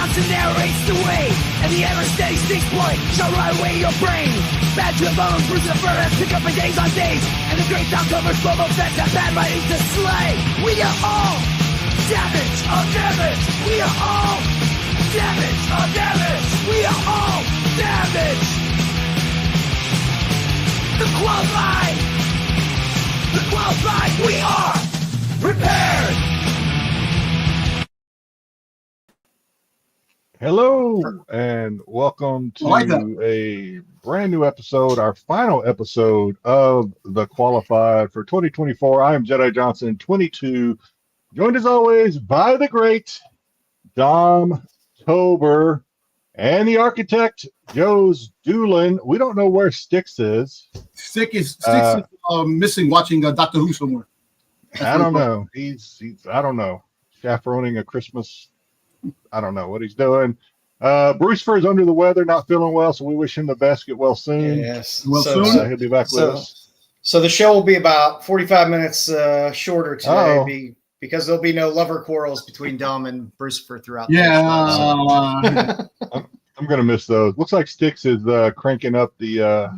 Johnson narrates the way, and the ever-steady sticks point shall ride away your brain. Bad to the bones, bruising the furnace, pick up in days on days, and the great October's Boba Fett's have bad writings to slay. We are all damage on damage. We are all damage on damage. We are all damage. The qualified, we are prepared. Hello and welcome to a brand new episode, our final episode of The Qualified for 2024. I am Jedi Johnson, 22, joined as always by the great Dom Tober and the architect, Joe's Doolin. We don't know where Sticks is. Sticks is missing watching Doctor Who somewhere. I don't know. He's I don't know, chaperoning a Christmas. I don't know what he's doing. Bruce Fur is under the weather, not feeling well, so we wish him the best. Get well soon. Yes. Well soon. He'll be back with us. So the show will be about 45 minutes shorter today because there'll be no lover quarrels between Dom and Bruce Fur throughout the show. I'm going to miss those. Looks like Sticks is cranking up the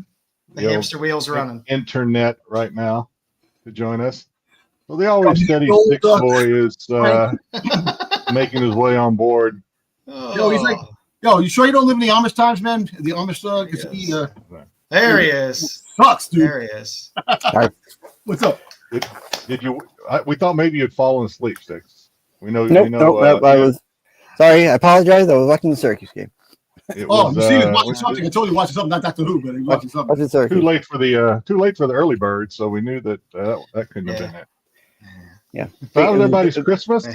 hamster wheels running. Internet right now to join us. So the always steady Sticks boy is making his way on board. Yo, he's like, you sure you don't live in the Amish times, man? The Amish there he is. Sucks, dude. There he is. What's up? Did you? We thought maybe you'd fallen asleep, Sticks. We know. Nope. I was sorry. I apologize. I was watching the Syracuse game. You see, he was watching something. I told you watching something, not Doctor Who, but he was watching something. Too late for the early bird, so we knew that that couldn't have been it. Yeah. How was everybody's Christmas?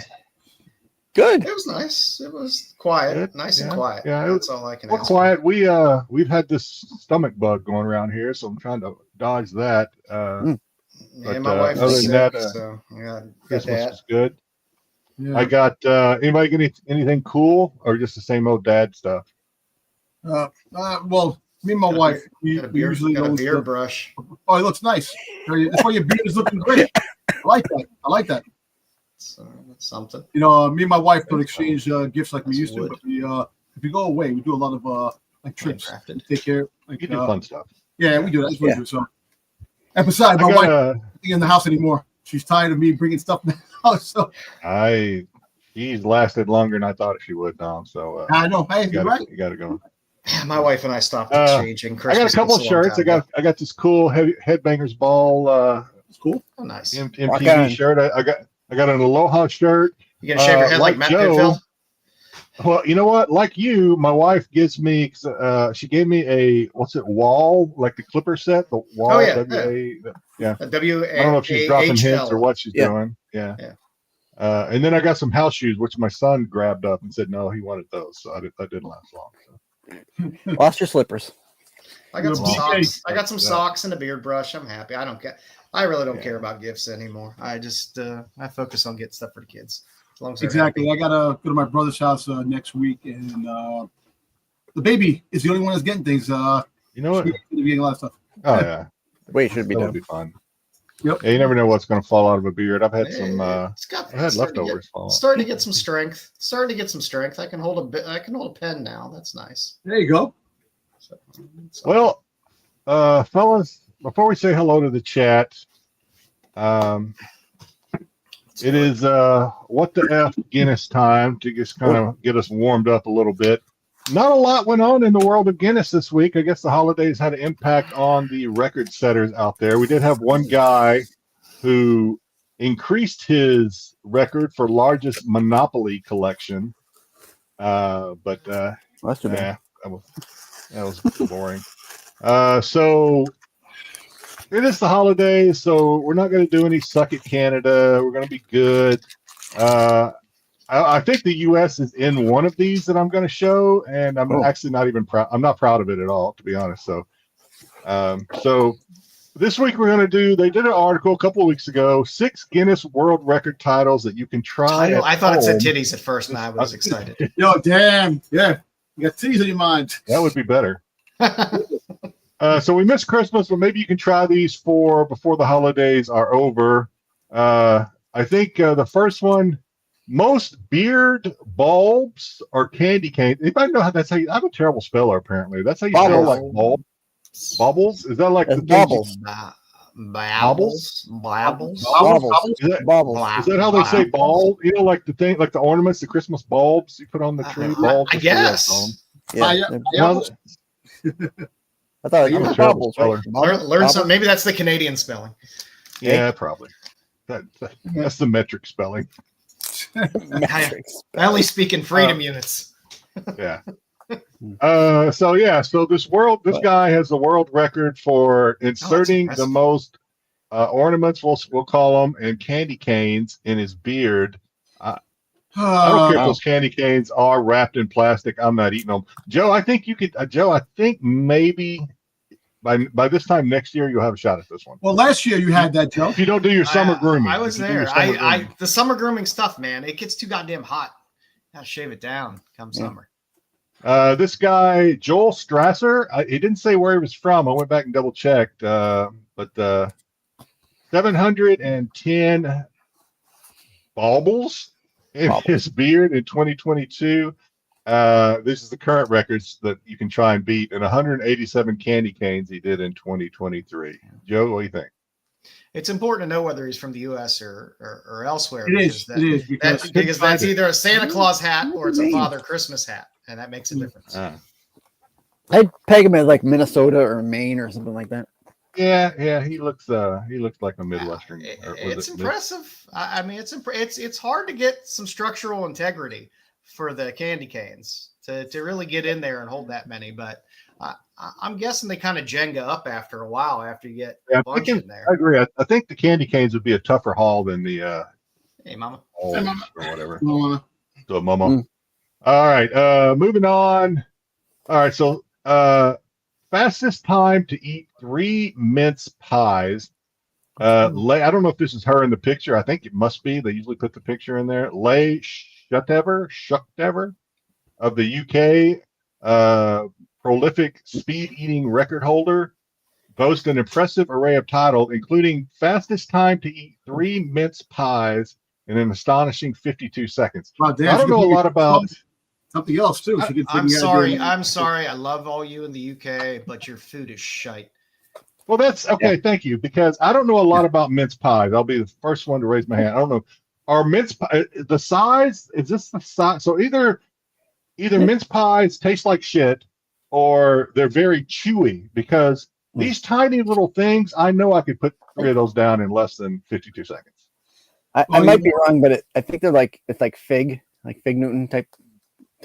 Good. It was nice. It was quiet, and quiet. Yeah, that's all I can. Well, quiet. We've had this stomach bug going around here, so I'm trying to dodge that. But, my wife other is than sick, that, so Christmas was good. Yeah. I got anybody get anything cool or just the same old dad stuff? Well, me and my wife, we usually got a beard brush. Oh, it looks nice. That's why your beard is looking great. I like that. That's something. You know, me and my wife don't exchange gifts like we used to. But if we go away, we do a lot of like trips. Take care. Like, You do fun stuff. Yeah, we do that. That's what we do. So, and besides, my wife isn't in the house anymore. She's tired of me bringing stuff in the house. So she's lasted longer than I thought she would, Dom. So I know. Hey, you right. got to go. Yeah, my wife and I stopped exchanging Christmas. I got a couple of shirts. I got this cool Headbangers Ball. It's cool. Oh, nice. MTV shirt. I got an Aloha shirt. You gonna shave your head like Matt Pinfield? Well, you know what? Like you, my wife gives me. She gave me a wall, like the Clipper set. The wall. Oh yeah, yeah. A W. I don't know if she's dropping hints or what she's doing. Yeah. And then I got some house shoes, which my son grabbed up and said no, he wanted those. So I didn't last long. So. Lost your slippers. I got some socks. I got some socks and a beard brush. I'm happy. I really don't care about gifts anymore. I just I focus on getting stuff for the kids. As long as exactly. I gotta go to my brother's house next week, and the baby is the only one that's getting things. You know what? Getting a lot of stuff. Oh yeah. Wait, should be That'll done. be fun. Yep. Yeah, you never know what's going to fall out of a beard. I've had some. I had leftovers fall. Starting to get some strength. I can hold a pen now. That's nice. There you go. Well, fellas, before we say hello to the chat, it is what the F Guinness time to just kind of get us warmed up a little bit. Not a lot went on in the world of Guinness this week. I guess the holidays had an impact on the record setters out there. We did have one guy who increased his record for largest Monopoly collection. But That's too bad. That was boring. So it is the holidays, so we're not going to do any Suck It Canada. We're going to be good. I think the U.S. is in one of these that I'm going to show, and I'm actually not even proud. I'm not proud of it at all, to be honest. So this week we're going to do. They did an article a couple of weeks ago. 6 Guinness World Record titles that you can try. I thought it said titties at first, and I was excited. Yo, damn, yeah, you got titties in your mind. That would be better. So we missed Christmas, but maybe you can try these before the holidays are over. I think the first one most beard bulbs or candy canes. Anybody know how that's how you, I'm a terrible speller apparently. That's how you spell like bulb. Bubbles? Is that like It's the things bubbles. Babbles. Babbles. Is that how they say ball? You know, like the thing, like the ornaments, the Christmas bulbs you put on the tree. Bulbs. I guess. Yeah. Well, I thought it I'm a was terrible bubbles, right? speller. Learn something. Maybe that's the Canadian spelling. Yeah, probably. That's the metric spelling. Metrics. I only speak in freedom units. Yeah. So this guy has the world record for inserting the most ornaments, we'll call them, and candy canes in his beard. I don't care if those candy canes are wrapped in plastic. I'm not eating them. Joe, I think you could. Joe, I think maybe by this time next year you'll have a shot at this one. Well, last year you had that, Joe. If you don't do your summer grooming, I was there. The summer grooming stuff, man, it gets too goddamn hot. Gotta shave it down come summer. This guy, Joel Strasser, he didn't say where he was from. I went back and double checked. But 710 baubles in his beard in 2022. This is the current records that you can try and beat, and 187 candy canes he did in 2023. Joe, what do you think? It's important to know whether he's from the U.S. or elsewhere. It is because that's either a Santa Claus hat or it's a Father Christmas hat. And that makes a difference. I'd peg him as like Minnesota or Maine or something like that. Yeah, he looks like a Midwestern. It's impressive. I mean, it's hard to get some structural integrity for the candy canes to really get in there and hold that many. But I'm guessing they kind of Jenga up after a while after you get a bunch in there. I agree. I think the candy canes would be a tougher haul than the hey mama or whatever. Mama. So mama. All right, moving on. All right, so fastest time to eat 3 mince pies. I don't know if this is her in the picture. I think it must be. They usually put the picture in there. Leigh Shuchtever of the UK, prolific speed-eating record holder, boasts an impressive array of titles, including fastest time to eat 3 mince pies in an astonishing 52 seconds. Wow, I don't know a lot about something else too. I'm sorry. I love all you in the UK, but your food is shite. Well, that's okay. Yeah. Thank you. Because I don't know a lot about mince pies. I'll be the first one to raise my hand. I don't know. Are mince pie the size? Is this the size? So either mince pies taste like shit, or they're very chewy. Because these tiny little things, I know I could put 3 of those down in less than 52 seconds. I might be wrong, but it's like Fig Newton type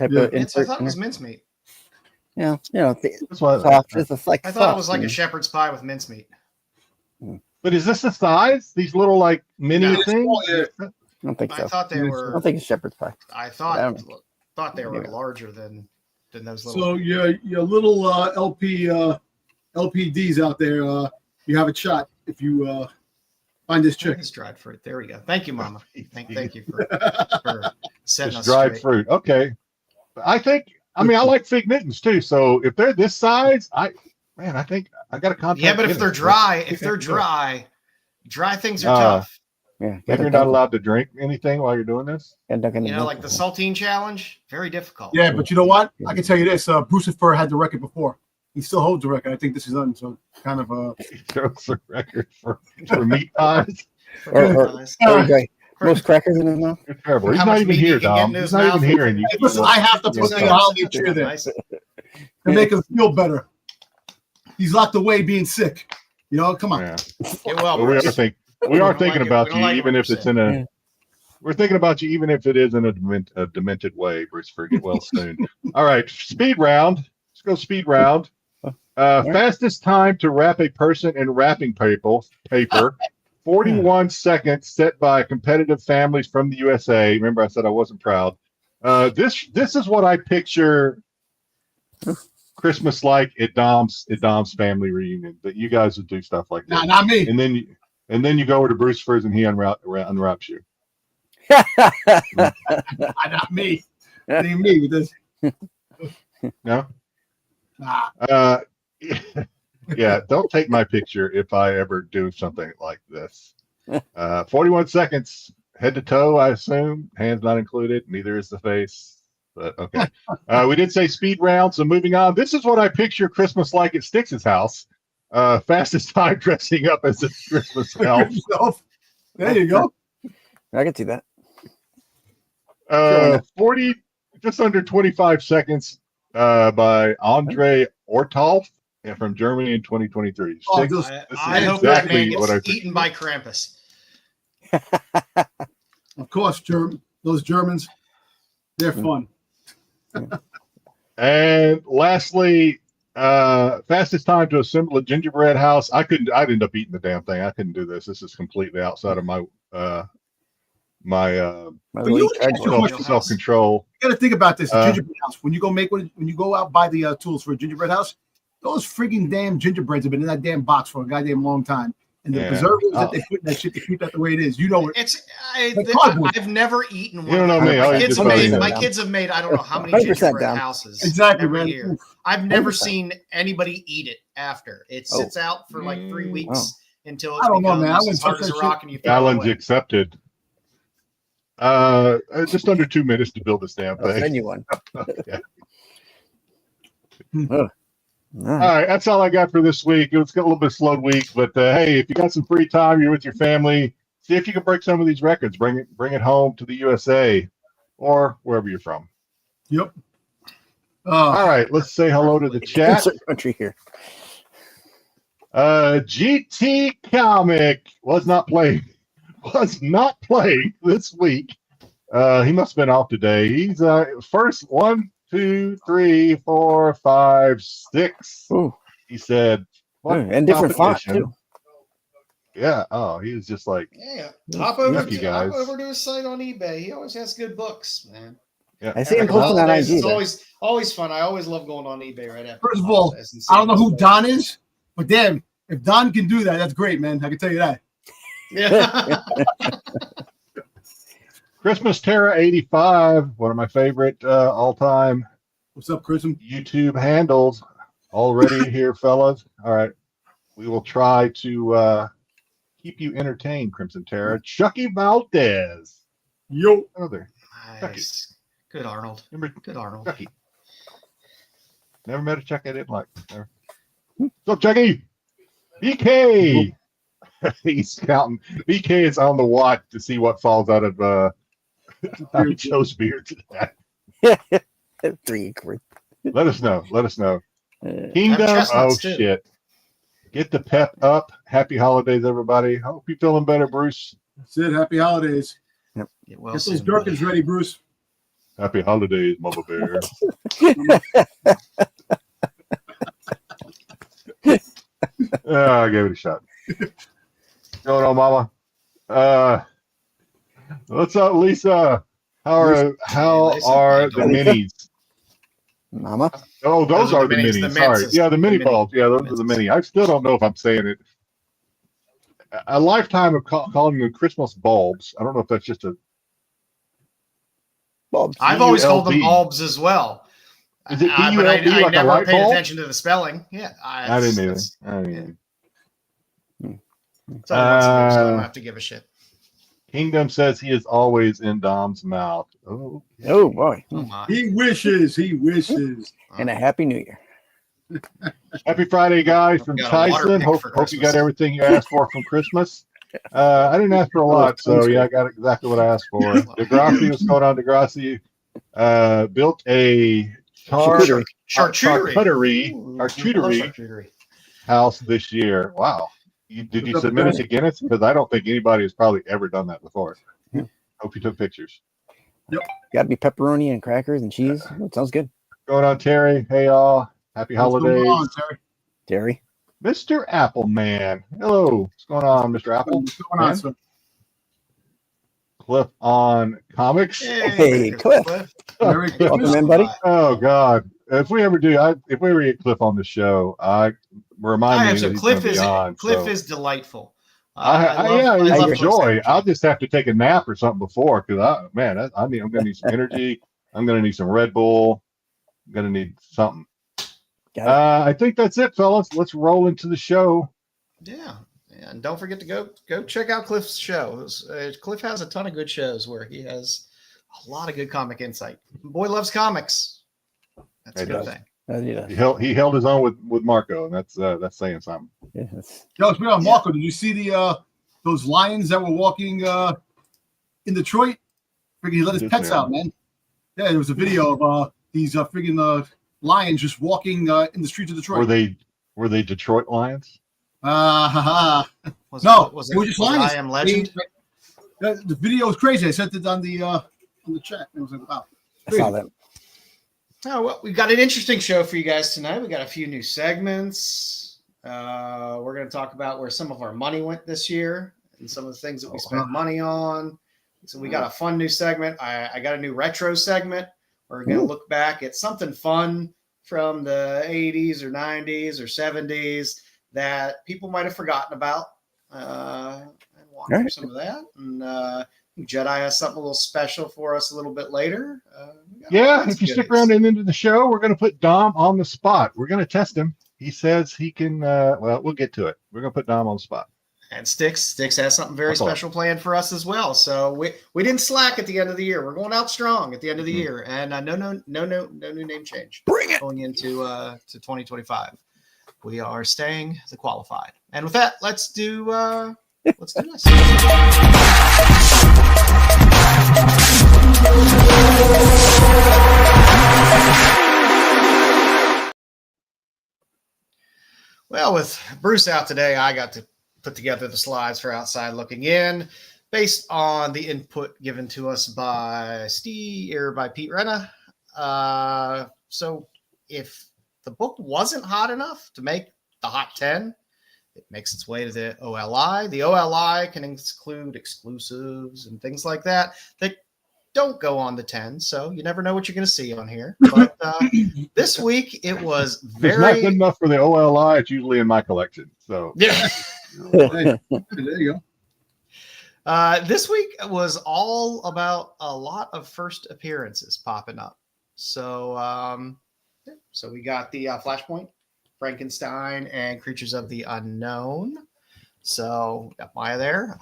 of insert. I thought it was mincemeat. Yeah, soft. I thought it was like a shepherd's pie with mincemeat. But is this the size? These little like mini things? I don't think so. I thought they were. I don't think it's shepherd's pie. I thought they were larger than those little. So your little LPDs out there, you have a shot if you find this chick. It's dried fruit. There we go. Thank you, Mama. Thank you for setting us dried straight. Fruit. Okay. I like Fig Newtons too. So if they're this size, I think I got to contact. Yeah, but if they're dry, dry things are tough. Yeah, you're not allowed to drink anything while you're doing this. Like the saltine challenge, very difficult. Yeah, but you know what? I can tell you this: Brucifer had the record before. He still holds the record. I think this is on so kind of he throws the record for meat pies. Most crackers in his mouth. You're terrible. He's not even here, Dom. He's not even here. And listen, I have to put the holiday cheer there to make him feel better. He's locked away being sick. Come on. Yeah. We are thinking about you, even if it's in a. We're thinking about you, even if it is in a demented way. Bruce, get well soon. All right, speed round. Let's go speed round. Fastest time to wrap a person in wrapping paper. 41 seconds set by competitive families from the USA. Remember, I said I wasn't proud. This is what I picture Christmas like at Dom's family reunion. That you guys would do stuff like that. Not me. And then you go over to Bruce Furs and he unwraps you. Not me. What do you mean with this? No. Nah. Yeah, don't take my picture if I ever do something like this. 41 seconds head to toe, I assume. Hands not included. Neither is the face. But okay. We did say speed round. So moving on. This is what I picture Christmas like at Styx's house. Fastest time dressing up as a Christmas elf. There you go. I can see that. 40, just under 25 seconds by Andre Ortolf from Germany in 2023. Oh, This I is hope that man exactly what I gets eaten by Krampus. Of course, those Germans, they're fun. And lastly, fastest time to assemble a gingerbread house. I'd end up eating the damn thing. I couldn't do this. This is completely outside of my self-control. You got to think about this gingerbread house. When you go when you go out buy the tools for a gingerbread house, those freaking damn gingerbreads have been in that damn box for a goddamn long time. And the preservatives that they put in that shit to keep that the way it is, you know it. I've never eaten one. You don't know me. My kids have made I don't know how many gingerbread houses every year. I've never seen anybody eat it after. It sits out for like 3 weeks until it becomes as hard as a rock and you throw challenge it away. accepted. Just under 2 minutes to build this damn thing. I'll send you one. Okay. All right, that's all I got for this week. It's got a little bit of slow week, but hey, if you got some free time, you're with your family, see if you can break some of these records. Bring it home to the USA or wherever you're from. Yep. All right, let's say hello to the chat. Country here. GT Comic was not playing this week. He must have been off today. He's first 1, 2, 3, 4, 5, 6. Ooh. He said, and different fonts too. Yeah. Oh, he was just like, Hop over guys. to his site on eBay. He always has good books, man. Yeah. I see him posting on IG. It's always fun. I always love going on eBay right after. First of all, I don't know who Don is, but damn, if Don can do that, that's great, man. I can tell you that. Yeah. Christmas Terra 85, one of my favorite all-time. What's up, Chris? YouTube handles already here, fellas. All right, we will try to keep you entertained, Crimson Terra. Chucky Valdez. Yo. Another. Nice. Good Arnold. Good Arnold. Chucky. Never met a Chucky I didn't like. Never. What's up, Chucky? BK. He's counting. BK is on the watch to see what falls out of Joe's beard today. Let us know. Kingdom. Oh shit! Get the pep up. Happy holidays, everybody. Hope you're feeling better, Bruce. That's it. Happy holidays. Yep. Get those gherkins ready, Bruce. Happy holidays, Mama Bear. I gave it a shot. Going on, Mama. What's up, Lisa? How are the minis? Mama? Oh, those are the minis. The Sorry. Yeah, the mini bulbs. Yeah, those are the mini. I still don't know if I'm saying it. A lifetime of calling them Christmas bulbs. I don't know if that's just a bulbs. I've always called them bulbs as well. Is it but I never paid attention to the spelling. Yeah, I didn't either. So I don't have to give a shit. Kingdom says he is always in Dom's mouth. Oh boy. He wishes. And a happy new year. Happy Friday, guys, from Tyson. Hope you got everything you asked for from Christmas. I didn't ask for a lot, so yeah, I got exactly what I asked for. Degrassi, what's going on, Degrassi? Built a charcuterie house this year. Wow. Did you submit it to Guinness? Because I don't think anybody has probably ever done that before. Hope you took pictures. Yep. Got to be pepperoni and crackers and cheese. It sounds good. Going on, Terry. Hey, y'all. Happy holidays. What's going on, Terry. Mr. Appleman. Hello. What's going on, Mr. Apple? What's going on, sir? Cliff on comics. Hey, Cliff. Welcome in, buddy. Oh, God. If we ever get Cliff on the show, remind me that Cliff is delightful. I enjoy. I'll just have to take a nap or something before because I'm going to need some energy. I'm going to need some Red Bull. I'm going to need something. I think that's it, fellas. Let's roll into the show. Yeah. And don't forget to go check out Cliff's shows. Cliff has a ton of good shows where he has a lot of good comic insight. Boy loves comics. That's a good thing. He held his own with Marco, and that's saying something. Yes. Yo, speaking of Marco, did you see those lions that were walking in Detroit? Freaking, he let his pets out, man. Yeah, there was a video of these freaking lions just walking in the streets of Detroit. Were they Detroit Lions? No, was it was just lions. I Am Legend. The video was crazy. I sent it on the chat. It was like, wow. I saw that. Oh, well, we got an interesting show for you guys tonight. We got a few new segments. We're going to talk about where some of our money went this year and some of the things that we spent money on. So we got a fun new segment. I got a new retro segment. We're going to look back at something fun from the 80s or 90s or 70s that people might have forgotten about. And walk through some of that. And Jedi has something a little special for us a little bit later. If you stick around and into the show, we're going to put Dom on the spot. We're going to test him. He says he can. We'll get to it. We're going to put Dom on the spot. And Sticks has something very special planned for us as well. So we didn't slack at the end of the year. We're going out strong at the end of the year, and no new name change. Bring it going into to 2025. We are staying the qualified. And with that, let's do this. Well, with Bruce out today, I got to put together the slides for Outside Looking In based on the input given to us by Pete Renna. So if the book wasn't hot enough to make the Hot 10, it makes its way to the OLI. The OLI can include exclusives and things like that don't go on the 10, so you never know what you're going to see on here. But this week it was very. It's not good enough for the OLI. It's usually in my collection. So yeah, there you go. This week was all about a lot of first appearances popping up. So, so we got the Flashpoint, Frankenstein, and Creatures of the Unknown. So got Maya there.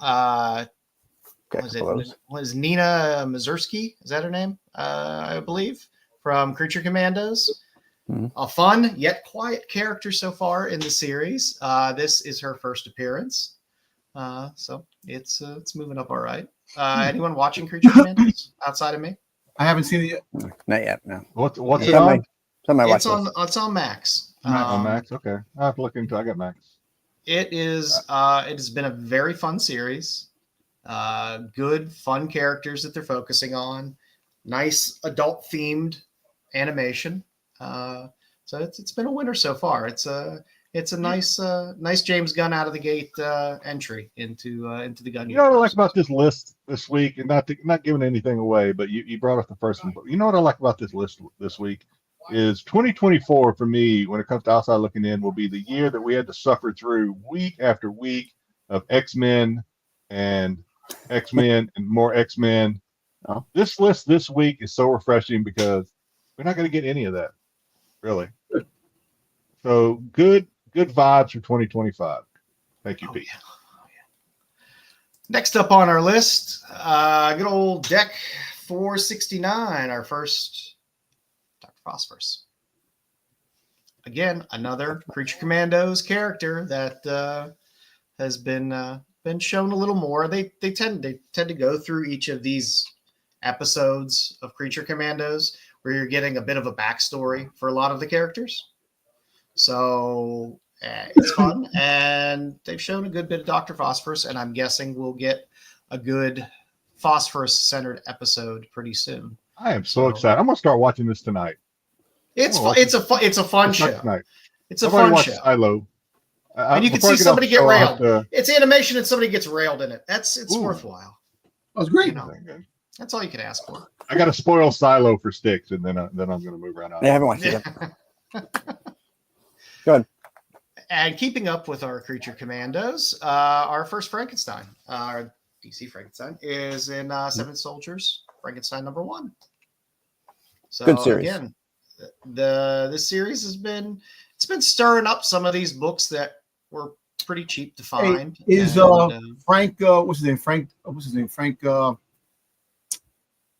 Was Nina Mazursky? Is that her name? I believe from Creature Commandos. Mm-hmm. A fun yet quiet character so far in the series. This is her first appearance, so it's moving up all right. Anyone watching Creature Commandos outside of me? I haven't seen it yet. Not yet. No. What's it on? It's on Max. On Max. Okay, I have to look into. I got Max. It is. It has been a very fun series. Good, fun characters that they're focusing on. Nice adult-themed animation. So it's been a winner so far. It's a nice James Gunn out of the gate entry into the Gunn. You know what I like about this list this week, and not giving anything away, but you brought up the first one. But you know what I like about this list this week is 2024 for me. When it comes to Outside Looking In, will be the year that we had to suffer through week after week of X-Men and more X-Men. This list this week is so refreshing because we're not going to get any of that, really. So good vibes for 2025. Thank you, Pete. Yeah. Next up on our list, good old deck 469, our first Dr. Phosphorus. Again, another Creature Commandos character that has been shown a little more. They tend to go through each of these episodes of Creature Commandos where you're getting a bit of a backstory for a lot of the characters. So it's fun, and they've shown a good bit of Dr. Phosphorus, and I'm guessing we'll get a good Phosphorus-centered episode pretty soon. I am so excited. I'm gonna start watching this tonight. It's fun. It's a fun show. Tonight. It's a fun show. Silo. And you can see somebody get railed. It's animation, and somebody gets railed in it. It's worthwhile. That was great. You know, that's all you can ask for. I got to spoil Silo for Sticks, and then I'm going to move right on. I haven't watched it yet. Go ahead. And keeping up with our Creature Commandos, our first Frankenstein, our DC Frankenstein, is in Seven Soldiers, Frankenstein #1. So good series. Again, this series has been stirring up some of these books that were pretty cheap to find. Frank? What's his name? Frank. The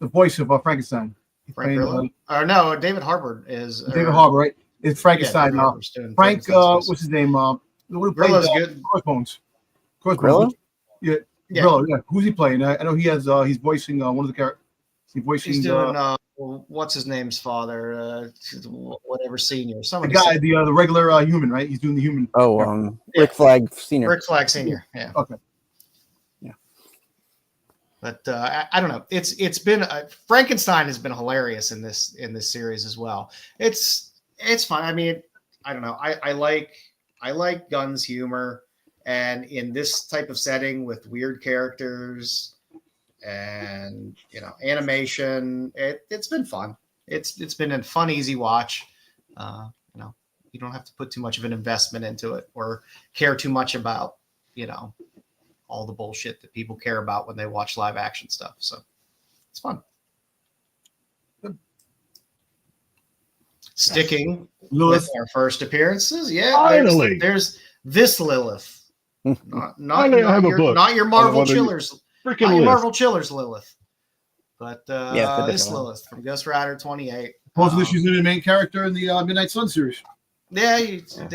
voice of Frankenstein. Frank Grillo? Or no, David Harbour is. David Harbour, right? It's Frankenstein. Yeah, Frank. What's his name? Grillo's good. Crossbones. Grillo? Yeah. Grillo. Yeah. Who's he playing? I know he has. He's voicing one of the characters. He's doing. What's his name's father? Whatever senior. The guy, the regular human, right? He's doing the human. Oh, Rick Flag Senior. Rick Flag Senior. Yeah. Okay. Yeah. But I don't know. It's been Frankenstein has been hilarious in this series as well. It's fun. I mean, I don't know. I like Gunn's humor, and in this type of setting with weird characters and animation, it's been fun. It's been a fun, easy watch. You don't have to put too much of an investment into it or care too much about all the bullshit that people care about when they watch live action stuff. So it's fun. Sticking with our first appearances, finally, there's this Lilith, not your Marvel Chillers. Freaking Not Marvel Chillers Lilith, but this Lilith from Ghost Rider 28. Supposedly she's the main character in the Midnight Sun series. Yeah,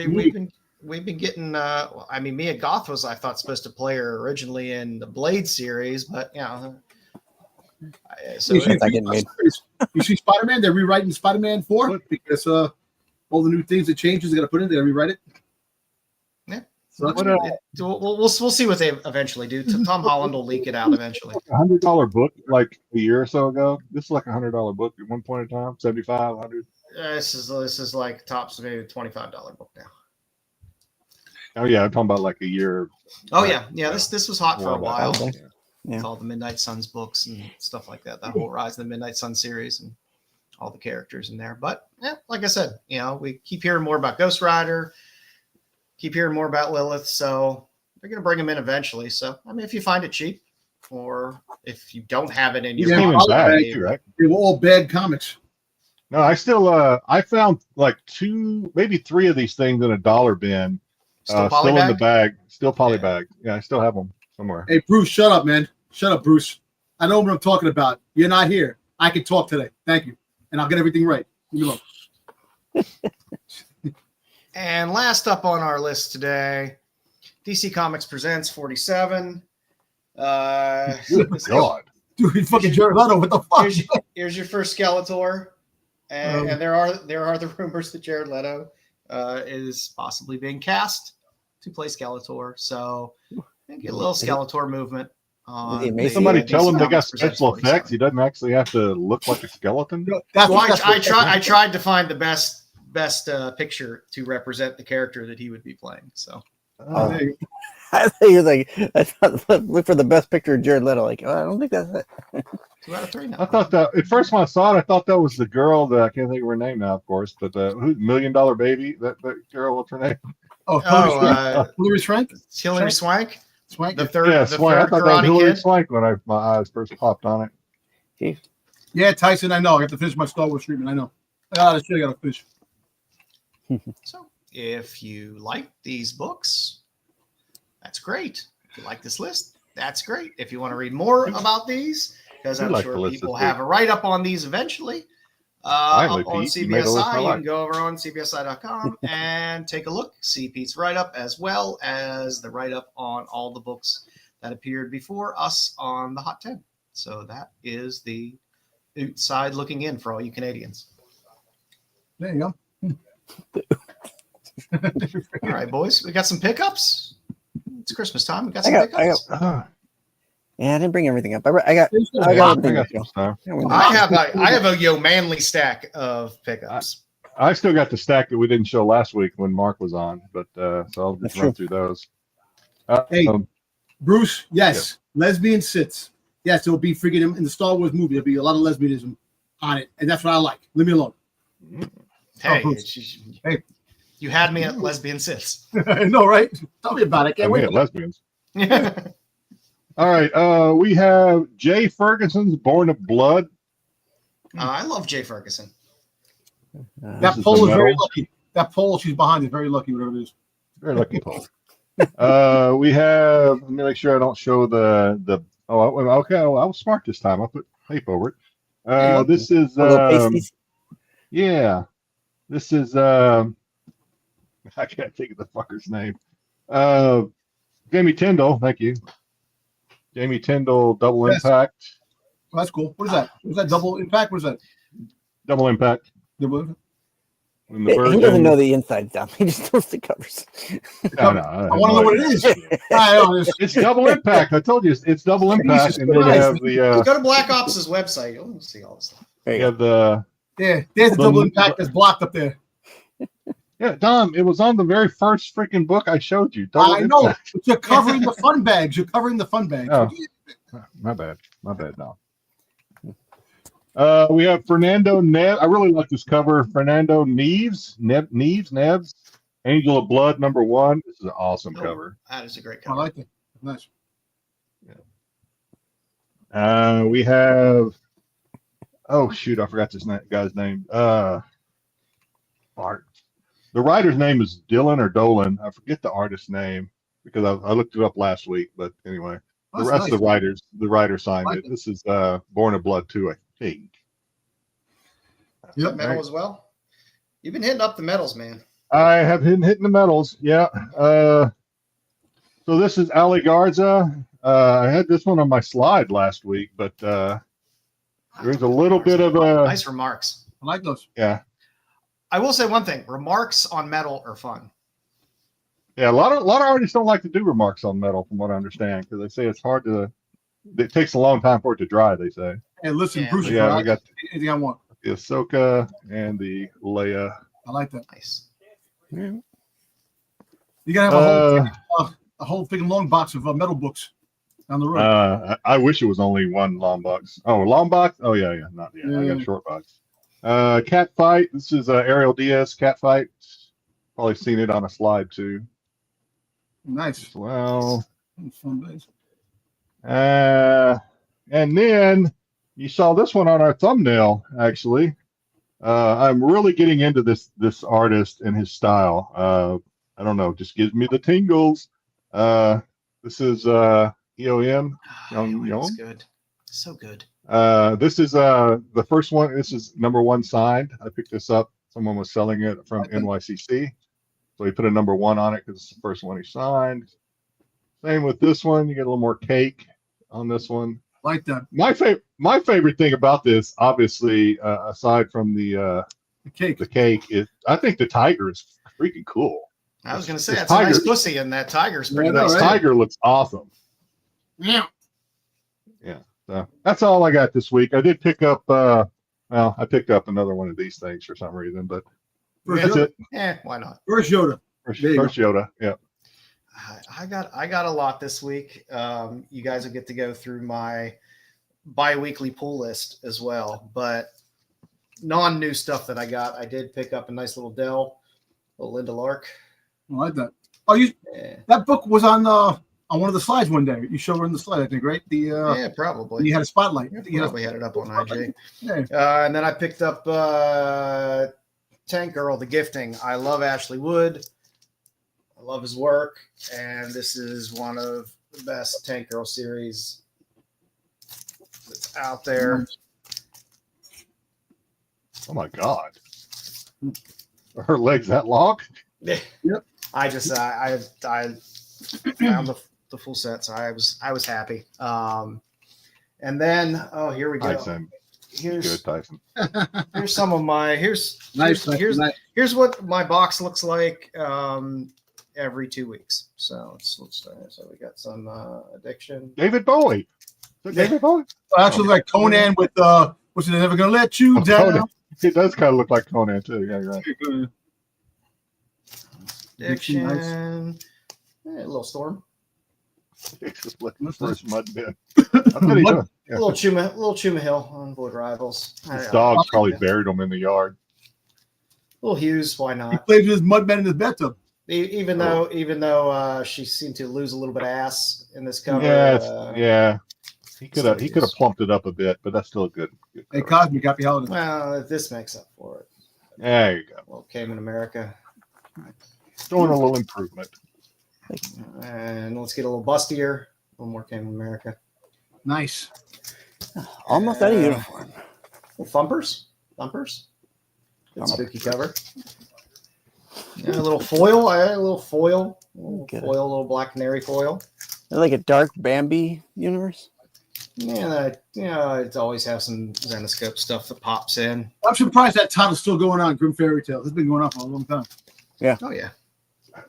we've been getting. Mia Goth was, I thought, supposed to play her originally in the Blade series, but so you see Spider-Man? They're rewriting Spider-Man 4 because all the new things that changes they got to put in. They got to rewrite it. Yeah. So we'll see what they eventually do. Tom Holland will leak it out eventually. $100 book like a year or so ago. This is like $100 book at one point in time. 75, 100. This is like tops maybe $25 book now. Oh yeah, I'm talking about like a year. Oh yeah. This was hot for a while. Yeah. With all the Midnight Suns books and stuff like that. That whole Rise of the Midnight Sun series and all the characters in there. But like I said, we keep hearing more about Ghost Rider. Keep hearing more about Lilith, so they're going to bring them in eventually. So, if you find it cheap, or if you don't have it in your right? They were all bad comics. No, I still I found like 2, maybe 3 of these things in a dollar bin, still in the bag, still polybag. Yeah, I still have them somewhere. Hey, Bruce, shut up, man. Shut up, Bruce. I know what I'm talking about. You're not here. I can talk today. Thank you, and I'll get everything right. Leave me alone. And last up on our list today, DC Comics Presents 47. God. Dude, fucking Jared Leto, what the fuck? Here's your first Skeletor. And there are the rumors that Jared Leto is possibly being cast to play Skeletor. So get a little Skeletor movement. Somebody tell him they got special effects. He doesn't actually have to look like a skeleton. I tried to find the best picture to represent the character that he would be playing. So I thought you were look for the best picture of Jared Leto. I don't think that's it. 2 out of 3 now. I thought that at first when I saw it, I thought that was the girl that I can't think of her name now, of course, but the $1 Million Baby. That girl, what's her name? Hilary Swank. Hilary Swank. Swank. The third. Yeah, Swank. I thought that was Hilary Kid. Swank when my eyes first popped on it. Yeah, Tyson. I know. I have to finish my Star Wars treatment. I know. I got to finish. So, if you like these books, that's great. If you like this list, that's great. If you want to read more about these, because I'm sure people have a write-up on these eventually, on CBSI, you can go over on CBSI.com and take a look. See Pete's write-up as well as the write-up on all the books that appeared before us on the Hot 10. So that is the outside looking in for all you Canadians. There you go. All right, boys, we got some pickups. It's Christmas time. We got some pickups. Yeah, I didn't bring everything up. I got some stuff. I have a Yo Manly stack of pickups. I still got the stack that we didn't show last week when Mark was on, but so I'll just run through those. Hey, Bruce, yes, lesbian sits. Yes, it'll be freaking in the Star Wars movie. There'll be a lot of lesbianism on it, and that's what I like. Leave me alone. Hey, you had me at lesbian sits. I know, right? Tell me about it. Can't wait. Lesbians. All right. We have Jay Ferguson's Born of Blood. I love Jay Ferguson. That poll is very lucky. That poll she's behind is very lucky, whatever it is. Very lucky poll. We have. Let me make sure I don't show the. Oh, okay. Well, I was smart this time. I'll put tape over it. This is Little pasties. yeah. This is I can't think of the fucker's name. Jamie Tyndall. Thank you. Jamie Tyndall Double Yes. Impact. Oh, that's cool. What is that? Is that double impact? What is that? Double Impact. Double impact? And He the doesn't version. know the inside down. He just knows the covers. No, I want to know what it is. I know, It's Double Impact. I told you it's Double Impact, and then you Christ. have the Go to Black Ops' website. You'll see all this stuff. There you you have the Yeah, there's the double impact that's blocked up there. yeah, Dom. It was on the very first freaking book I showed you. Double I know. Impact. But you're covering the fun bags. You're covering the fun bags. Oh. My bad, Dom. We have Fernando Neves. I really like this cover. Fernando Neves, Neves, Angel of Blood #1. This is an awesome cover. That is a great I cover. like it. Nice. We have. Oh shoot! I forgot this guy's name. Art. The writer's name is Dylan or Dolan. I forget the artist's name because I looked it up last week. But anyway, the rest of the writer signed it. This is Born of Blood 2, I think. Yep. Metal as well. You've been hitting up the metals, man. I have been hitting the metals. Yeah. So this is Ali Garza. I had this one on my slide last week, but there's a little bit of a nice remarks. I like those. Yeah. I will say one thing: remarks on metal are fun. Yeah, a lot of artists don't like to do remarks on metal, from what I understand, because they say it's hard to. It takes a long time for it to dry. They say. Hey, listen, Yeah. Bruce. Yeah, we got anything I want. the Ahsoka and the Leia. I like that. Nice. You gotta have a whole freaking long box of metal books down the road. I wish it was only one long box. Oh, long box? Oh yeah. Not yet. I got a short box. Cat Fight. This is Ariel Diaz Cat Fight. Probably seen it on a slide too. Nice. Well. Fun days. And then you saw this one on our thumbnail. Actually, I'm really getting into this artist and his style. I don't know, just gives me the tingles. This is EOM. It's good. So good. This is the first one. This is #1 signed. I picked this up. Someone was selling it from NYCC. So he put a #1 on it because it's the first one he signed. Same with this one. You get a little more cake on this one. Like that. My favorite thing about this, obviously, aside from the cake, is I think the tiger is freaking cool. I was going to say that's a nice pussy, and that tiger's pretty nice. This tiger looks awesome. Yeah. Yeah. So that's all I got this week. I did pick up. I picked up another one of these things for some reason, but that's it. Why not? First Yoda. First Yoda. Yeah. I got a lot this week. You guys will get to go through my bi-weekly pull list as well, but non-new stuff that I got. I did pick up a nice little Dell, little Linda Lark. I like that. Oh, that book was on one of the slides one day. You showed her in the slide, I think, right? Probably. You had a spotlight. You probably had it up on IJ. Yeah. And then I picked up Tank Girl, The Gifting. I love Ashley Wood. I love his work, and this is one of the best Tank Girl series that's out there. Oh my God. Are her legs that long? Yep. I just I found the full set, so I was happy. And then here we go. Tyson. Here's Good, Tyson. Here's some of my here's what my box looks like every 2 weeks. So so we got some Addiction. David Bowie. David Bowie. Actually, like Conan with what's it? Never gonna let you down. Conan. It does kind of look like Conan too. Yeah, you're right. Addiction. A little Storm. First mud bin. A little Chuma Hill on Void Rivals. His dog's probably buried him in the yard. Little Hughes, why not? He plays with his mud bin in his bathtub. Even though she seemed to lose a little bit of ass in this cover. Yeah. He could have plumped it up a bit, but that's still a good Hey, Cosmic, happy holidays. Well, this makes up for it. There you go. Well, Came in America. Showing a little improvement. And let's get a little bustier. A little more Came America. Nice. Almost out of uniform. Little thumpers. Good spooky cover. Yeah, a little foil. A little foil. A little black canary foil. Like a dark Bambi universe. Yeah, it always has some Zenoscope stuff that pops in. I'm surprised that title's still going on. Grim Fairy Tale. It's been going on for a long time. Yeah. Oh yeah.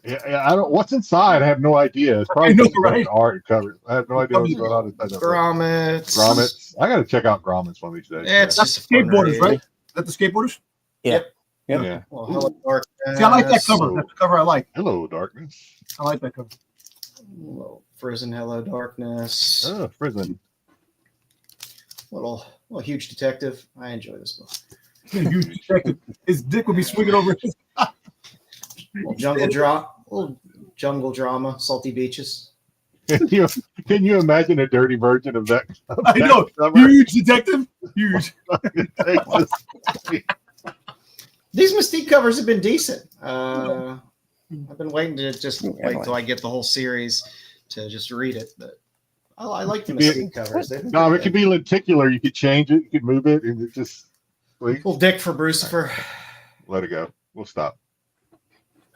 Yeah, I don't. What's inside? I have no idea. It's probably know, just right? art cover. I have no idea what's going on inside. Grommets. I got to check out Grommets one of these days. Yeah, it's That's just skateboarders, right? Is that the skateboarders? Yeah. Yeah. Well, Hello Darkness. See, I like that cover. That's the cover I like. Hello, Darkness. I like that cover. Little Frozen Hello Darkness. Oh, prison. Little Huge Detective. I enjoy this book. Huge detective. His dick would be swinging over his. Little jungle drama. Salty Beaches. Can you imagine a dirty version of that? I know. Huge detective. Huge. These Mystique covers have been decent. I've been waiting to just wait until I get the whole series to just read it. But I like the Mystique covers. No, it could be lenticular. You could change it. You could move it, and it just. Little dick for Brucifer. Let it go. We'll stop.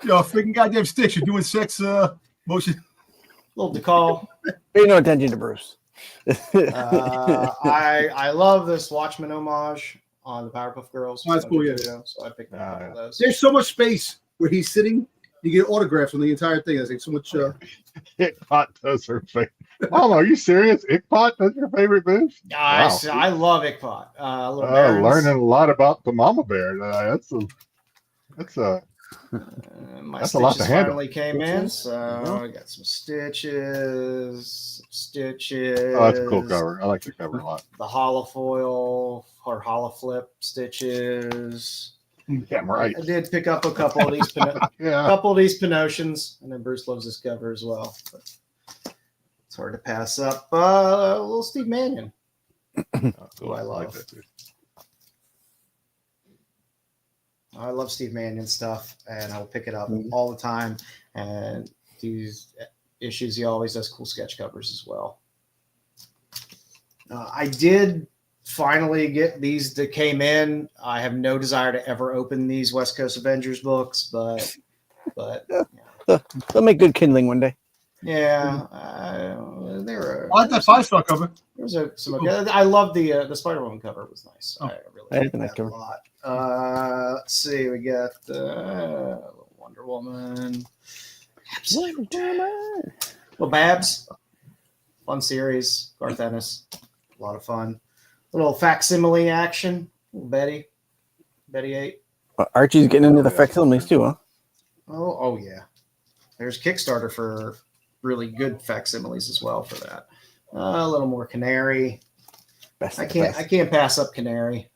Yo, freaking goddamn sticks. You're doing sex motion. Little DeCall. Pay no attention to Bruce. I love this Watchmen homage on the Powerpuff Girls. Oh, that's cool, yeah. So I picked up one of those. There's so much space where he's sitting. You get autographs on the entire thing. There's like so much. Ickpot does her favorite. Oh, are you serious? Ickpot does your favorite move? Wow. I love Ickpot. Learning a lot about the mama bear. That's my that's a lot to handle. Finally came in, so I got some stitches. Oh, that's a cool cover. I like the cover a lot. The holofoil or holoflip stitches. Yeah, right. I did pick up a couple of these, Pinotians, and then Bruce loves this cover as well. But it's hard to pass up. Little Steve Mannion. Cool. I love. Like that too. I love Steve Mannion stuff, and I'll pick it up all the time. And these issues, he always does cool sketch covers as well. I did finally get these that came in. I have no desire to ever open these West Coast Avengers books, but they'll make good kindling one day. Yeah, they were. I like that 5-star cover. There was I love the Spider-Woman cover. It was nice. I really liked that cover a lot. Let's see. We got Wonder Woman. Well, Babs. Fun series. Garth Ennis. A lot of fun. A little facsimile action. Little Betty 8. Archie's getting into the facsimiles too, huh? Oh yeah. There's Kickstarter for really good facsimiles as well for that. A little more Canary. I can't pass up Canary.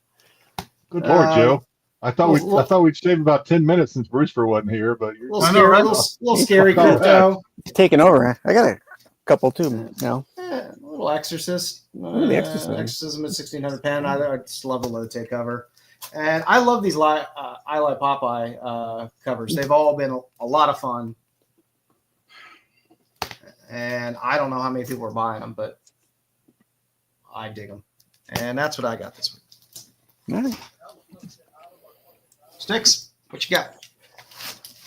Good Lord, Joe. I thought we'd save about 10 minutes since Brewster wasn't here, but you're little scary crypto. He's taking over. I got a couple too now. A little Exorcist. The Exorcist. Exorcism at 1600 pen. I just love the Lotte cover. And I love these I Like Popeye covers. They've all been a lot of fun. And I don't know how many people are buying them, but I dig them. And that's what I got this week. All right. Sticks, what you got?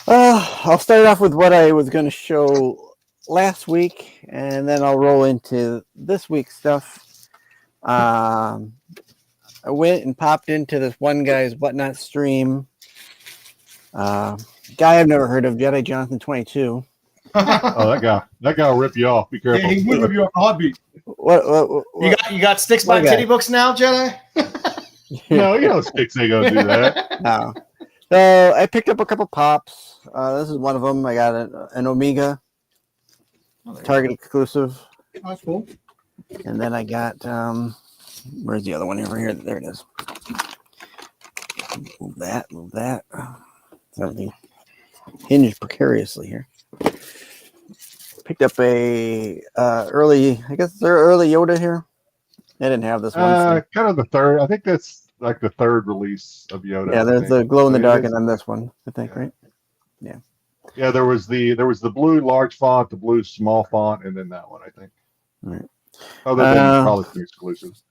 I'll start off with what I was going to show last week, and then I'll roll into this week's stuff. I went and popped into this one guy's Whatnot stream. Guy I've never heard of, Jedi Jonathan 22. Oh, that guy will rip you off. Be careful. Yeah, he would rip you off a heartbeat. What? You got Sticks by Titty Books now, Jedi? No, Sticks ain't gonna do that. No. So I picked up a couple pops. This is one of them. I got an Omega Target exclusive. Oh, that's cool. And then I got where's the other one over here? There it is. Move that. Something hinged precariously here. Picked up a early Yoda here. I didn't have this one. Kind of the third. I think that's like the third release of Yoda. Yeah, there's the glow in the dark, and then this one. I think, right? Yeah. Yeah, there was the blue large font, the blue small font, and then that one, I think. Right. Other than probably some exclusives.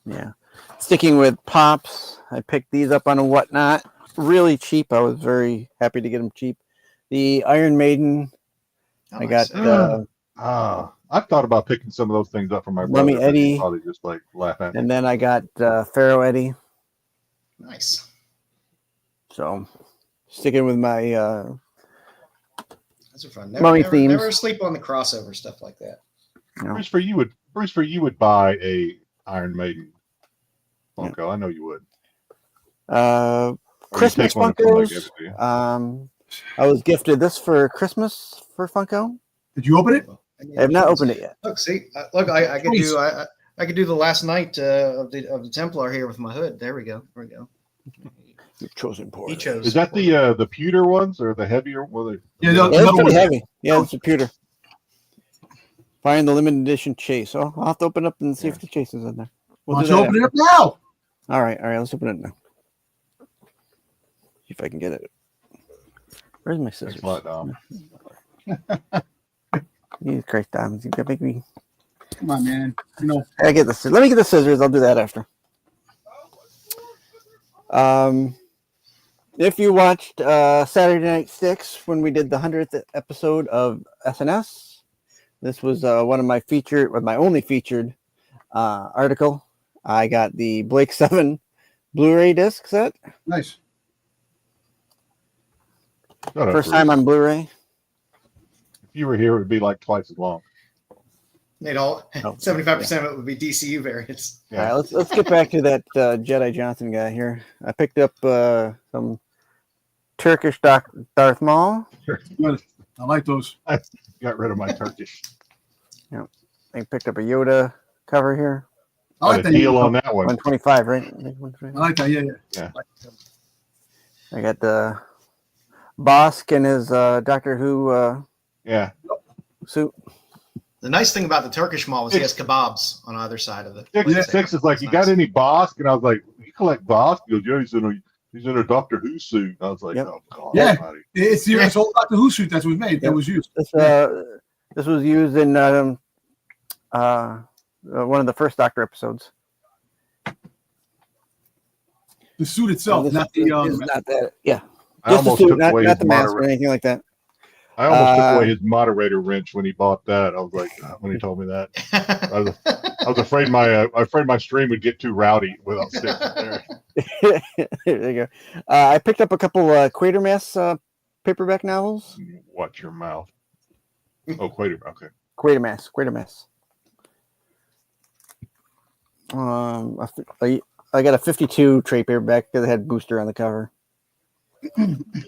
Yeah. Sticking with Pops, I picked these up on a Whatnot. Really cheap. I was very happy to get them cheap. The Iron Maiden. I got I've thought about picking some of those things up from my Lummy brother, but he'd Eddie. probably just like laugh at me. And then I got Pharaoh Eddie. Nice. So sticking with my Those are fun. Mummy themes. Never sleep on the crossover stuff like that. you know, Bruce, for you would buy a Iron Maiden Funko. I know you would. Or you Christmas take one and somebody Funkos. gives it to you. I was gifted this for Christmas for Funko. Did you open it? I have not opened it yet. Look, see, I could do I could do the last night of the Templar here with my hood. There we go. You've chosen poor. He chose. Is that the pewter ones or the heavier? Well, Yeah, Yeah, it's pretty one. heavy. Yeah, it's a pewter. Find the limited edition chase. Oh, I'll have to open up and see if the chase is in there. Why do don't you that open it after. up now? All right, let's open it now. See if I can get it. Where's my scissors? Thanks a lot, Dom. Jesus Christ, Dom. You gotta make me. Come on, man. You know, I get the. Let me get the scissors. I'll do that after. If you watched Saturday Night Sticks when we did the 100th episode of SNS, this was one of my only featured article. I got the Blake 7 Blu-ray disc set. nice. First time on Blu-ray. If you were here, it would be like twice as long. They'd all 75% of it would be DCU variants. Yeah. All right, let's get back to that Jedi Johnson guy here. I picked up some Turkish Darth Maul. Good. I like those. Got rid of my Turkish. I picked up a Yoda cover here. I like Got a that. deal on that one. 125, right? I like that. Yeah. I got the Bosk and his Doctor Who Yeah. suit. The nice thing about the Turkish mall is he has kebabs on either side of it. Six is like, you got any Bosk? And I was like, you collect Bosk? He goes, yeah, he's in a Doctor Who suit. I was like, Yep. oh, God. Yeah. Almighty. It's the old Doctor Who suit that was made. That was used. This was used in one of the first Doctor episodes. The suit itself, not the. It's not that. Yeah, I just the almost suit, took not away the his mask or anything like that. I almost took away his moderator wrench when he bought that. I was like, when he told me that, I was afraid my stream would get too rowdy without sticks there. There you go. I picked up a couple Quatermass paperback novels. Watch your mouth. Oh, okay. Quatermass. I got a 52 trade paperback because it had Booster on the cover.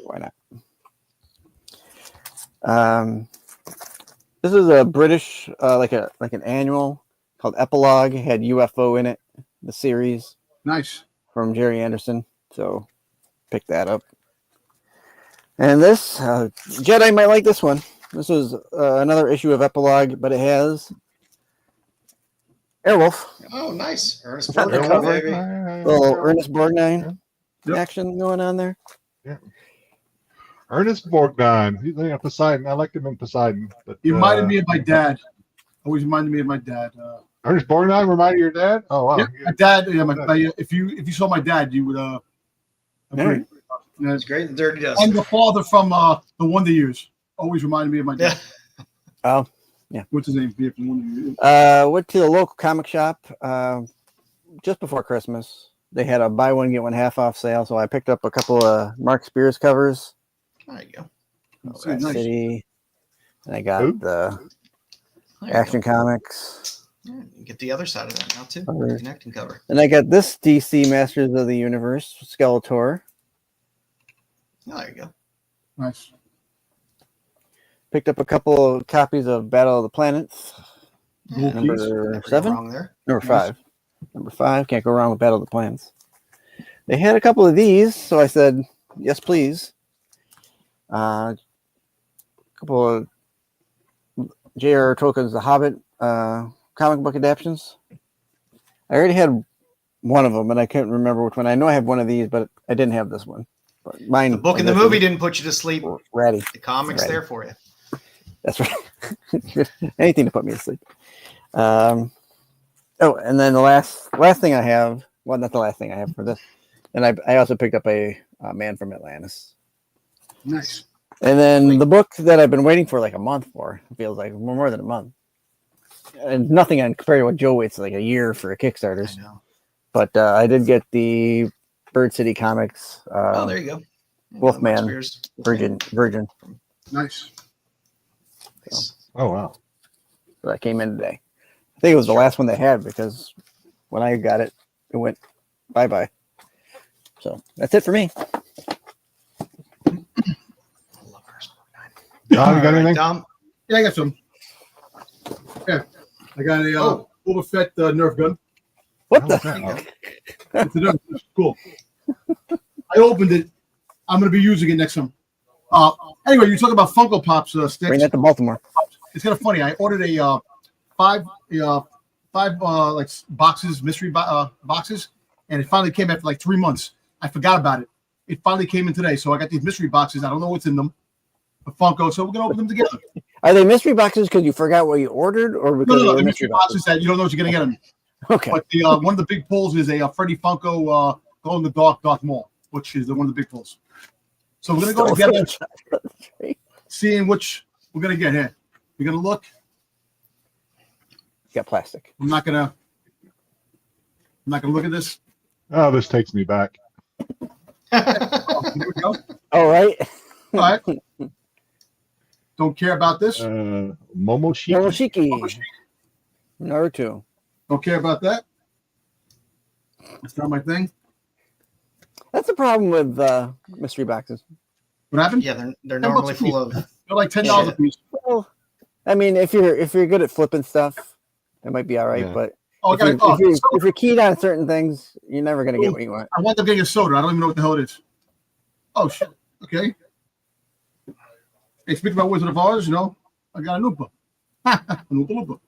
Why not? This is a British, like an annual called Epilogue. It had UFO in it, the series Nice. from Jerry Anderson. So pick that up. And this, Jedi might like this one. This is another issue of Epilogue, but it has Airwolf. Oh, nice. Ernest Not the Borgnine, cover. baby. Little Ernest Borgnine Yep. action going on there. Yeah. Ernest Borgnine. He's in Poseidon. I liked him in Poseidon. But, He reminded me of my dad. Always reminded me of my dad. Ernest Borgnine reminded you of your dad? Oh, wow. Yeah, my dad. Yeah, if you saw my dad, you would agree. Yeah. It's great. The Dirty Dozen. And the father from the Wonder Years always reminded me of my dad. Oh, yeah. What's his name? Yeah, from Wonder Years. Went to the local comic shop just before Christmas. They had a buy one get one half off sale, so I picked up a couple of Mark Spears covers. There you go. Okay, nice. City, and I got Who? the There you Action go. Comics. Yeah, you get the other side of that now too. Cover. Connecting cover. And I got this DC Masters of the Universe Skeletor. Oh, there you go. Nice. Picked up a couple of copies of Battle of the Planets. Yeah, Number never go 7? wrong there. Number Nice. 5. Number 5. Can't go wrong with Battle of the Planets. They had a couple of these, so I said, yes, please. A couple of J.R.R. Tolkien's The Hobbit comic book adaptions. I already had one of them, and I couldn't remember which one. I know I have one of these, but I didn't have this one. But mine, The book and the movie didn't put you to sleep. Ready. The comic's Ready. there for you. That's right. Anything to put me to sleep. And then the last thing I have. Well, not the last thing I have for this. And I also picked up a Man from Atlantis. Nice. And then the book that I've been waiting for like a month for, it feels like more than a month. And nothing on compared to what Joe waits like a year for a Kickstarters. I know. But I did get the Bird City Comics. There you go. Wolfman, Virgin. Nice. Oh wow. So that came in today. I think it was the last one they had because when I got it, it went bye-bye. So that's it for me. Don, you got anything? Dom? Yeah, I got some. Yeah, I got a Boba Fett Nerf gun. What Oh, the? okay. It's a Nerf gun. Cool. I opened it. I'm going to be using it next time. Anyway, you talk about Funko Pops sticks. Bring that to Baltimore. It's kind of funny. I ordered a five like boxes, mystery boxes, and it finally came after like 3 months. I forgot about it. It finally came in today, so I got these mystery boxes. I don't know what's in them. Funko, so we're gonna open them together. Are they mystery boxes because you forgot what you ordered, or because No, they're the mystery boxes that you don't know what you're gonna get them. Okay. But the one of the big pulls is a Freddy Funko Glow in the Dark Darth Maul, which is one of the big pulls. So we're gonna go together, seeing which we're gonna get here. We're gonna look. Got plastic. I'm not gonna look at this. Oh, this takes me back. Oh, here we go. All right. All right. Don't care about this. Momoshiki. Momoshiki. Naruto. Don't care about that. That's not my thing. That's the problem with mystery boxes. What happened? Yeah, they're normally full of. They're like $10 a piece. Well, I mean, if you're good at flipping stuff, it might be all right. Yeah. But Oh, I got if you're keyed on certain things, you're never gonna get what you want. I want them getting a soda. I don't even know what the hell it is. Oh shit. Okay. Hey, speaking about Wizard of Oz, I got an Oompa. An Oompa Loompa.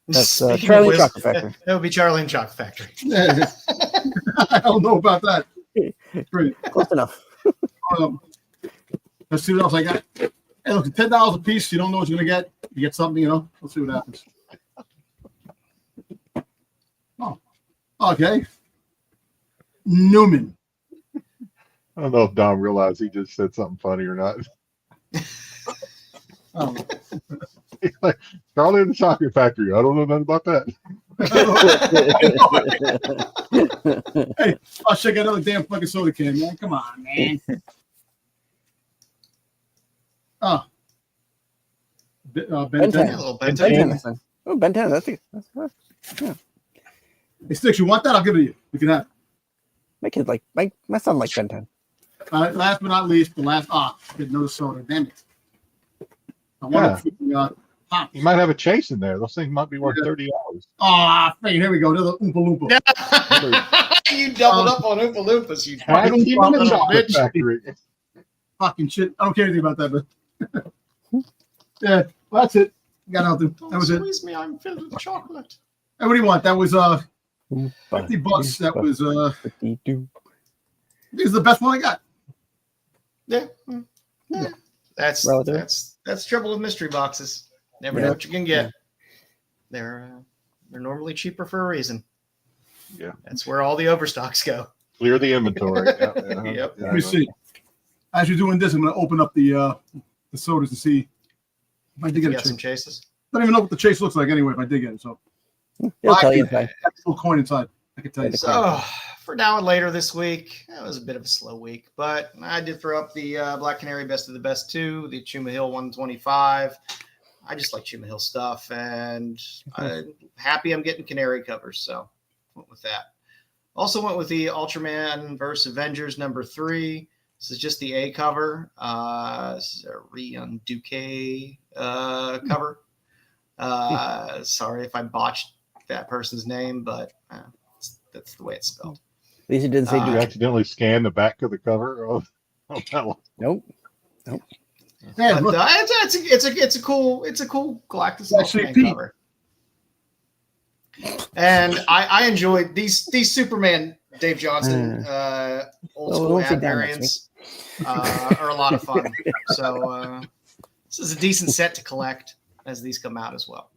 That's Speaking Charlie of and Chocolate Factory. That would be Charlie and Chocolate Factory. Yeah. I don't know about that. Great. Close enough. Let's see what else I got. Hey, look, $10 a piece. You don't know what you're gonna get. You get something, Let's see what happens. Oh, okay. Newman. I don't know if Don realized he just said something funny or not. Oh. He's like, Charlie and the Chocolate Factory. I don't know nothing about that. Hey, I'll check another damn fucking soda can, man. Come on, man. Oh. Ben 10. A little Ben Ben 10. 10. Oh, Ben 10. That's good. Yeah. Hey, Sticks, you want that? I'll give it to you. You can have it. My kid my son likes Ben 10. Last but not least, get another soda. Damn it. I want to pop. You might have a chase in there. Those things might be worth $30. Here we go. Another Oompa Loompa. You doubled up on Oompa Loompas, you Tag fucking team in the little Chocolate bitch. Factory. Fucking shit. I don't care anything about that, but yeah, well, that's it. Got nothing. That was it. Squeeze me, I'm filled with chocolate. Hey, what do you want? That was $50. That was this is the best one I got. Yeah. Yeah. That's Relative. that's trouble with mystery boxes. Never know what you can get. They're normally cheaper for a reason. Yeah. That's where all the overstocks go. Clear the inventory. Yep. Let me see. As you're doing this, I'm going to open up the sodas to see if I did You get a got some chase. chases. I don't even know what the chase looks like anyway if I did get it. So He'll tell you inside. that's a little coin inside. I can tell you. So for now and later this week, it was a bit of a slow week, but I did throw up the Black Canary Best of the Best 2, the Chuma Hill 125. I just like Chuma Hill stuff, and I'm happy I'm getting Canary covers, so went with that. Also went with the Ultraman vs. Avengers number 3. This is just the A cover. This is a Rion Duque cover. Sorry if I botched that person's name, but that's the way it's spelled. At least it didn't say Did you Duke. accidentally scan the back of the cover of that one? Nope. Yeah, But look, it's a cool Galactus Actually, Ultraman Pete. cover. And I enjoyed these Superman Dave Johnson old school we'll sit ad down variants. are a lot of fun. So this is a decent set to collect as these come out as well.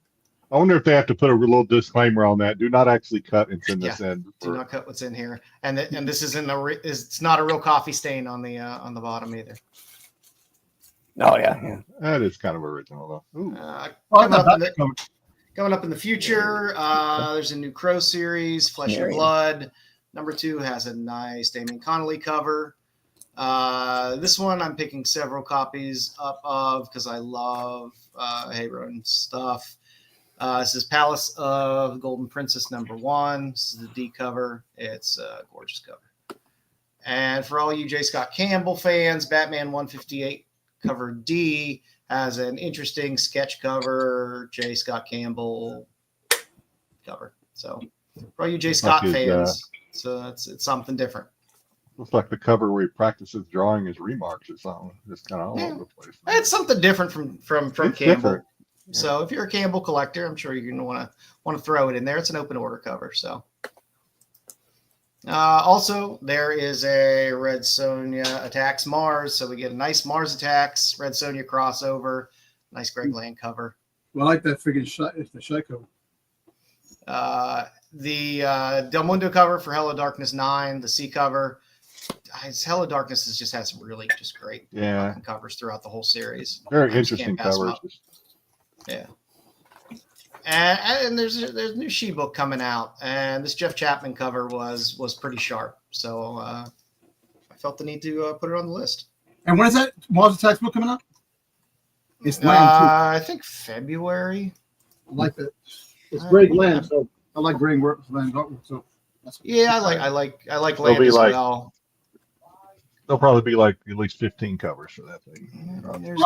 I wonder if they have to put a little disclaimer on that. Do not actually cut and send this in. Do not cut what's in here, and this isn't it's not a real coffee stain on the bottom either. Oh yeah. That is kind of original though. Coming up in the future, there's a new Crow series, Flesh and Blood. Number 2 has a nice Damien Connolly cover. This one I'm picking several copies up of because I love Hayron stuff. This is Palace of Golden Princess number 1. This is the D cover. It's a gorgeous cover. And for all you J. Scott Campbell fans, Batman 158 cover D has an interesting sketch cover, J. Scott Campbell cover. So for all you J. Scott fans, it's something different. Looks like the cover where he practices drawing his remarks or something. Just kind of all over the place. It's something different from Campbell. Different. Yeah. So if you're a Campbell collector, I'm sure you're going to want to throw it in there. It's an open order cover. So also there is a Red Sonja Attacks Mars. So we get a nice Mars Attacks, Red Sonja crossover, nice Greg Land cover. Well, I like that friggin' shot. It's the Psycho. The Del Mundo cover for Hello Darkness 9, the C cover. Hello Darkness has just had some really just great covers throughout the whole series. Very interesting covers. Yeah. And there's a new She book coming out, and this Jeff Chapman cover was pretty sharp. So I felt the need to put it on the list. And when is that Mars Attacks book coming out? It's I think February. I like that. It's Greg Land, so I like Greg Land's artwork. So I like Land as well. There'll probably be like at least 15 covers for that thing. There's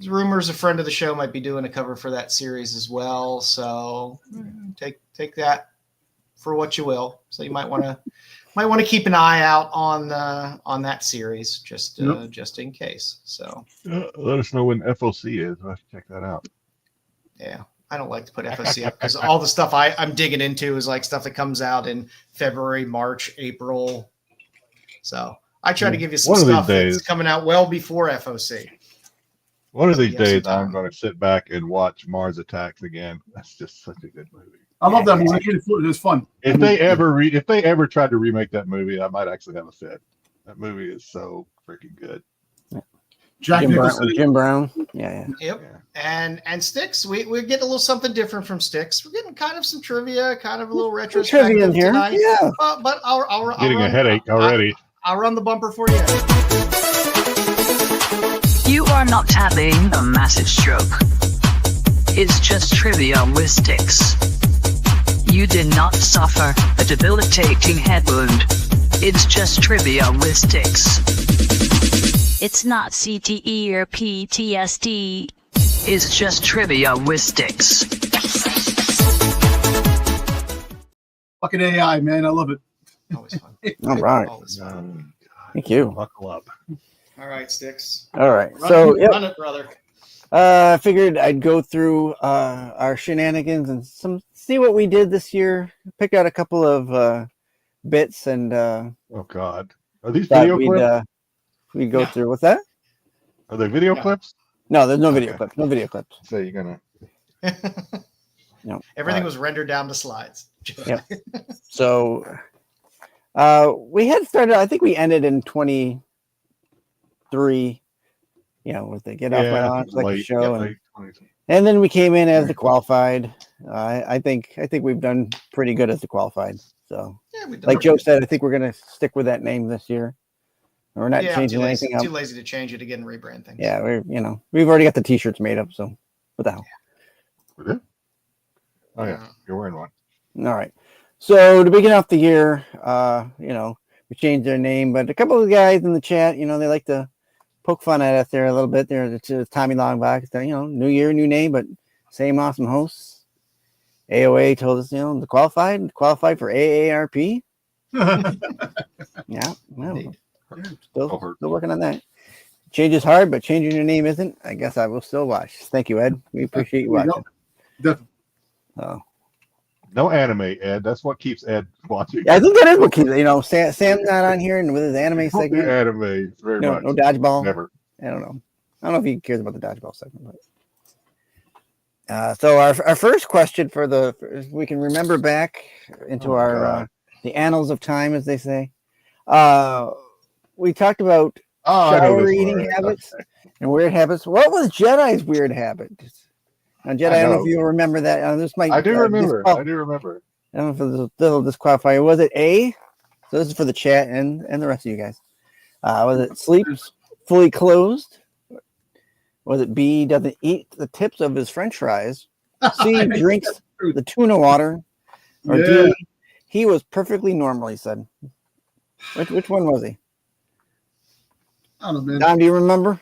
rumors a friend of the show might be doing a cover for that series as well. So take that for what you will. So you might want to keep an eye out on that series just in case. So let us know when FOC is. I'll have to check that out. Yeah. I don't like to put FOC up because all the stuff I'm digging into is like stuff that comes out in February, March, April. So I try to give you some stuff that's coming out well before FOC. One of these days, I'm going to sit back and watch Mars Attacks again. That's just such a good movie. I love that movie. It's fun. If they ever tried to remake that movie, I might actually have a fit. That movie is so freaking good. Jim Brown. Yeah. Yep. Yeah. And Sticks, we're getting a little something different from Sticks. We're getting kind of some trivia, kind of a little retrospective trivia in here. Tonight. Yeah. But I'll getting a headache already. I'll run the bumper for you. You are not having a massive stroke. It's just trivia with Sticks. You did not suffer a debilitating head wound. It's just trivia with Sticks. It's not CTE or PTSD. It's just trivia with Sticks. Fucking AI, man. I love it. Always fun. All right. Always fun. Thank you. Buckle up. All right, Sticks. All right. Run it, brother. I figured I'd go through our shenanigans and see what we did this year. Pick out a couple of bits and oh God, are these video clips? We'd go through. What's that? Are they video clips? No, there's no video clips. No video clips. So you're gonna. No. Everything was rendered down to slides. Yep. So we had started. I think we ended in 23. With the get off my launch like the show, and then we came in as the qualified. I think we've done pretty good as the qualified. So, like Joe said, I think we're gonna stick with that name this year. We're not changing anything else. Too lazy to change it again and rebrand things. Yeah, we've already got the T-shirts made up. So, what the hell? Yeah. Oh yeah, you're wearing one. All right. So to begin off the year, we changed their name, but a couple of guys in the chat, they like to poke fun at us there a little bit. There's Tommy Longback. New year, new name, but same awesome hosts. AOA told us, the qualified for AARP. Yeah, well, still working on that. Change is hard, but changing your name isn't. I guess I will still watch. Thank you, Ed. We appreciate you watching. Definitely. No anime, Ed. That's what keeps Ed watching. Yeah, I think that is what keeps Sam's not on here and with his anime Don't do segment. anime very much. No dodgeball. Never. I don't know. I don't know if he cares about the dodgeball segment. But so our first question we can remember back into the annals of time, as they say. We talked about shower eating habits and weird habits. What was Jedi's weird habit? Now, Jedi, I don't know if you remember that. I do remember. I do remember. I don't know if this will disqualify you. Was it A? So this is for the chat and the rest of you guys. Was it sleeps fully closed? Was it B, doesn't eat the tips of his French fries? C, drinks the tuna water? Or D, he was perfectly normal, he said. Which one was he? I don't know, man. Dom, do you remember?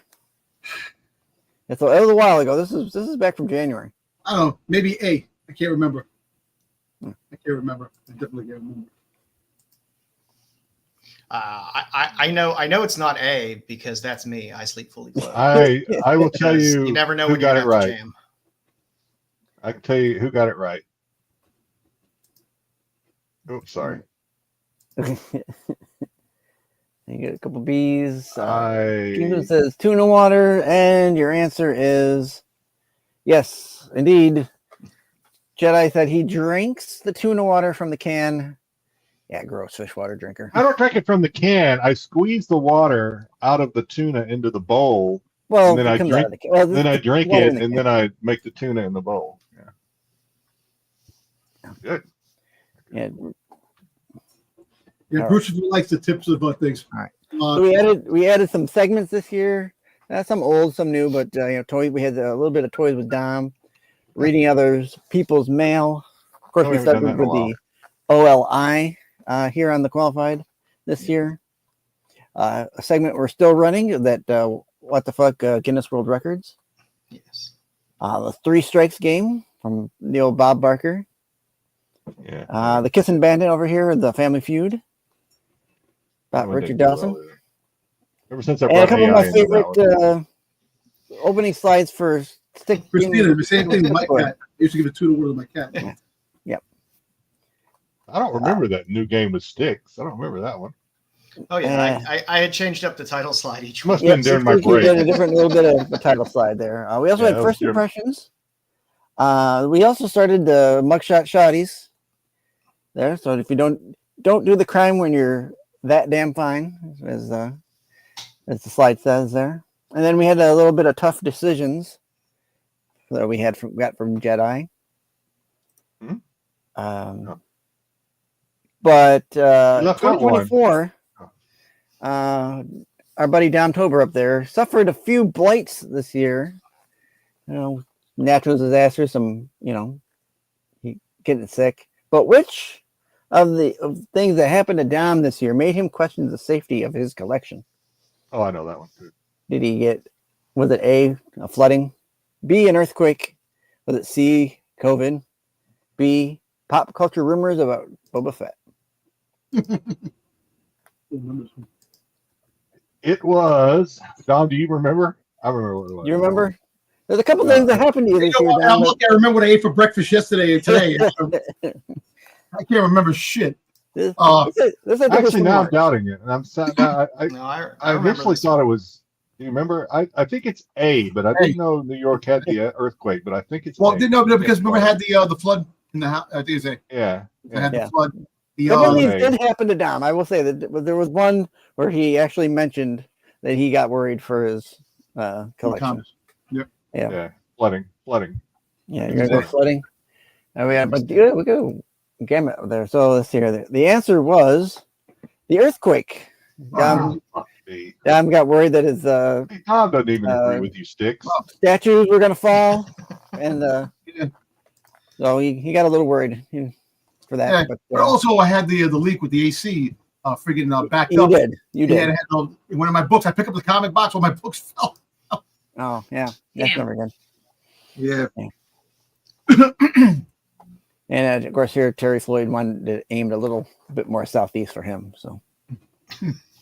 It was a while ago. This is back from January. I don't know. Maybe A. I can't remember. I can't remember. I definitely can't remember. I know it's not A because that's me. I sleep fully clothed. I will tell you. You never know who when got you it have right. to jam. I can tell you who got it right. Oh, sorry. You get a couple B's. Kingdom says tuna water, and your answer is yes, indeed. Jedi said he drinks the tuna water from the can. Yeah, gross fish water drinker. I don't drink it from the can. I squeeze the water out of the tuna into the bowl. Well, and then I drink. Then I drink it, and then I make the tuna in the bowl. Yeah. Good. Yeah. Yeah, Bruce likes the tips of things. All right. So we added some segments this year. Some old, some new, but toys. We had a little bit of toys with Dom, reading others people's mail. Of course, we started with the OLI here on the Qualified this year. A segment we're still running that what the fuck Guinness World Records. Yes. The Three Strikes game from the old Bob Barker. Yeah. The Kissing Bandit over here, the Family Feud. About Richard Dawson. Ever since I brought a couple of my AI favorite opening slides for stick. Christina, the same thing with my cat. I used to give a tuna water to my cat. Yep. I don't remember that new game with sticks. I don't remember that one. Oh yeah, I had changed up the title slide each week. Must have been during my break. We did a little bit of the title slide there. We also had first impressions. We also started the mugshot shotties there. So if you don't do the crime when you're that damn fine, as the slide says there. And then we had a little bit of tough decisions that we got from Jedi. But 2024, our buddy Dom Tober up there suffered a few blights this year. Natural disasters, some he getting sick. But which of things that happened to Dom this year made him question the safety of his collection? Oh, I know that one too. Was it A, a flooding, B, an earthquake, was it C, COVID, B, pop culture rumors about Boba Fett? It was, Dom, do you remember? I remember what it was. You remember? There's a couple things that happened to you this year. I remember what I ate for breakfast yesterday and today. I can't remember shit. Actually, now I'm doubting it, and I'm sad. I initially thought it was. Do you remember? I think it's A, but I didn't know New York had the earthquake. But I think it's no, because remember I had the flood in the house. I think it's A. Yeah. I had the flood. Some of these did happen to Dom. I will say that there was one where he actually mentioned that he got worried for his collection. Yep. Yeah. Flooding. Yeah, you're gonna go flooding. We go gamut there. So let's see here. The answer was the earthquake. Dom got worried that his Dom doesn't even agree with you, Sticks. Statues were gonna fall, and so he got a little worried for that. Yeah, but also I had the leak with the AC friggin' backed up. You did. In one of my books, I picked up the comic box, all my books fell. Oh yeah, that's never good. Yeah. And of course, here Terry Floyd wanted to aim a little bit more southeast for him, so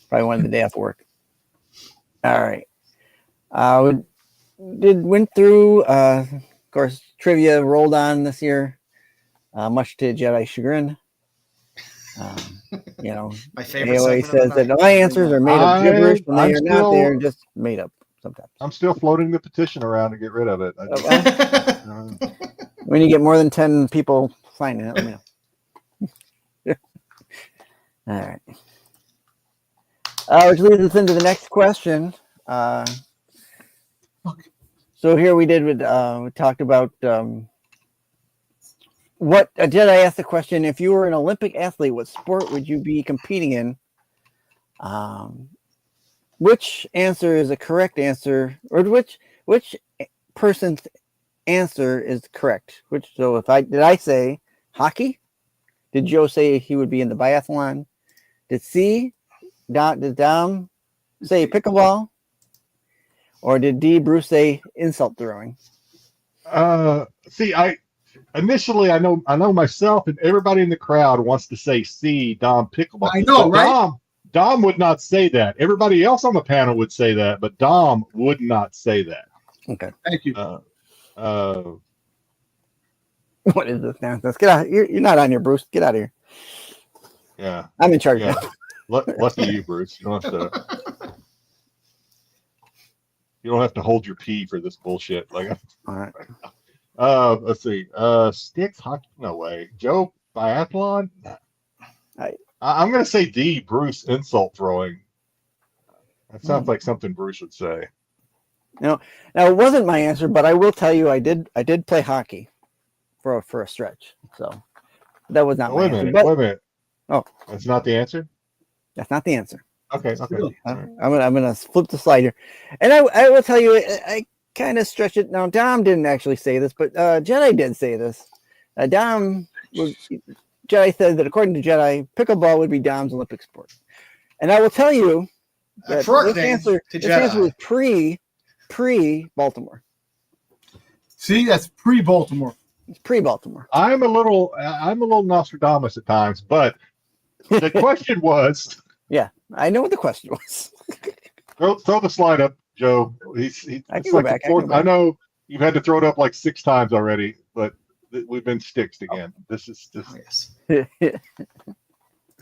probably wanted the day off work. All right, we went through. Of course, trivia rolled on this year. much to Jedi chagrin. My favorite AOA segment of says the that night. my answers are made of gibberish when they I'm are not. They are still- just made up sometimes. I'm still floating the petition around to get rid of it. When you get more than 10 people signing it, let me know. All right. Which leads us into the next question. So here we talked about what a Jedi asked the question: if you were an Olympic athlete, what sport would you be competing in? Which answer is a correct answer, or which person's answer is correct? So did I say hockey? Did Joe say he would be in the biathlon? Did Dom say pickleball? Or did Bruce say insult throwing? See, I know myself, and everybody in the crowd wants to say C, Dom pickleball. I know, but right? Dom would not say that. Everybody else on the panel would say that, but Dom would not say that. Okay. Thank you. What is this now? Let's get out. You're not on here, Bruce. Get out of here. Yeah. I'm in charge Yeah. now. Lucky you, Bruce. You don't have to hold your pee for this bullshit. Like, All right. Let's see. Sticks hockey? No way. Joe biathlon? I'm gonna say D. Bruce insult throwing. That sounds like something Bruce would say. Now it wasn't my answer, but I will tell you, I did play hockey for a stretch. So that was not my answer. Wait a minute. Oh, that's not the answer. That's not the answer. Okay. I'm gonna flip the slide here, and I will tell you, I kind of stretch it. Now Dom didn't actually say this, but Jedi did say this. Jedi said that according to Jedi, pickleball would be Dom's Olympic sport, and I will tell you that this answer was pre Baltimore. See, that's pre-Baltimore. It's pre-Baltimore. I'm a little Nostradamus at times, but the question was. Yeah, I know what the question was. throw the slide up, Joe. I can go back. I know you've had to throw it up like 6 times already, but we've been sticks again. This is just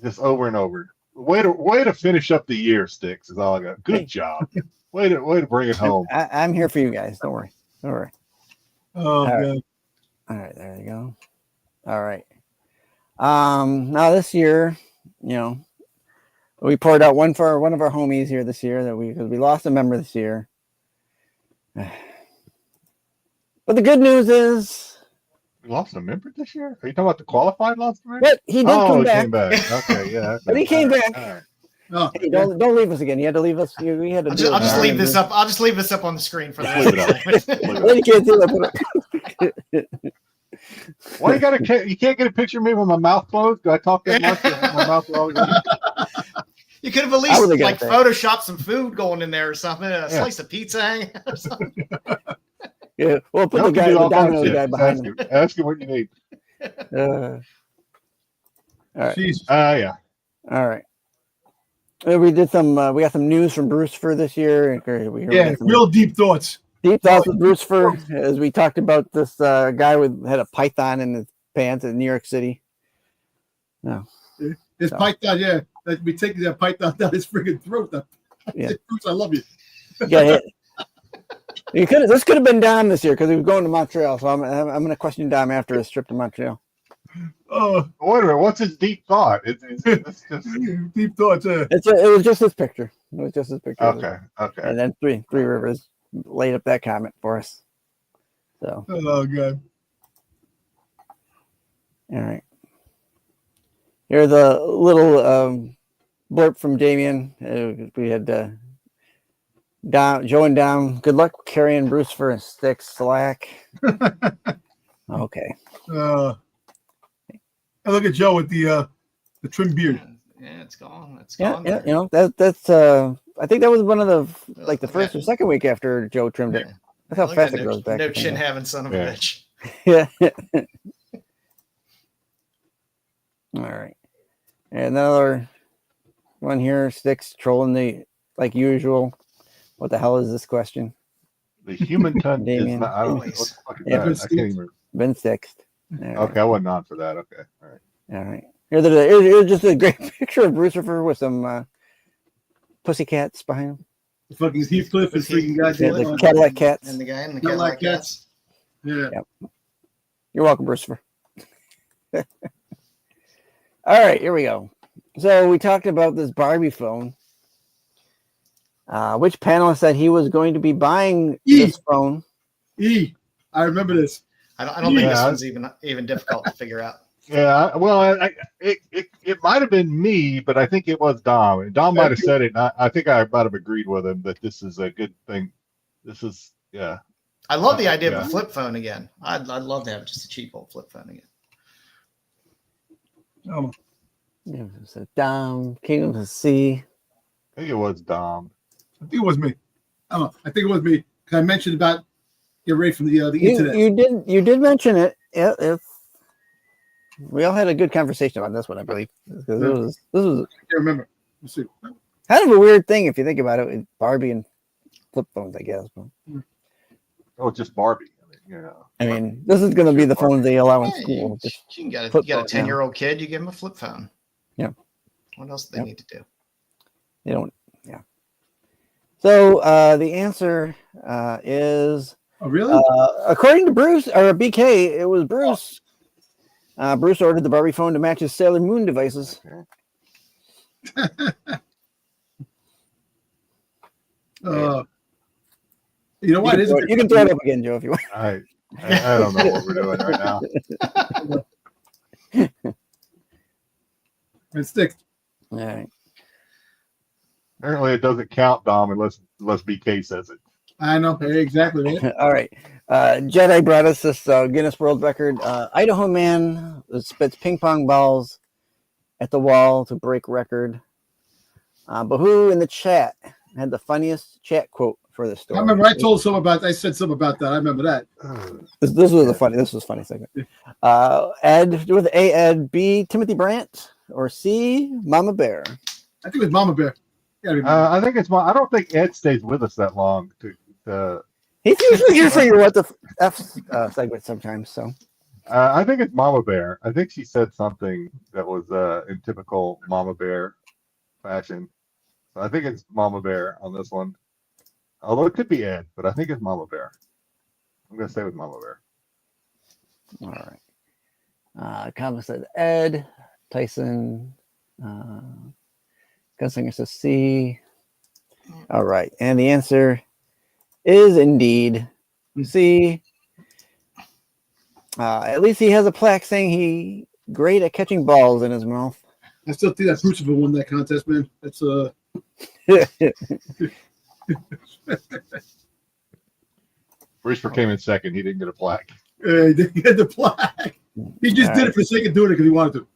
just over and over. Way to finish up the year, Sticks. Is all I got. Good job. Way to bring it home. I'm here for you guys. Don't worry. Oh, God. All right, there you go. All right. Now this year, we poured out one for one of our homies here this year because we lost a member this year. But the good news is we lost a member this year. Are you talking about the qualified lost member? But he did come back. Came back. Okay, yeah. Okay. But he came back. All right. Oh, Hey, don't leave us again. You had to leave us. We had to. I'll just leave this up. I'll just leave this up on the screen for Leave it that. Well, you can't do that. Why you can't get a picture of me with my mouth closed? Do I talk that much? My mouth always. You could have at least photoshopped some food going in there or something. A slice of pizza hanging out or something. Yeah, well, put the guy behind him. Ask him what you need. All right. Yeah. All right. We did some. We got some news from Bruce for this year. Real deep thoughts. Deep thoughts with Bruce for as we talked about this guy had a python in his pants in New York City. No, This python, that be taking that python down his freaking throat. Yeah, Bruce, I love you. Yeah, this could have been Dom this year because he was going to Montreal. So I'm going to question Dom after his trip to Montreal. Oh, wait a minute. What's his deep thought? It's just deep thoughts. It was just his picture. It was just his picture. Okay. And then Three Rivers laid up that comment for us. So. Oh God. All right. Here's a little blurb from Damien. We had Joe and Dom. Good luck carrying Bruce for a stick slack. Okay. And look at Joe with the trim beard. Yeah, it's gone. It's Yeah, gone. that's. I think that was one of the first or second week after Joe trimmed it. That's how fast it goes back. No chin having son of a bitch. Yeah. All right. And another one here, Sticks trolling like usual. What the hell is this question? The human tongue is Damien. not. I don't know what the fuck is that. I can't even. Been Sticks. Okay, I wasn't on for that. Okay, all right. All right. Here's just a great picture of Brucifer with some pussycats behind him. Fucking Heathcliff and freaking Yeah, goddamn. the Cadillac cats. And the guy in the Cadillac Cadillac cats. Yeah. You're welcome, Brucifer. All right, here we go. So we talked about this Barbie phone. Which panelist said he was going to be buying this phone? I remember this. I don't think this one's even difficult to figure out. Yeah, well, it might have been me, but I think it was Dom. And Dom might have said it. And I think I might have agreed with him that this is a good thing. This is, yeah. I love the idea of a flip phone again. I'd love to have just a cheap old flip phone again. Oh. Yeah, so Dom, King of the Sea. I think it was Dom. I think it was me. I don't know. I think it was me because I mentioned about get ready from the internet. You did mention it. Yeah, we all had a good conversation about this one, I believe. This was I can't remember. Let's see. kind of a weird thing if you think about it with Barbie and flip phones, I guess. But, Oh, just Barbie. I mean, this is going to be the phones they allow in school. You can get a 10-year-old kid, you give him a flip phone. Yeah. What else do they need to do? They don't. Yeah. So the answer is. Oh, really? According to Bruce or BK, it was Bruce. Bruce ordered the Barbie phone to match his Sailor Moon devices. You know what? You can throw it up again, Joe, if you want. I don't know what we're doing right now. It sticks. All right. Apparently, it doesn't count, Dom, unless BK says it. I know exactly. Right? All right. Jedi brought us this Guinness World Record. Idaho man spits ping pong balls at the wall to break record. But who in the chat had the funniest chat quote for this story? I remember I told some about. I said something about that. I remember that. This was a funny. This was a funny segment. Ed with A. Ed, B. Timothy Brandt, or C. Mama Bear. I think it was Mama Bear. I think it's. I don't think Ed stays with us that long. He's usually here for your what the F segment sometimes. So I think it's Mama Bear. I think she said something that was in typical Mama Bear fashion. So I think it's Mama Bear on this one. Although it could be Ed, but I think it's Mama Bear. I'm gonna stay with Mama Bear. All right. Comment said Ed. Tyson. Gunslinger says C. All right, and the answer is indeed C. At least he has a plaque saying he great at catching balls in his mouth. I still think that Brucifer won that contest, man. That's Brucifer came in second. He didn't get a plaque. He didn't get the plaque. He just did it for the sake of doing it because he wanted to.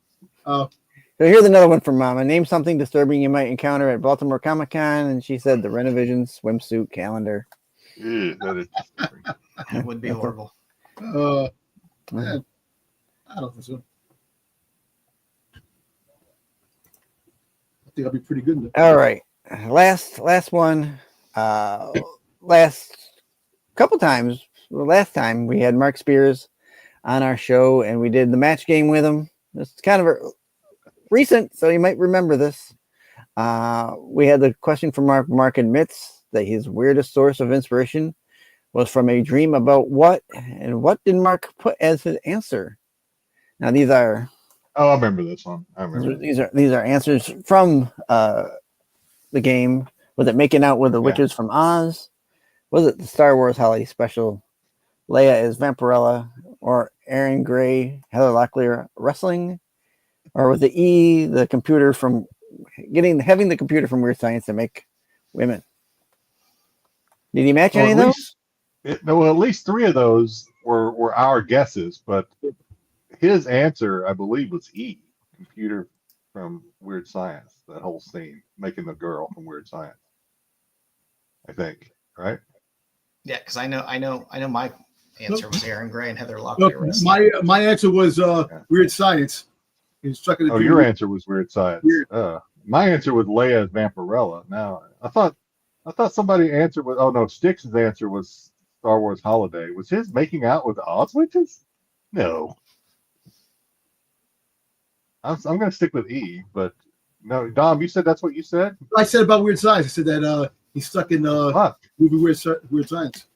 So here's another one from Mama. Name something disturbing you might encounter at Baltimore Comic Con, and she said the Renovision swimsuit calendar. That would be horrible. I don't think so. I think I'll be pretty good in that. All right, last one. Last couple times. Well, last time we had Mark Spears on our show, and we did the match game with him. It's kind of recent, so you might remember this. We had the question from Mark. Mark admits that his weirdest source of inspiration was from a dream about what, and what did Mark put as his answer? Now these are. Oh, I remember this one. I remember. These are answers from the game. Was it making out with the witches from Oz? Was it the Star Wars holiday special? Leia is Vampirella, or Aaron Gray, Heather Locklear wrestling, or was it E the computer from having the computer from Weird Science to make women? Did he match any of those? At least three of those were our guesses, but his answer, I believe, was E, computer from Weird Science. That whole scene, making the girl from Weird Science. I think, right? Yeah, because I know my answer was Aaron Gray and Heather Locklear. Look, my answer was Weird Science. Your answer was Weird Science. My answer was Leia as Vampirella. Now I thought somebody answered with Styx's answer was Star Wars Holiday. Was his making out with Oz witches? No. I'm going to stick with E, but no, Dom, you said that's what you said? I said about Weird Science. I said that he's stuck in Fuck. movie Weird Science.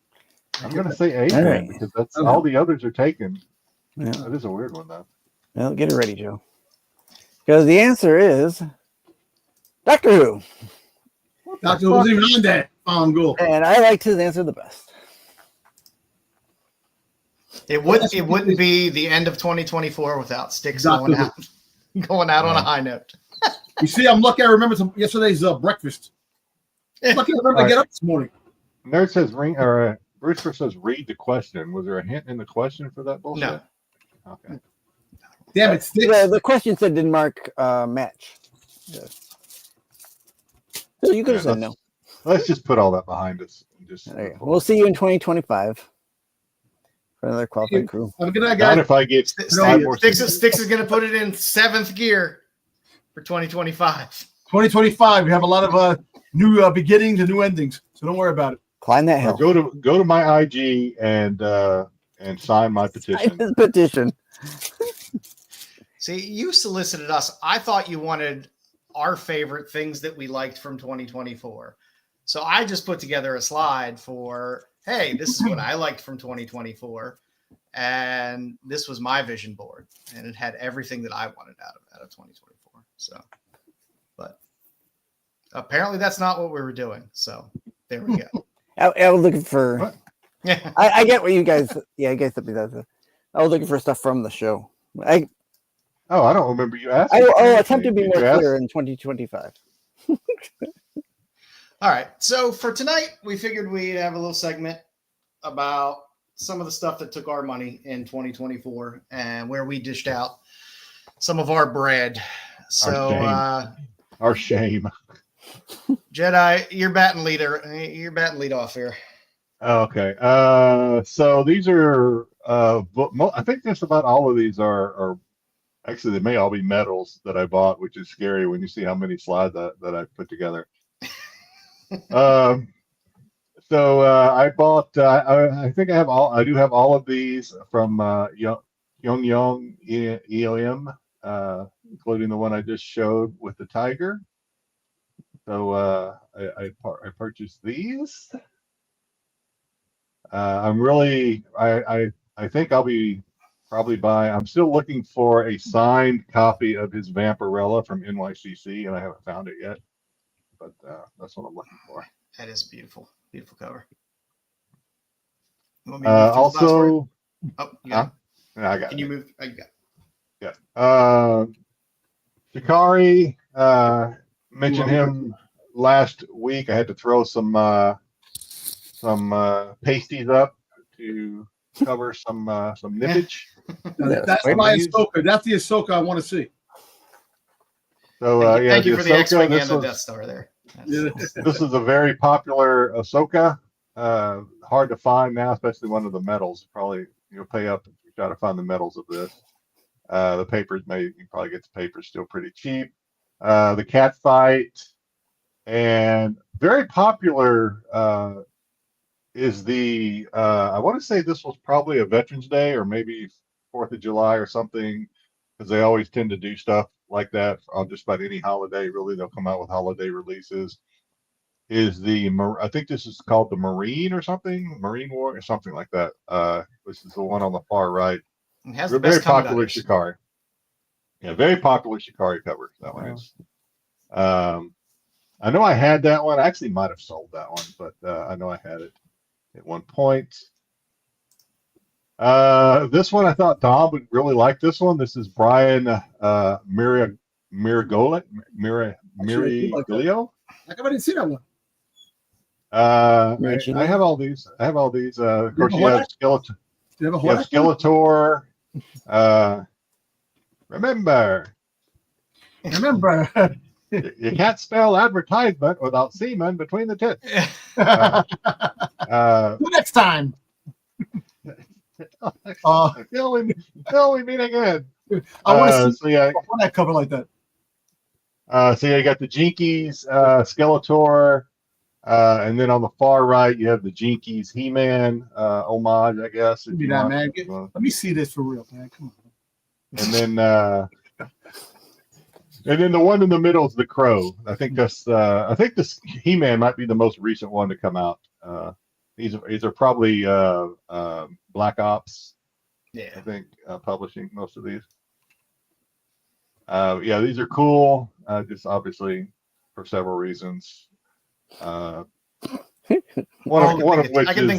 I'm going to say A All then, right. because that's all the others are taken. Yeah. That is a weird one, though. Well, get it ready, Joe. Because the answer is Doctor Who. Doctor Who wasn't even on that. Go. And I liked his answer the best. It wouldn't be the end of 2024 without Sticks going out on a high note. You see, I'm lucky I remembered yesterday's breakfast. Lucky I remember to get up this morning. Nerd says Brewster says read the question. Was there a hint in the question for that bullshit? No. Okay. Damn it, Sticks. The question said did Mark match. Yes. So you could have said no. Let's just put all that behind us. We'll see you in 2025 for another qualified crew. Have a good night, Not guys. if I get five more Sticks is going to put it in 7th gear for 2025. 2025. We have a lot of new beginnings and new endings, so don't worry about it. Climb that hill. Go to my IG and sign my petition. His petition. See, you solicited us. I thought you wanted our favorite things that we liked from 2024. So I just put together a slide for, hey, this is what I liked from 2024. And this was my vision board. And it had everything that I wanted out of 2024. So, but apparently that's not what we were doing. So there we go. I was looking for. Yeah. I get what you guys. Yeah, I guess that. I was looking for stuff from the show. I don't remember you asking. I'll attempt to be more clear in 2025. All right. So for tonight, we figured we'd have a little segment about some of the stuff that took our money in 2024 and where we dished out some of our bread. So our shame. Jedi, you're batting lead off here. Okay. So these are I think just about all of these are actually they may all be medals that I bought, which is scary when you see how many slides that I put together. So I bought. I think I do have all of these from Yong EOM, including the one I just showed with the tiger. So I purchased these. I'm really. I think I'll be probably buying. I'm still looking for a signed copy of his Vampirella from NYCC, and I haven't found it yet. But that's what I'm looking for. That is beautiful. Beautiful cover. Also, yeah, I got. Can you move? Oh, you got. Yeah. Shikari. Mentioned him last week. I had to throw some pasties up to cover some nippage. That's my Ahsoka. That's the Ahsoka I want to see. So thank you for the X-wing and the was, Death Star there. This is a very popular Ahsoka. Hard to find now, especially one of the medals. Probably you'll pay up if you try to find the medals of this. The papers you can probably get the papers still pretty cheap. The cat fight, and very popular is the I want to say this was probably a Veterans Day or maybe 4th of July or something, because they always tend to do stuff like that on just about any holiday. Really, they'll come out with holiday releases. Is I think this is called the Marine or something, Marine War or something like that. This is the one on the far right. It has the very popular Shikari. Yeah, very popular Shikari cover. That one is. I know I had that one. I actually might have sold that one, but I know I had it at one point. This one I thought Dom would really like. This one. This is Brian Miriglio. How come I didn't see that one? I have all these. Of course, you have Skeletor. You have Skeletor. Remember, you can't spell advertisement without semen between the tits. Next time. Till we meet again. I want to see that cover like that. So you got the Jinkies, Skeletor, and then on the far right you have the Jinkies He-Man homage, I guess. Man. Let me see this for real, man. Come on. And then And then the one in the middle is the Crow. I think this He-Man might be the most recent one to come out. These are probably Black Ops. Yeah. I think publishing most of these. Yeah, these are cool. Just obviously for several reasons. One of which is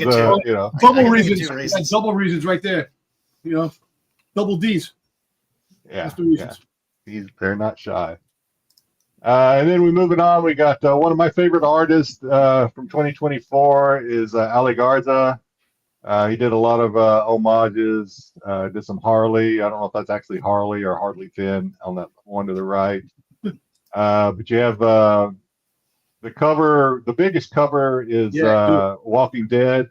double reasons. Double reasons right there. Double D's. Yeah, that's the reasons. They're not shy. And then we moving on. We got one of my favorite artists from 2024 is Ali Garza. He did a lot of homages. Did some Harley. I don't know if that's actually Harley or Hardly Finn on that one to the right. But you have the cover. The biggest cover is Walking Dead.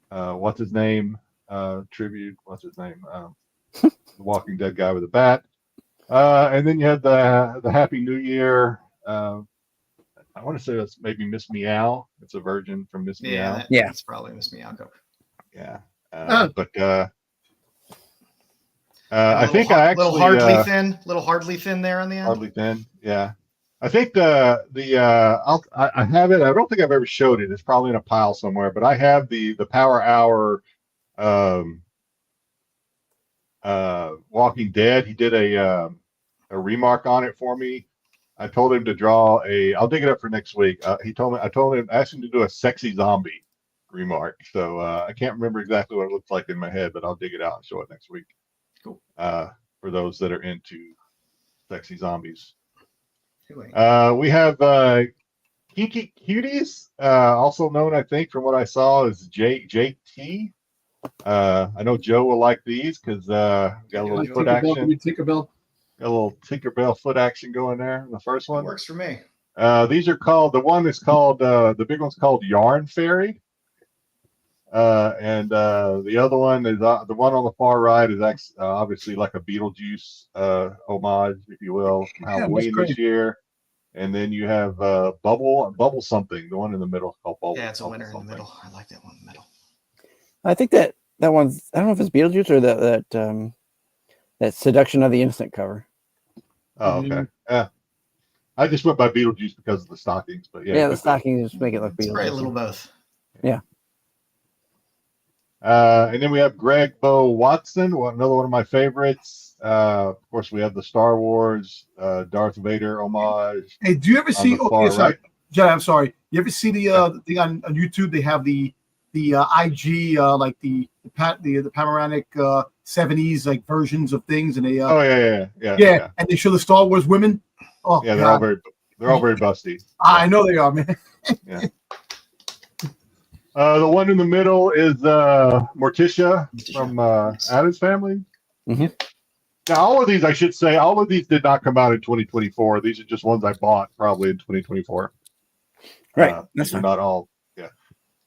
What's his name? Tribute. What's his name? The Walking Dead guy with a bat. And then you have the Happy New Year. I want to say that's maybe Miss Meow. It's a version from Miss Meow. It's probably Miss Meow cover. Yeah. But I think I actually little hardly thin there on the end. Hardly Thin. Yeah. I think I have it. I don't think I've ever showed it. It's probably in a pile somewhere, but I have the Power Hour Walking Dead. He did a remark on it for me. I told him to draw I'll dig it up for next week. I asked him to do a sexy zombie remark. So I can't remember exactly what it looks like in my head, but I'll dig it out and show it next week. Cool. For those that are into sexy zombies. Anyway. We have Kiki Cuties, also known, I think, from what I saw, as JT. I know Joe will like these because got a little foot action. Got a little Tinkerbell foot action going there in the first one. Works for me. These are called, the big one's called Yarn Fairy. And the other one is, the one on the far right is actually, obviously like a Beetlejuice homage, if you will, from Halloween this year. And then you have Bubble something. The one in the middle is called Bubble. Yeah, it's a winner in the middle. I like that one in the middle. I think that one's, I don't know if it's Beetlejuice or that Seduction of the Innocent cover. Oh, okay. Yeah. I just went by Beetlejuice because of the stockings, but yeah, the stockings just make it look Beetlejuice. Probably a little both. Yeah. And then we have Greg Bo Watson, another one of my favorites. Of course, we have the Star Wars Darth Vader homage. Hey, do you ever see? Sorry, Jay, I'm sorry. You ever see the thing on YouTube? They have the IG like the panoramic 70s like versions of things, and they yeah, and they show the Star Wars women. Oh yeah, God. they're all very busty. I know they are, man. Yeah. The one in the middle is Morticia from Addams Family. Mm-hmm. Now, all of these, I should say, all of these did not come out in 2024. These are just ones I bought probably in 2024. Right. That's not all. Yeah.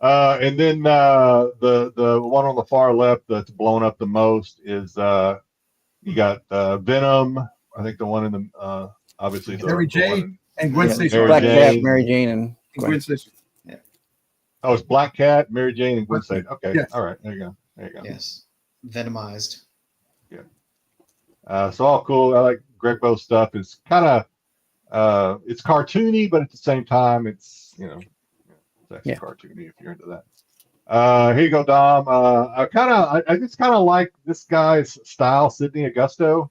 And then the one on the far left that's blown up the most is you got Venom. I think the one in the obviously Mary Jane and Gwen Stacy. Black Cat, Mary Jane, and Gwen Stacy. Yeah. Oh, it's Black Cat, Mary Jane, and Gwen Stacy. Okay. Yes. All right. There you go. Yes. Venomized. Yeah. So all cool. I like Greg Bo's stuff. It's kind of it's cartoony, but at the same time, it's it's actually cartoony if you're into that. Here you go, Dom. I just kind of like this guy's style, Sidney Augusto.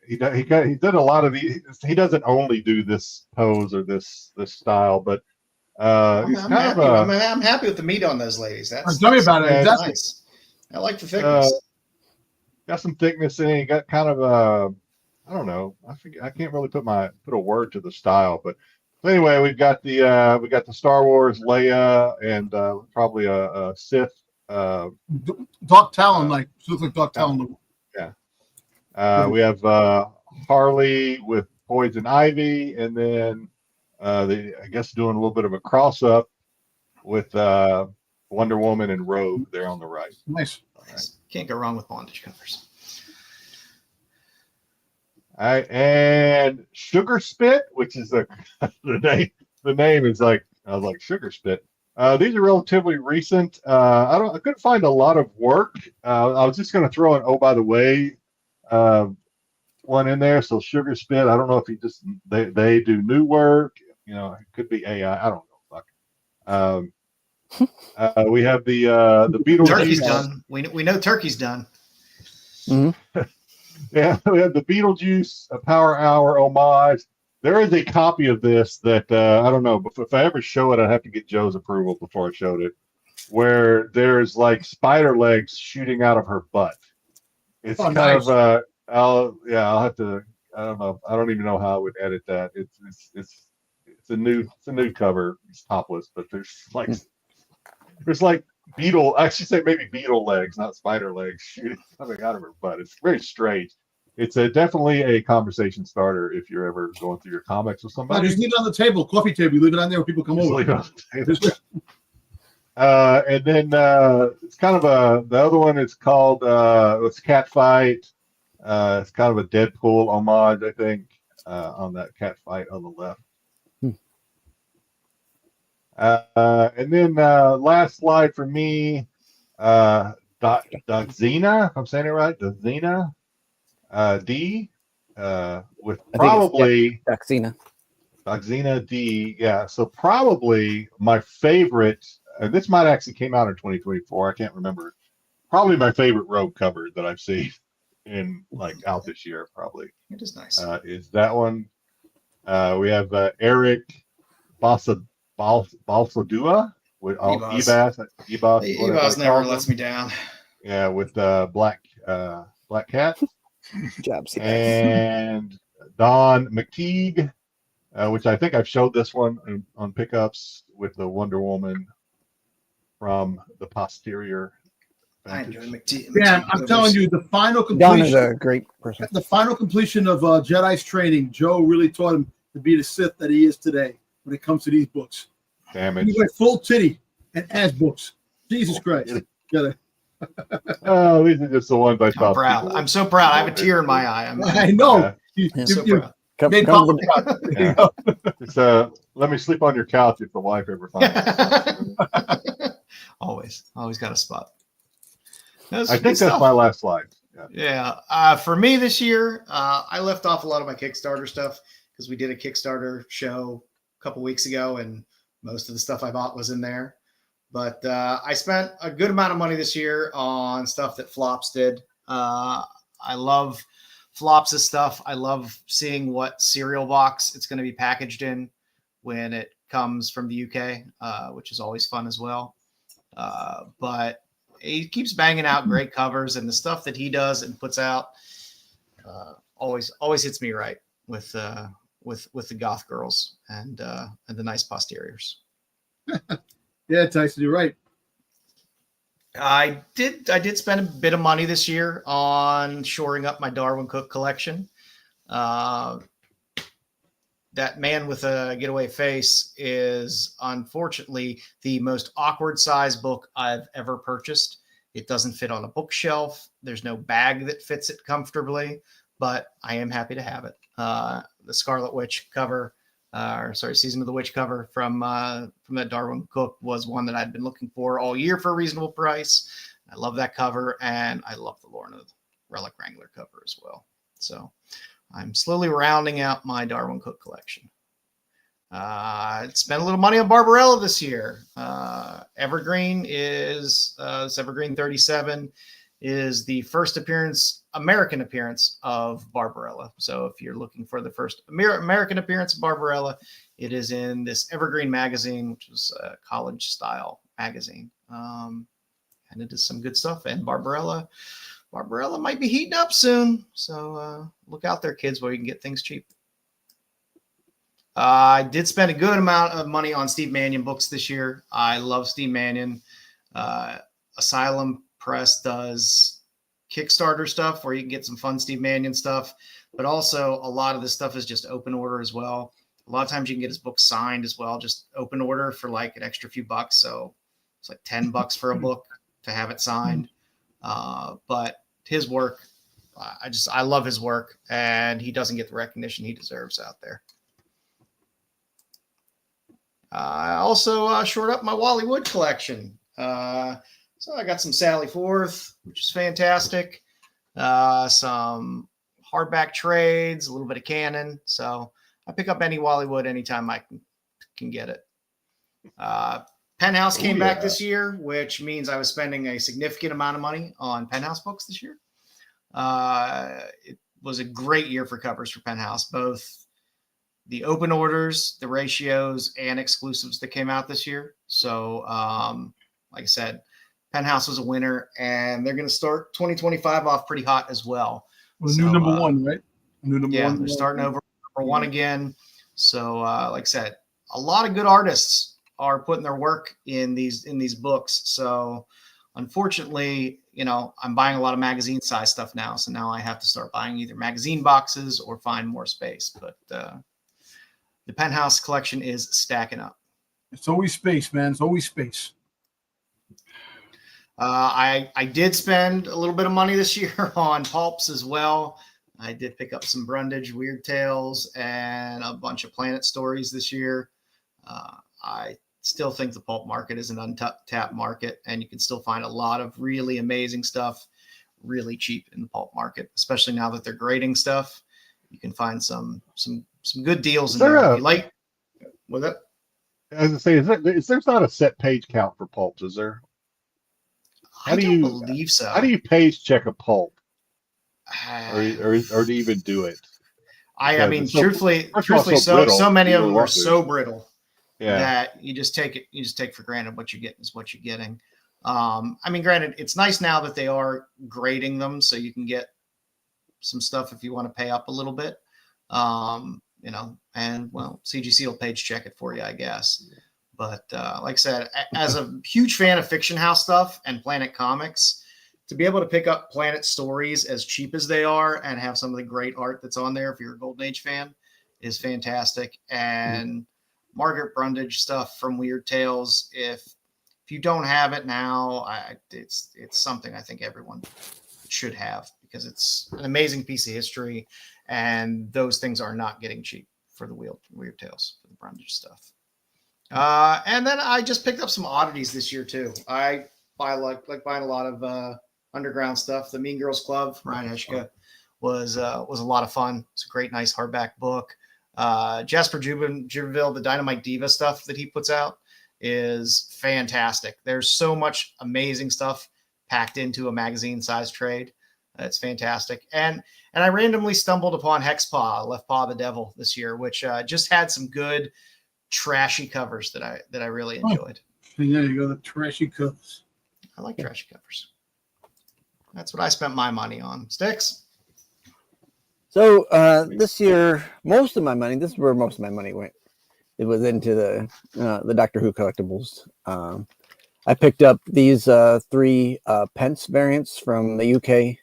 He did a lot of these. He doesn't only do this pose or this style, but I'm happy with the meat on those ladies. Tell me about it. Exactly. Nice. I like the thickness. Got some thickness in it. You got kind of I don't know. I can't really put a word to the style, but anyway, we got the Star Wars Leia and probably a Sith. Dark Talon, looks like Dark Talon. Yeah. We have Harley with Poison Ivy, and then I guess doing a little bit of a cross up with Wonder Woman and Rogue there on the right. Nice. Can't go wrong with bondage covers. All right, and Sugar Spit, which is the name is like, I was like, Sugar Spit. These are relatively recent. I couldn't find a lot of work. I was just going to throw in, oh, by the way, one in there. So Sugar Spit, I don't know if he just they do new work. You know, it could be AI. I don't know. Fuck. We have the Beetlejuice. Turkey's done. We know Turkey's done. Mm-hmm. Yeah, we have the Beetlejuice Power Hour homage. There is a copy of this that I don't know, but if I ever show it, I'd have to get Joe's approval before I showed it. Where there's like spider legs shooting out of her butt. It's kind nice. of I'll have to. I don't know. I don't even know how I would edit that. It's a new cover. It's topless, but there's like beetle. I should say maybe beetle legs, not spider legs, shooting coming out of her butt. It's very strange. It's definitely a conversation starter if you're ever going through your comics with somebody. Just leave it on the table, coffee table. You leave it on there when people come over. Leave it on the table. And then it's kind of the other one is called it's Cat Fight. It's kind of a Deadpool homage, I think, on that cat fight on the left. And then last slide for me, Doxina, if I'm saying it right, Doxina D, with probably Doxina D. Yeah, so probably my favorite. This might actually came out in 2024. I can't remember. Probably my favorite Rogue cover that I've seen in out this year. Probably it is nice. Is that one? We have Eric Balsadua with Ebas. Ebas never lets me down. Yeah, with Black Cat. Good job, CBS. And Don McTeague, which I think I've showed this one on pickups with the Wonder Woman from the posterior. I enjoy McTeague. Yeah, I'm telling you, the final Don is completion. a great person. The final completion of Jedi's training, Joe really taught him to be the Sith that he is today when it comes to these books. Damn it. He went full titty and ass books. Jesus Christ. Oh, these are just the ones I thought. I'm so proud. I have a tear in my eye. I know. Yeah. So proud. Made Papa proud. Yeah. It's let me sleep on your couch if the wife ever finds it. always got a spot. I think that's my last slide. Yeah. For me this year, I left off a lot of my Kickstarter stuff because we did a Kickstarter show a couple weeks ago, and most of the stuff I bought was in there. But I spent a good amount of money this year on stuff that Flops did. I love Flops' stuff. I love seeing what cereal box it's going to be packaged in when it comes from the UK, which is always fun as well. But he keeps banging out great covers, and the stuff that he does and puts out always hits me right with the goth girls and the nice posteriors. Yeah, Tyson, you're right. I did spend a bit of money this year on shoring up my Darwin Cook collection. That Man with a Getaway Face is unfortunately the most awkward size book I've ever purchased. It doesn't fit on a bookshelf. There's no bag that fits it comfortably, but I am happy to have it. The Scarlet Witch cover, Season of the Witch cover from that Darwin Cook was one that I'd been looking for all year for a reasonable price. I love that cover, and I love the Lorna Relic Wrangler cover as well. So I'm slowly rounding out my Darwin Cook collection. I spent a little money on Barbarella this year. Evergreen is this Evergreen 37 is the first American appearance of Barbarella. So if you're looking for the first American appearance of Barbarella, it is in this Evergreen magazine, which is a college style magazine. And it is some good stuff. And Barbarella might be heating up soon. So look out there, kids, where you can get things cheap. I did spend a good amount of money on Steve Mannion books this year. I love Steve Mannion. Asylum Press does Kickstarter stuff where you can get some fun Steve Mannion stuff, but also a lot of this stuff is just open order as well. A lot of times you can get his book signed as well, just open order for like an extra few bucks. So it's like $10 for a book to have it signed. But his work, I love his work, and he doesn't get the recognition he deserves out there. I also shored up my Wally Wood collection. So I got some Sally Forth, which is fantastic. Some hardback trades, a little bit of canon. So I pick up any Wally Wood anytime I can get it. Penthouse came back this year, which means I was spending a significant amount of money on Penthouse books this year. It was a great year for covers for Penthouse, both the open orders, the ratios, and exclusives that came out this year. So, like I said, Penthouse was a winner, and they're going to start 2025 off pretty hot as well. Well, new number one, right? New number one. They're starting over number one again. So, like I said, a lot of good artists are putting their work in these books. So, unfortunately, I'm buying a lot of magazine size stuff now. So now I have to start buying either magazine boxes or find more space. But the Penthouse collection is stacking up. It's always space, man. It's always space. I did spend a little bit of money this year on pulps as well. I did pick up some Brundage Weird Tales and a bunch of Planet Stories this year. I still think the pulp market is an untapped market, and you can still find a lot of really amazing stuff really cheap in the pulp market, especially now that they're grading stuff. You can find some good deals in there. If you like with it. As I say, there's not a set page count for pulps, is there? I don't believe so. How do you page check a pulp, or do you even do it? I mean, truthfully, so many of them are so brittle that you just take it. You just take for granted what you get is what you're getting. I mean, granted, it's nice now that they are grading them, so you can get some stuff if you want to pay up a little bit. And CGC will page check it for you, I guess. But like I said, as a huge fan of Fiction House stuff and Planet Comics, to be able to pick up Planet Stories as cheap as they are and have some of the great art that's on there, if you're a Golden Age fan, is fantastic. And Margaret Brundage stuff from Weird Tales, if you don't have it now, it's something I think everyone should have, because it's an amazing piece of history, and those things are not getting cheap for the Weird Tales, for the Brundage stuff. And then I just picked up some oddities this year too. I like buying a lot of underground stuff. The Mean Girls Club, Ryan Heshka, was a lot of fun. It's a great, nice hardback book. Jasper Jubenville, the Dynamite Diva stuff that he puts out is fantastic. There's so much amazing stuff packed into a magazine-sized trade. It's fantastic. And I randomly stumbled upon Hexpaw, Left Paw of the Devil this year, which just had some good trashy covers that I really enjoyed. And there you go, the trashy covers. I like trashy covers. That's what I spent my money on. Sticks? So this year, most of my money, this is where most of my money went. It was into the Doctor Who collectibles. I picked up these 3 pence variants from the UK,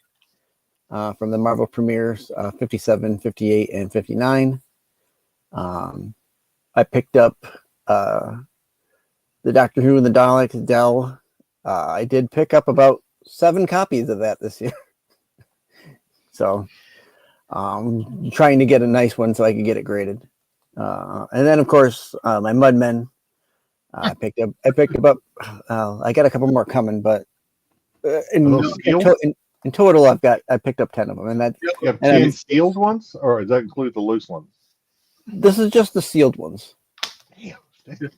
from the Marvel premieres, 57, 58, and 59. I picked up the Doctor Who and the Daleks, Dell. I did pick up about 7 copies of that this year. So trying to get a nice one so I could get it graded. And then, of course, my Mudmen. I picked up. I got a couple more coming, but in total, I picked up 10 of them, and that. You have 10 sealed ones, or does that include the loose ones? This is just the sealed ones. Damn.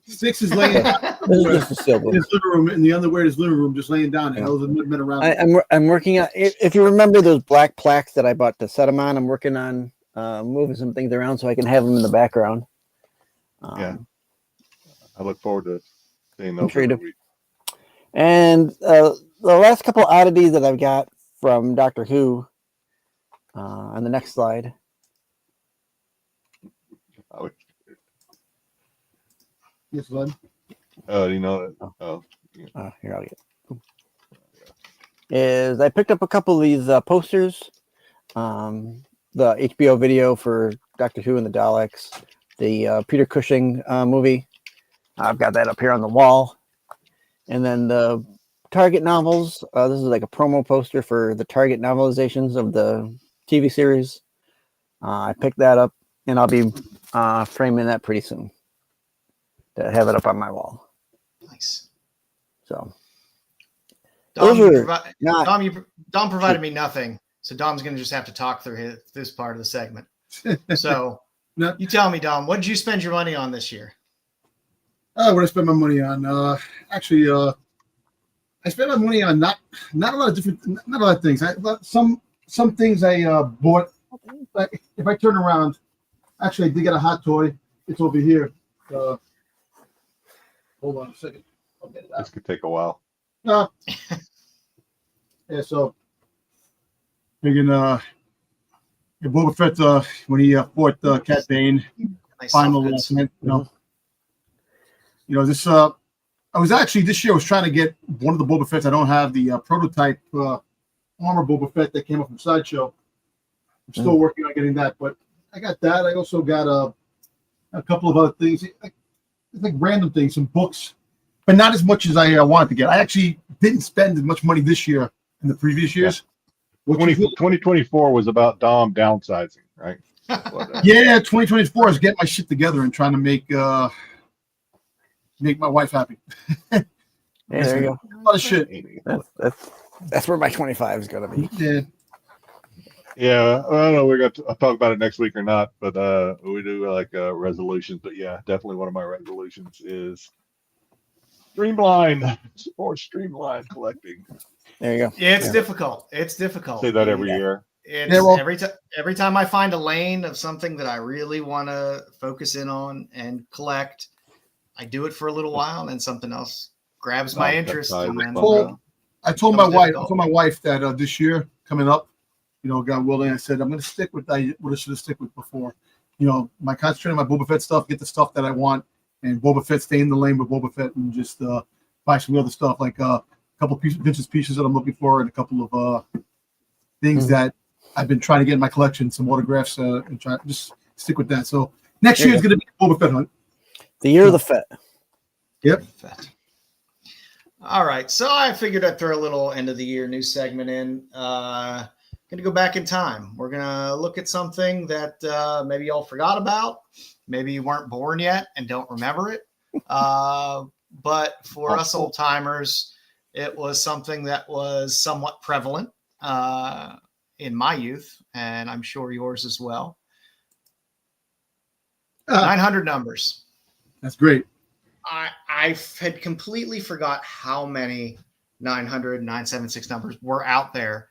Six is laying down. This is just the sealed ones. In his living room, in the underwear, his living room, just laying down. And those have been around. I'm working on. If you remember those black plaques that I bought to set them on, I'm working on moving some things around so I can have them in the background. I look forward to seeing those. And the last couple oddities that I've got from Doctor Who on the next slide. Yes, bud. Oh, you know that? Oh, here I'll get. Is I picked up a couple of these posters, the HBO video for Doctor Who and the Daleks, the Peter Cushing movie. I've got that up here on the wall, and then the Target novels. This is like a promo poster for the Target novelizations of the TV series. I picked that up, and I'll be framing that pretty soon to have it up on my wall. Nice. So, Dom provided me nothing. So Dom's going to just have to talk through this part of the segment. So No. you tell me, Dom, what did you spend your money on this year? What I spend my money on? Actually, I spent my money on not a lot of things. Some things I bought. Like if I turn around, actually I did get a hot toy. It's over here. Hold on a second. I'll get it out. This could take a while. Yeah. So Boba Fett when he fought Cat Bane, Nice final soft last goods. minute, this I was actually this year I was trying to get one of the Boba Fetts. I don't have the prototype armor Boba Fett that came up from Sideshow. I'm still working on getting that, but I got that. I also got a couple of other things, like random things, some books, but not as much as I wanted to get. I actually didn't spend as much money this year in the previous years. 2024 was about Dom downsizing, right? Yeah, 2024 is getting my shit together and trying to make my wife happy. Yeah, there you go. A lot of shit. That's where my 25 is gonna be. Yeah. Yeah, I don't know. I'll talk about it next week or not, but we do like resolutions. But yeah, definitely one of my resolutions is streamline collecting. There you go. Yeah, it's difficult. It's difficult. Say that every year. It's every time I find a lane of something that I really want to focus in on and collect, I do it for a little while, and then something else grabs my interest. And then, I told my wife that this year coming up, God willing, I said I'm going to stick with what I should have stick with before. My concentrating on my Boba Fett stuff, get the stuff that I want, and Boba Fett stay in the lane with Boba Fett, and just buy some other stuff like a couple vintage pieces that I'm looking for, and a couple of things that I've been trying to get in my collection, some autographs, and try just stick with that. So next year is going to be a Boba Fett hunt. The year of the Fett. Yep. All right. So I figured I'd throw a little end of the year news segment in. Going to go back in time. We're going to look at something that maybe y'all forgot about. Maybe you weren't born yet and don't remember it. But for us old timers, it was something that was somewhat prevalent in my youth, and I'm sure yours as well. 900 numbers. That's great. I had completely forgot how many 900, 976 numbers were out there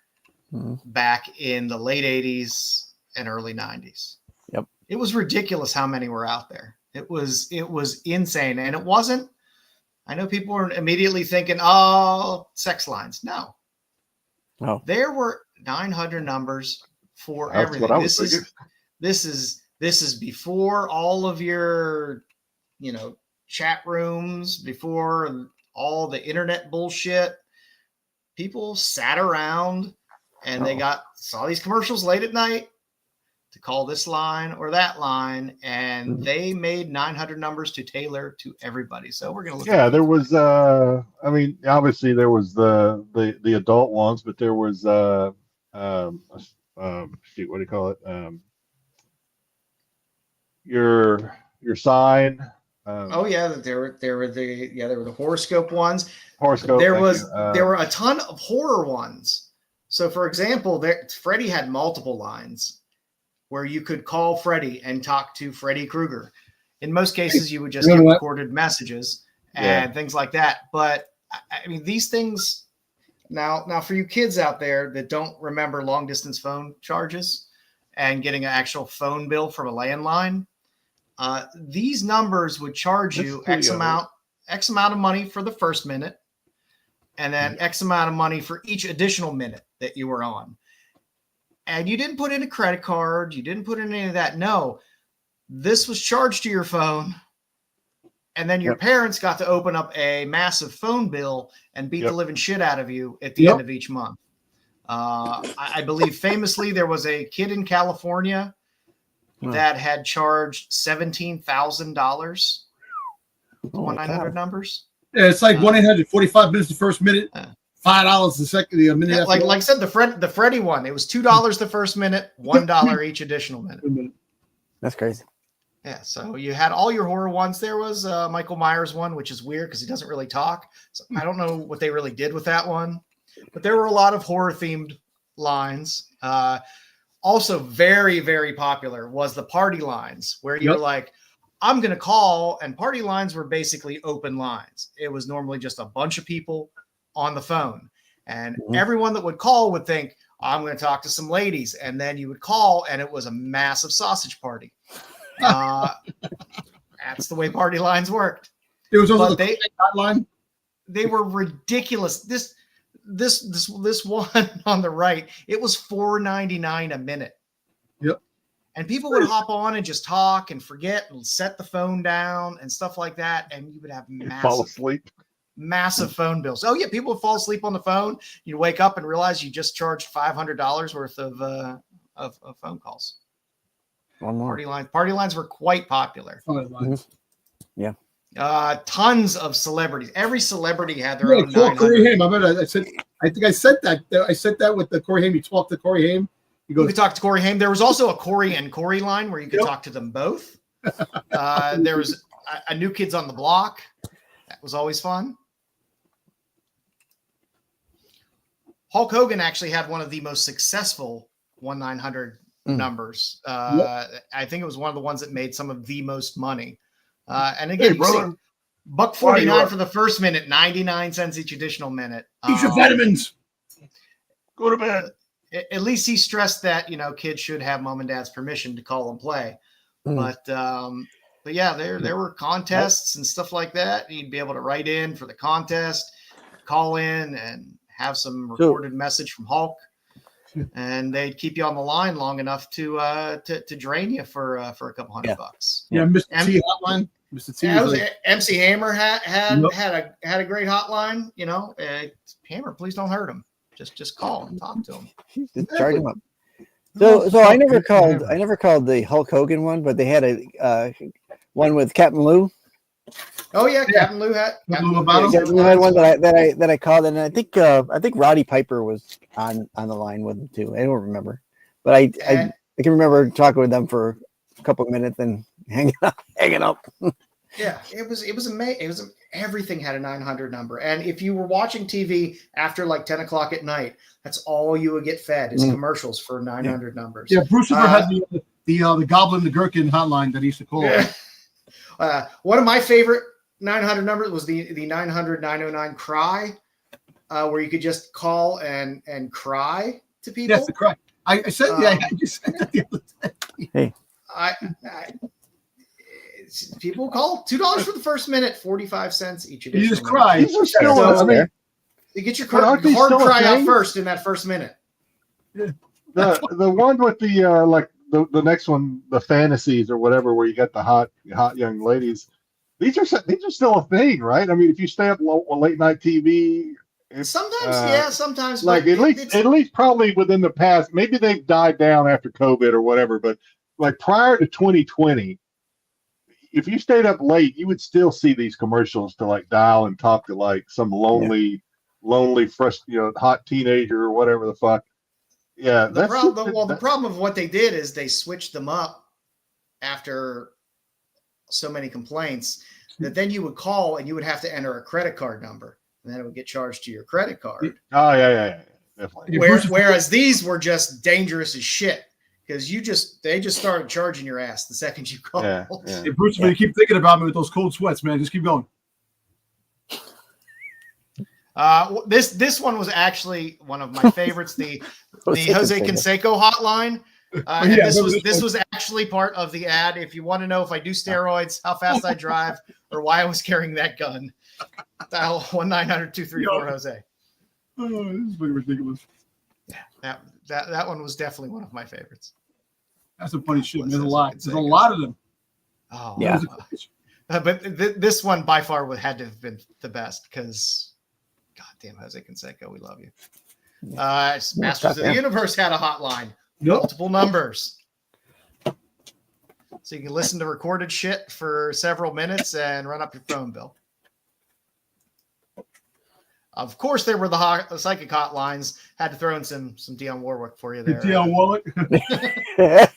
back in the late 80s and early 90s. Yep. It was ridiculous how many were out there. It was insane. And it wasn't, I know people were immediately thinking, oh, sex lines. No. Oh. There were 900 numbers for That's everything. what I was thinking. This is before all of your, chat rooms, before all the internet bullshit. People sat around and they saw these commercials late at night to call this line or that line, and they made 900 numbers to tailor to everybody. So we're gonna look. Yeah, there was. Obviously there was the adult ones, but there was shoot, what do you call it? Your sign. There were the horoscope ones. Horoscope. There were a ton of horror ones. So, for example, Freddy had multiple lines where you could call Freddy and talk to Freddy Krueger. In most cases, you would just get recorded messages and things like that. But I mean, these things now for you kids out there that don't remember long distance phone charges and getting an actual phone bill from a landline. These numbers would charge you X amount of money for the first minute, and then X amount of money for each additional minute that you were on. And you didn't put in a credit card. You didn't put in any of that. No, this was charged to your phone. And then your parents got to open up a massive phone bill and beat the living shit out of you at the end of each month. I believe famously there was a kid in California that had charged $17,000 on 900 numbers. Yeah, it's like 1-800, 45 minutes the first minute, $5 the second, the minute. Like I said, the Freddy one, it was $2 the first minute, $1 each additional minute. That's crazy. Yeah, so you had all your horror ones. There was Michael Myers one, which is weird because he doesn't really talk. So I don't know what they really did with that one. But there were a lot of horror-themed lines. Also very, very popular was the party lines, where you're like, I'm going to call, and party lines were basically open lines. It was normally just a bunch of people on the phone, and everyone that would call would think, I'm going to talk to some ladies. And then you would call, and it was a massive sausage party. That's the way party lines worked. It was also hotline. They were ridiculous. This one on the right, it was $4.99 a minute. Yep. And people would hop on and just talk and forget and set the phone down and stuff like that. And you would have Fall asleep. Massive phone bills. Oh yeah, people would fall asleep on the phone. You'd wake up and realize you just charged $500 worth of phone calls. One more. Party lines were quite popular. Yeah. Tons of celebrities. Every celebrity had their own. Corey Haim. I think I said that. I said that with the Corey Haim. You talked to Corey Haim. You could talk to Corey Haim. There was also a Corey and Corey line where you could talk to them both. There was a New Kids on the Block. That was always fun. Hulk Hogan actually had one of the most successful 1-900 numbers. I think it was one of the ones that made some of the most money. And again, $1.49 for the first minute, 99 cents each additional minute. Eat your vitamins. Go to bed. At least he stressed that, kids should have mom and dad's permission to call and play. But yeah, there were contests and stuff like that. You'd be able to write in for the contest, call in, and have some recorded message from Hulk, and they'd keep you on the line long enough to drain you for a couple $100. Yeah, Mr. T hotline. Mr. T. Yeah, MC Hammer had a great hotline. Hammer, please don't hurt him. Just call and talk to him. Just charge him up. So I never called the Hulk Hogan one, but they had a one with Captain Lou. Oh yeah, Captain Lou had one that I called, and I think Roddy Piper was on the line with him too. I don't remember, but I can remember talking with them for a couple of minutes and hanging up. Yeah, it was amazing. Everything had a 900 number, and if you were watching TV after like 10 o'clock at night, that's all you would get fed is commercials for 900 numbers. Yeah, Bruce had the Goblin the Gherkin hotline that he used to call. Yeah. One of my favorite 900 numbers was the 900-909 cry, where you could just call and cry to people. Yes, the cry. I said I just said that the other day. Hey, people call $2 for the first minute, 45 cents each edition. You just cry. These are still, you get your hard cry out first in that first minute. The one with the next one, the fantasies or whatever, where you got the hot young ladies. These are still a thing, right? I mean, if you stay up late night TV, sometimes. Like at least probably within the past, maybe they've died down after COVID or whatever. But like prior to 2020, if you stayed up late, you would still see these commercials to like dial and talk to like some lonely, hot teenager or whatever the fuck. Yeah, the problem of what they did is they switched them up after so many complaints that then you would call and you would have to enter a credit card number, and then it would get charged to your credit card. Oh yeah, definitely. Whereas these were just dangerous as shit because they just started charging your ass the second you called. Yeah. Hey, Bruce, you keep thinking about me with those cold sweats, man. Just keep going. This one was actually one of my favorites, the Jose Canseco hotline. This was actually part of the ad. If you want to know if I do steroids, how fast I drive, or why I was carrying that gun, dial 1-900-234-HOSE. Oh, this is pretty ridiculous. Yeah, that one was definitely one of my favorites. That's some funny shit. There's a lot. There's a lot of them. Oh yeah. But this one by far had to have been the best because, goddamn, Jose Canseco, we love you. Masters of the Universe had a hotline. Multiple numbers. So you can listen to recorded shit for several minutes and run up your phone bill. Of course, there were the psychic hotlines. Had to throw in some Dionne Warwick for you there. Dionne Warwick.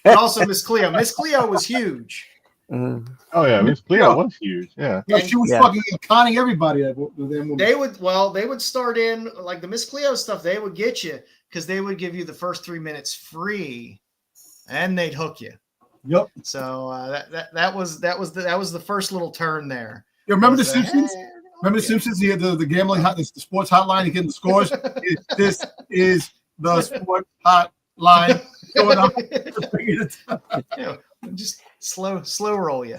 But also Miss Cleo. Miss Cleo was huge. Oh yeah, Miss Cleo was huge. Yeah. Yeah, she was Yeah. fucking conning everybody. That woman. They would start in like the Miss Cleo stuff. They would get you because they would give you the first 3 minutes free, and they'd hook you. Yep. So that was the first little turn there. You remember the Was, Simpsons? hey, Remember the Simpsons? He had the gambling, the sports hotline. He getting the scores. This is the sport hotline. Going up. You know, just slow roll you.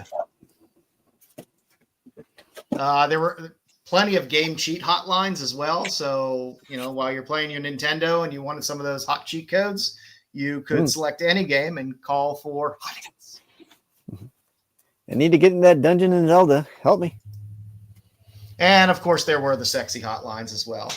There were plenty of game cheat hotlines as well. So, while you're playing your Nintendo and you wanted some of those hot cheat codes, you could select any game and call for hotlines. I need to get in that dungeon in Zelda. Help me. And of course, there were the sexy hotlines as well.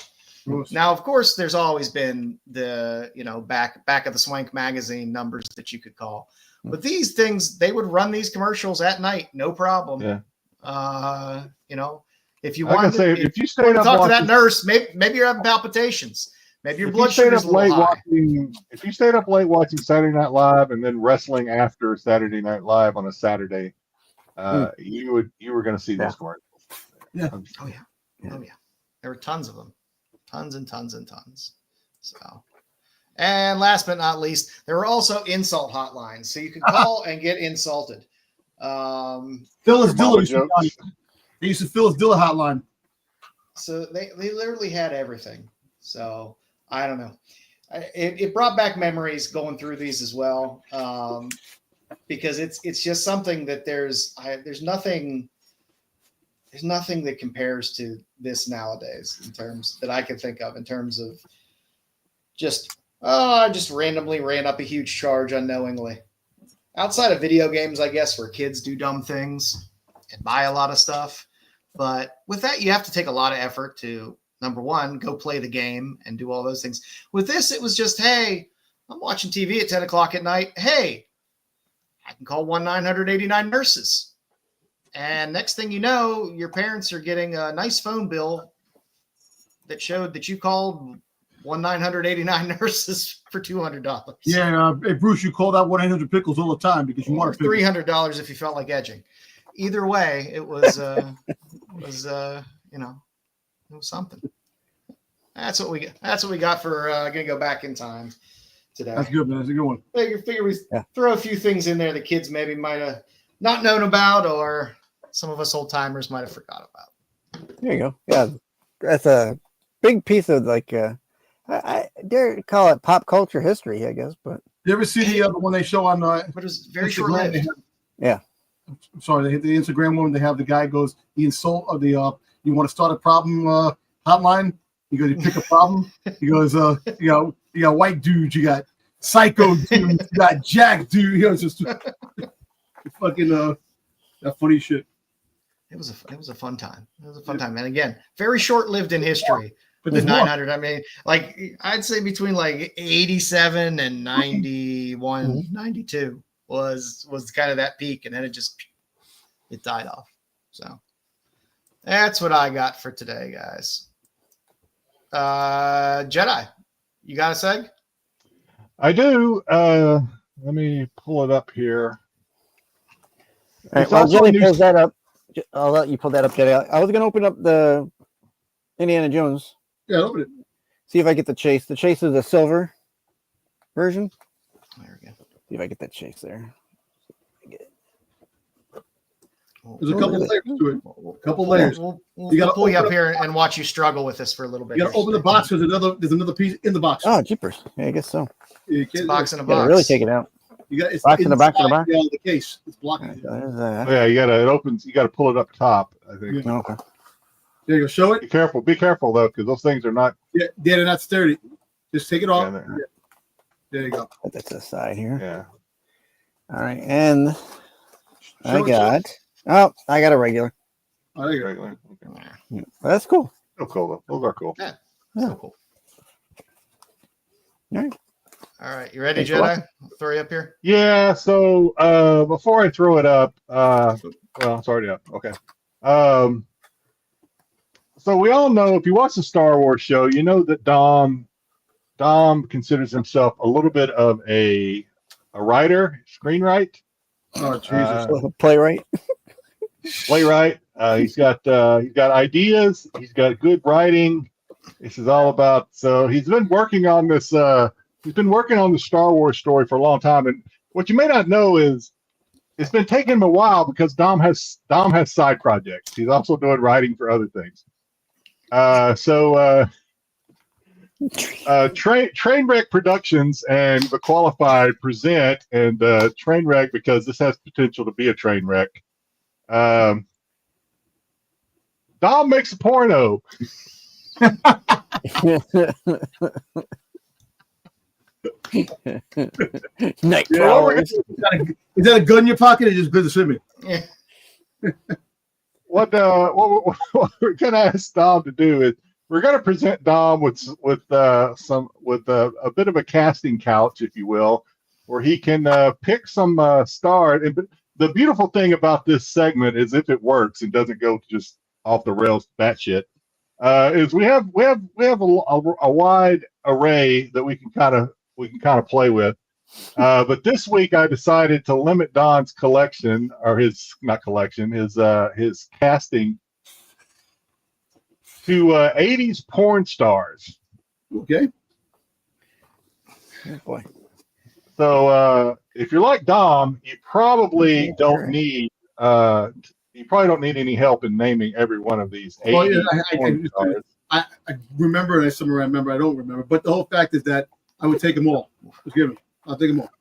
Now, of course, there's always been the, back of the Swank magazine numbers that you could call. But these things, they would run these commercials at night, no problem. Yeah. If you I wanted can say, if you stayed up talk to that watching- nurse, maybe you're having palpitations. Maybe your blood If you sugar's a little high. if you stayed up late watching Saturday Night Live and then wrestling after Saturday Night Live on a Saturday, you were going to see these commercials. Yeah. Oh yeah. There were tons of them, tons and tons and tons. So, and last but not least, there were also insult hotlines, so you could call and get insulted. Phyllis Mama Diller. jokes. They used to Phyllis Diller hotline. So they literally had everything. So I don't know. It brought back memories going through these as well, because it's just something that there's nothing that compares to this nowadays in terms that I can think of in terms of I just randomly ran up a huge charge unknowingly. Outside of video games, I guess, where kids do dumb things and buy a lot of stuff. But with that, you have to take a lot of effort to, number one, go play the game and do all those things. With this, it was just, hey, I'm watching TV at 10 o'clock at night. Hey, I can call 1-989-NURSES. And next thing you know, your parents are getting a nice phone bill that showed that you called 1-989-NURSES for $200. Yeah, hey, Bruce, you call that 1-800-PICKLES all the time because you Or want to $300 if you felt like edging. Either way, it was something. That's what we got for gonna go back in time today. That's good, man. That's a good one. Figure we throw a few things in there that kids maybe might have not known about, or some of us old timers might have forgot about. There you go. Yeah, that's a big piece of I dare call it pop culture history, I guess. But You ever see the one they show on? But it was very short Instagram? lived. yeah, I'm sorry, they hit the Instagram one. They have the guy goes, the insult of the you want to start a problem hotline. He goes, you pick a problem. He goes, you got white dudes, you got psycho dudes, you got jack dude. He goes, just fucking that funny shit. It was a fun time. It was a fun time, and again, very short lived in history. But With there's more. 900, I mean, like I'd say between like 87 and 91, 92 was kind of that peak, and then it died off. So that's what I got for today, guys. Jedi, you got a seg? I do. Let me pull it up here. all right. It's While also Jenny new- pulls that up, I'll let you pull that up, Jenny. I was gonna open up the Indiana Jones, Yeah, open it. see if I get the chase. The chase is the silver version. There we go. See if I get that chase there. There's a couple layers to it. We'll, Couple layers. We'll You gotta pull you open up here and watch you struggle with this for a little bit. You gotta open the box because there's another piece in the box. Oh, jeepers! Yeah, I guess so. You It's a can't- box in a Gotta box. really take it out. You got it's Box in the box in the inside box? the case. It's All blocking right, it. so there's Oh, that. yeah, it opens. You got to pull it up top. I think. Okay. There you go. Show it. Be careful. Be careful though, because those things are not. Yeah, they're not sturdy. Just take it off. Yeah, they're- There you go. Put that to the side here. Yeah. All right, and I Show it, got I got a regular. Oh, there you go. Regular. Okay. Yeah, that's cool. They're cool though. Those are cool. So cool. All right. All right, you ready, Thanks for Jedi? watching. I'll throw you up here. Yeah. So before I throw it up, well, it's already up. Okay. So we all know, if you watch the Star Wars show, you know that Dom considers himself a little bit of a writer, screenwriter. Oh Jesus! Playwright. Playwright. He's got ideas. He's got good writing. This is all about. So he's been working on this. He's been working on the Star Wars story for a long time. And what you may not know is it's been taking him a while because Dom has side projects. He's also doing writing for other things. Trainwreck Productions and The Qualified present, and Trainwreck, because this has potential to be a train wreck. Dom makes a porno. Night Yeah, crawlers. is that a gun in your pocket or just good to see me? Yeah. What we're gonna ask Dom to do is we're gonna present Dom with a bit of a casting couch, if you will, where he can pick some stars. And the beautiful thing about this segment is if it works and doesn't go just off the rails batshit, is we have a wide array that we can kind of play with. But this week I decided to limit Don's collection, or his casting, to 80s porn stars. Okay. Oh, boy. So if you're like Dom, you probably don't need any help in naming every one of these 80s porn stars. I remember, and I remember. I don't remember, but the whole fact is that I would take them all. Just give me. I'll take them all.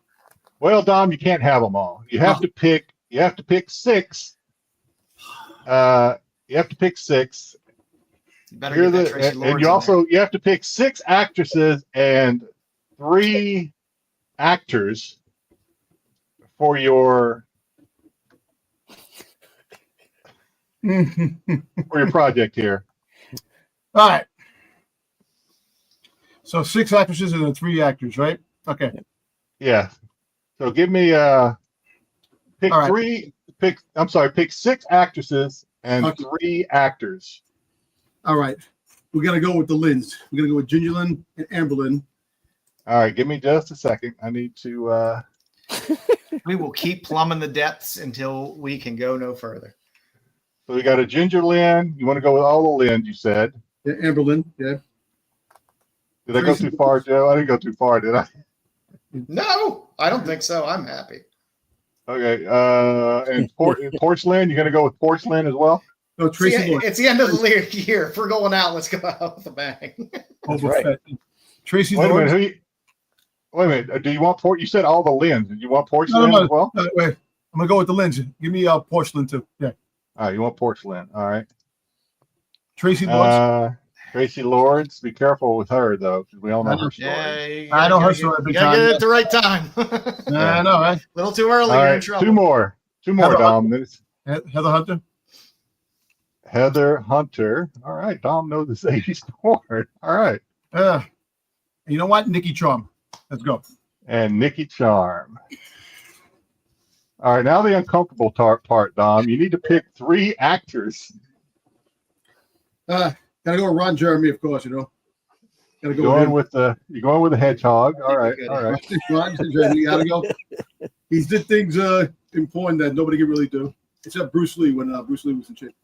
Well, Dom, you can't have them all. You have to pick. You have to pick 6. You have to pick 6. You better get that Tracy Lords and you have to pick 6 actresses and 3 actors for your project here. All right. So 6 actresses and then 3 actors, right? Okay. Yeah. So give me pick All right. 3. Pick 6 actresses and 3 actors. All right. We're gonna go with the Lynns. We're gonna go with Ginger Lynn and Amber Lynn. All right, give me just a second. I need to. We will keep plumbing the depths until we can go no further. So we got a Ginger Lynn. You want to go with all the Lynns, you said. Yeah, Amber Lynn. Yeah. Did I go too far, Joe? I didn't go too far, did I? No, I don't think so. I'm happy. Okay. And Porcelain, you're going to go with Porcelain as well? No, Tracy Lords. It's the end of the year. If we're going out, let's go out with a bang. That's right. Tracy Wait a Lords. minute. Wait a minute. Do you want You said all the Lynns. Did you want Porcelain as well? No, wait. I'm gonna go with the Lynns. Give me Porcelain too. Yeah. All right. You want Porcelain. All right. Tracy Lords. Tracy Lords. Be careful with her though, because we all know her story. Yeah, I know her story. You gotta get it at the right time. I know, right? A little too early. All You're right. in trouble. Two more, Dom. Heather Hunter. Heather Hunter. All right. Dom knows this 80s porn. All right. You know what? Nikki Charm. Let's go. And Nikki Charm. All right. Now the uncomfortable part, Dom. You need to pick 3 actors. Gotta go with Ron Jeremy, of course. You know. Gotta go You're going with the hedgehog. All right. All right. Ron Jeremy. Gotta go. He's did things in porn that nobody can really do, except Bruce Lee when Bruce Lee was in shape.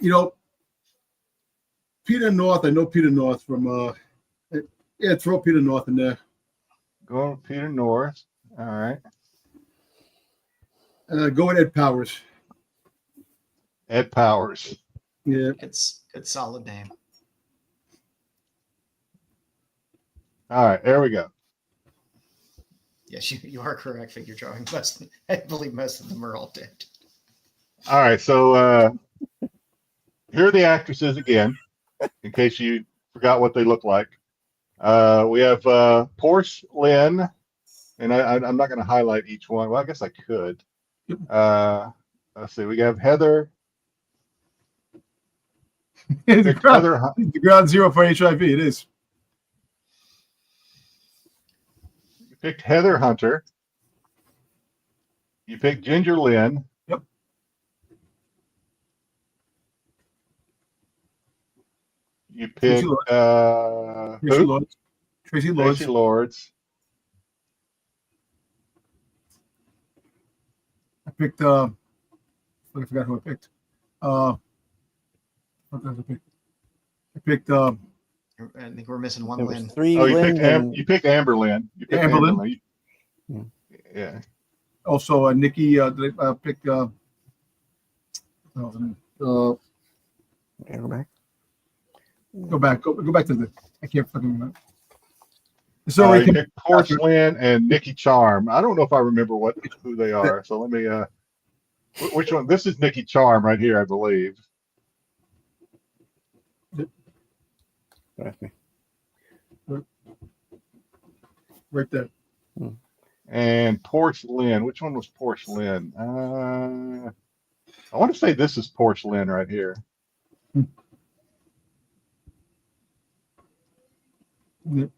You know, Peter North. I know Peter North from. Throw Peter North in there. Going with Peter North. All right. Go with Ed Powers. Ed Powers. Yeah. It's solid name. All right. There we go. Yes, you are correct. Figure drawing. I believe most of them are all dead. All right. So here are the actresses again, in case you forgot what they look like. We have Porcelain, and I'm not going to highlight each one. Well, I guess I could. Let's see. We have Heather. The ground zero for HIV. It is. You picked Heather Hunter. You picked Ginger Lynn. Yep. You picked Tracy Lords. Tracy Lords. picked. I forgot who I picked. What did I pick? I picked. I think we're missing one There was Lynn. 3 Oh, Lynn and you picked Amber Lynn. You picked Amber Lynn. Lynn. Hmm. Yeah. Also, Nikki. Picked. go back. Go back to the. I can't fucking remember. It's You already picked Porch Lynn and Nikki Charm. I don't know if I remember who they are. So let me. Which one? This is Nikki Charm right here, I believe. That's me. right there. And Porch Lynn. Which one was Porch Lynn? I want to say this is Porch Lynn right here. Yep.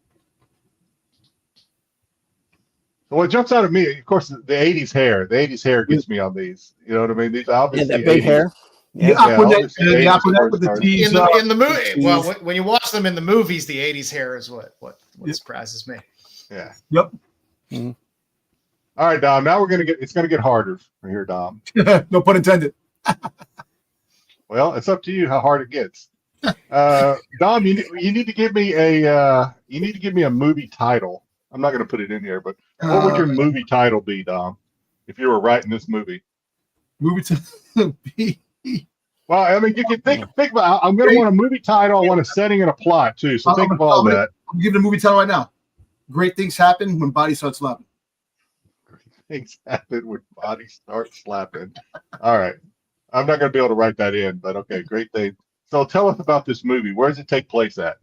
So what jumps out at me, of course, the 80s hair. The 80s hair gets me on these. You know what I mean? These Yeah, obviously that big 80s. hair. The Yeah. Aquanet, obviously the 80s Aquanet porn with the stars. T's. In the movie, Jeez. well, when you watch them in the movies, the '80s hair is what Yep. surprises me. Yeah. Yep. All right, Dom. Now it's gonna get harder from here, Dom. No pun intended. Well, it's up to you how hard it gets. Dom, you need to give me a movie title. I'm not gonna put it in here, but what would your movie title be, Dom, if you were writing this movie? Movie to be. Well, I mean, you can think about. I'm gonna want a movie title. I want a setting and a plot too. So think of all that. I'm giving a movie title right now. Great things happen when bodies start slapping. Things happen when bodies start slapping. All right. I'm not going to be able to write that in, but okay, great thing. So tell us about this movie. Where does it take place at?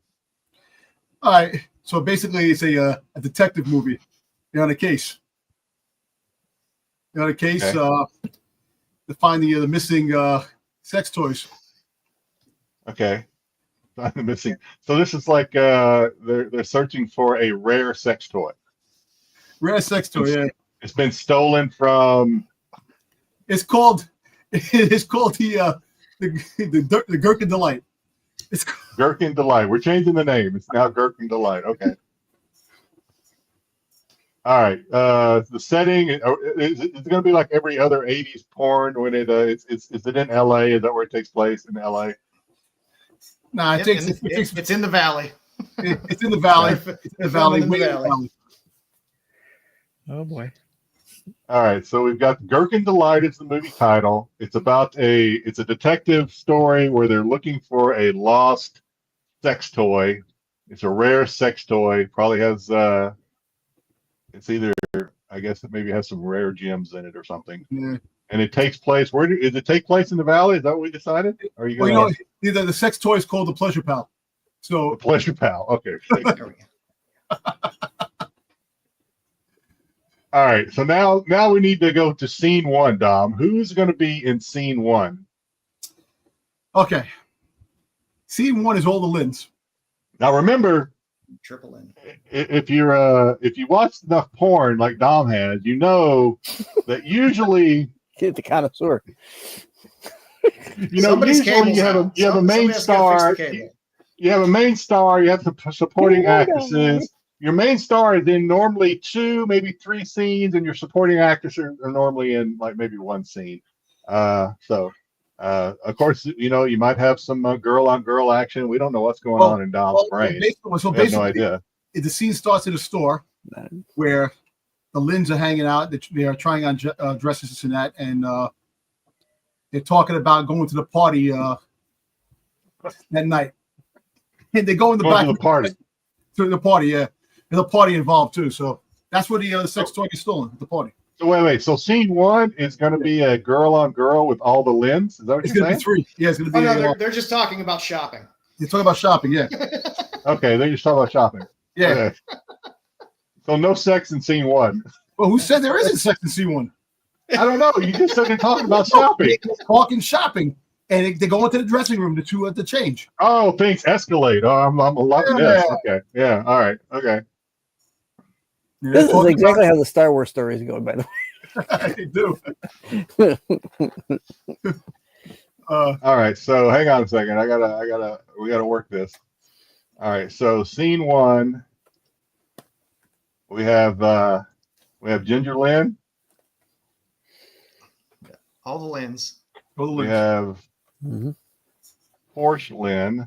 All right. So basically, it's a detective movie. You're on a case. Okay. To find the missing sex toys. Okay. Find the missing. So this is like they're searching for a rare sex toy. Rare sex toy. Yeah. It's been stolen from. It's called the Gherkin Delight. It's Gherkin Delight. We're changing the name. It's now Gherkin Delight. Okay. All right. The setting is it going to be like every other '80s porn when is it in LA? Is that where it takes place in LA? Nah, It's in the valley. It's in the valley. It's in the valley. In the valley. Oh boy. All right, so we've got Gherkin Delight is the movie title. It's a detective story where they're looking for a lost sex toy. It's a rare sex toy. Probably has it's either, I guess it maybe has some rare gems in it or something. Yeah. And it takes place does it take place in the valley? Is that what we decided? Or are you Well, going either the sex toy is called the Pleasure Pal. So the Pleasure Pal? Okay. There we go. All right, so now we need to go to scene 1, Dom. Who's going to be in scene 1? okay. Scene 1 is all the Lins. Now remember, Triple N. if you watch enough porn like Dom has, you know that usually Get the connoisseur. Somebody's usually cable's you have out. you have a main Somebody has to go fix star. the cable. You have a main star. You have some supporting Yeah, actresses. Your main star is in normally 2, maybe 3 scenes, and your supporting actors are normally in like maybe 1 scene. Of course, you might have some girl on girl action. We don't know what's going on in Dom's brain. We have no idea. The scene starts in a store where the Lins are hanging out. They are trying on dresses, this and that, and they're talking about going to the party that night. And they go in the Going back to the party. To the party, yeah. There's a party involved too, so that's where the sex toy is stolen at the party. So wait. So scene 1 is going to be a girl on girl with all the Lins. Is that what It's you're going to saying? be 3. Yeah, it's going to Oh be. no, they're just talking about shopping. You're talking about shopping, yeah. Okay, they just talk about shopping. Yeah. Okay. So no sex in scene 1. Well, who said there isn't sex in scene 1? I don't know. You just said they're talking about shopping. They're talking shopping, and they go into the dressing room to change. Oh, things escalate. Oh, I'm loving this. Okay. Yeah. All right. Okay. This is exactly how the Star Wars stories go, by the way. They do. All right. So hang on a second. We gotta work this. All right. So scene 1, we have Ginger Lynn. All the Lynns. We have Porsche Lynn.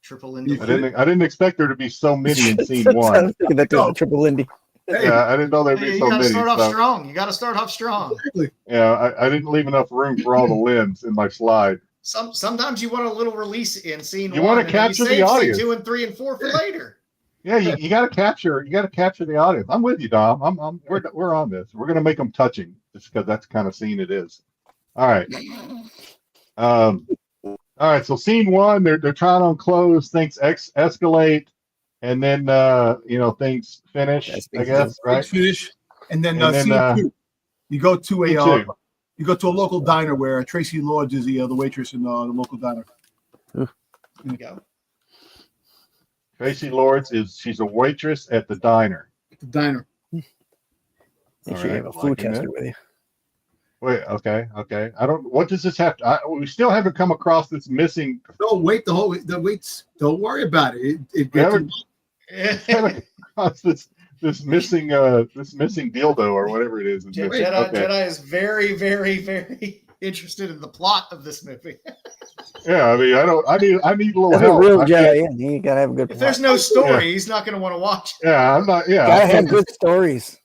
Triple Lindy. I didn't expect there to be so many in scene I one. was thinking that too, the triple Lindy. Yeah, I didn't know there'd be Hey, you so got to many. start off So, strong. You got to start off strong. yeah, I didn't leave enough room for all the Lynn's in my slide. Sometimes you want a little release in scene You one. want to capture the save audience. Scene 2 and 3 and 4 for later. Yeah, you got to capture the audience. I'm with you, Dom. We're on this. We're gonna make them touching, just because that's the kind of scene it is. All right. All right. So scene one, they're trying on clothes. Things escalate, and then things finish. I guess right. Finish, and then, And then, scene two, you go to scene a two. you go to a local diner where Tracy Lords is the waitress in the local diner. There you go. Tracy Lords she's a waitress at the diner. The diner. Make All sure you right, have a food liking tester it. with you. Wait, okay. What does this have to? We still haven't come across this missing. No, wait. The waits. Don't worry about it. It We gets haven't come across this missing dildo or whatever it is. Jedi is very, very, very interested in the plot of this movie. Yeah, I mean, I need a little That's help. a real I can't- Jedi. You gotta have a good. If there's no story, he's not going to want to watch it. Yeah, I'm not. Yeah, Gotta have good stories.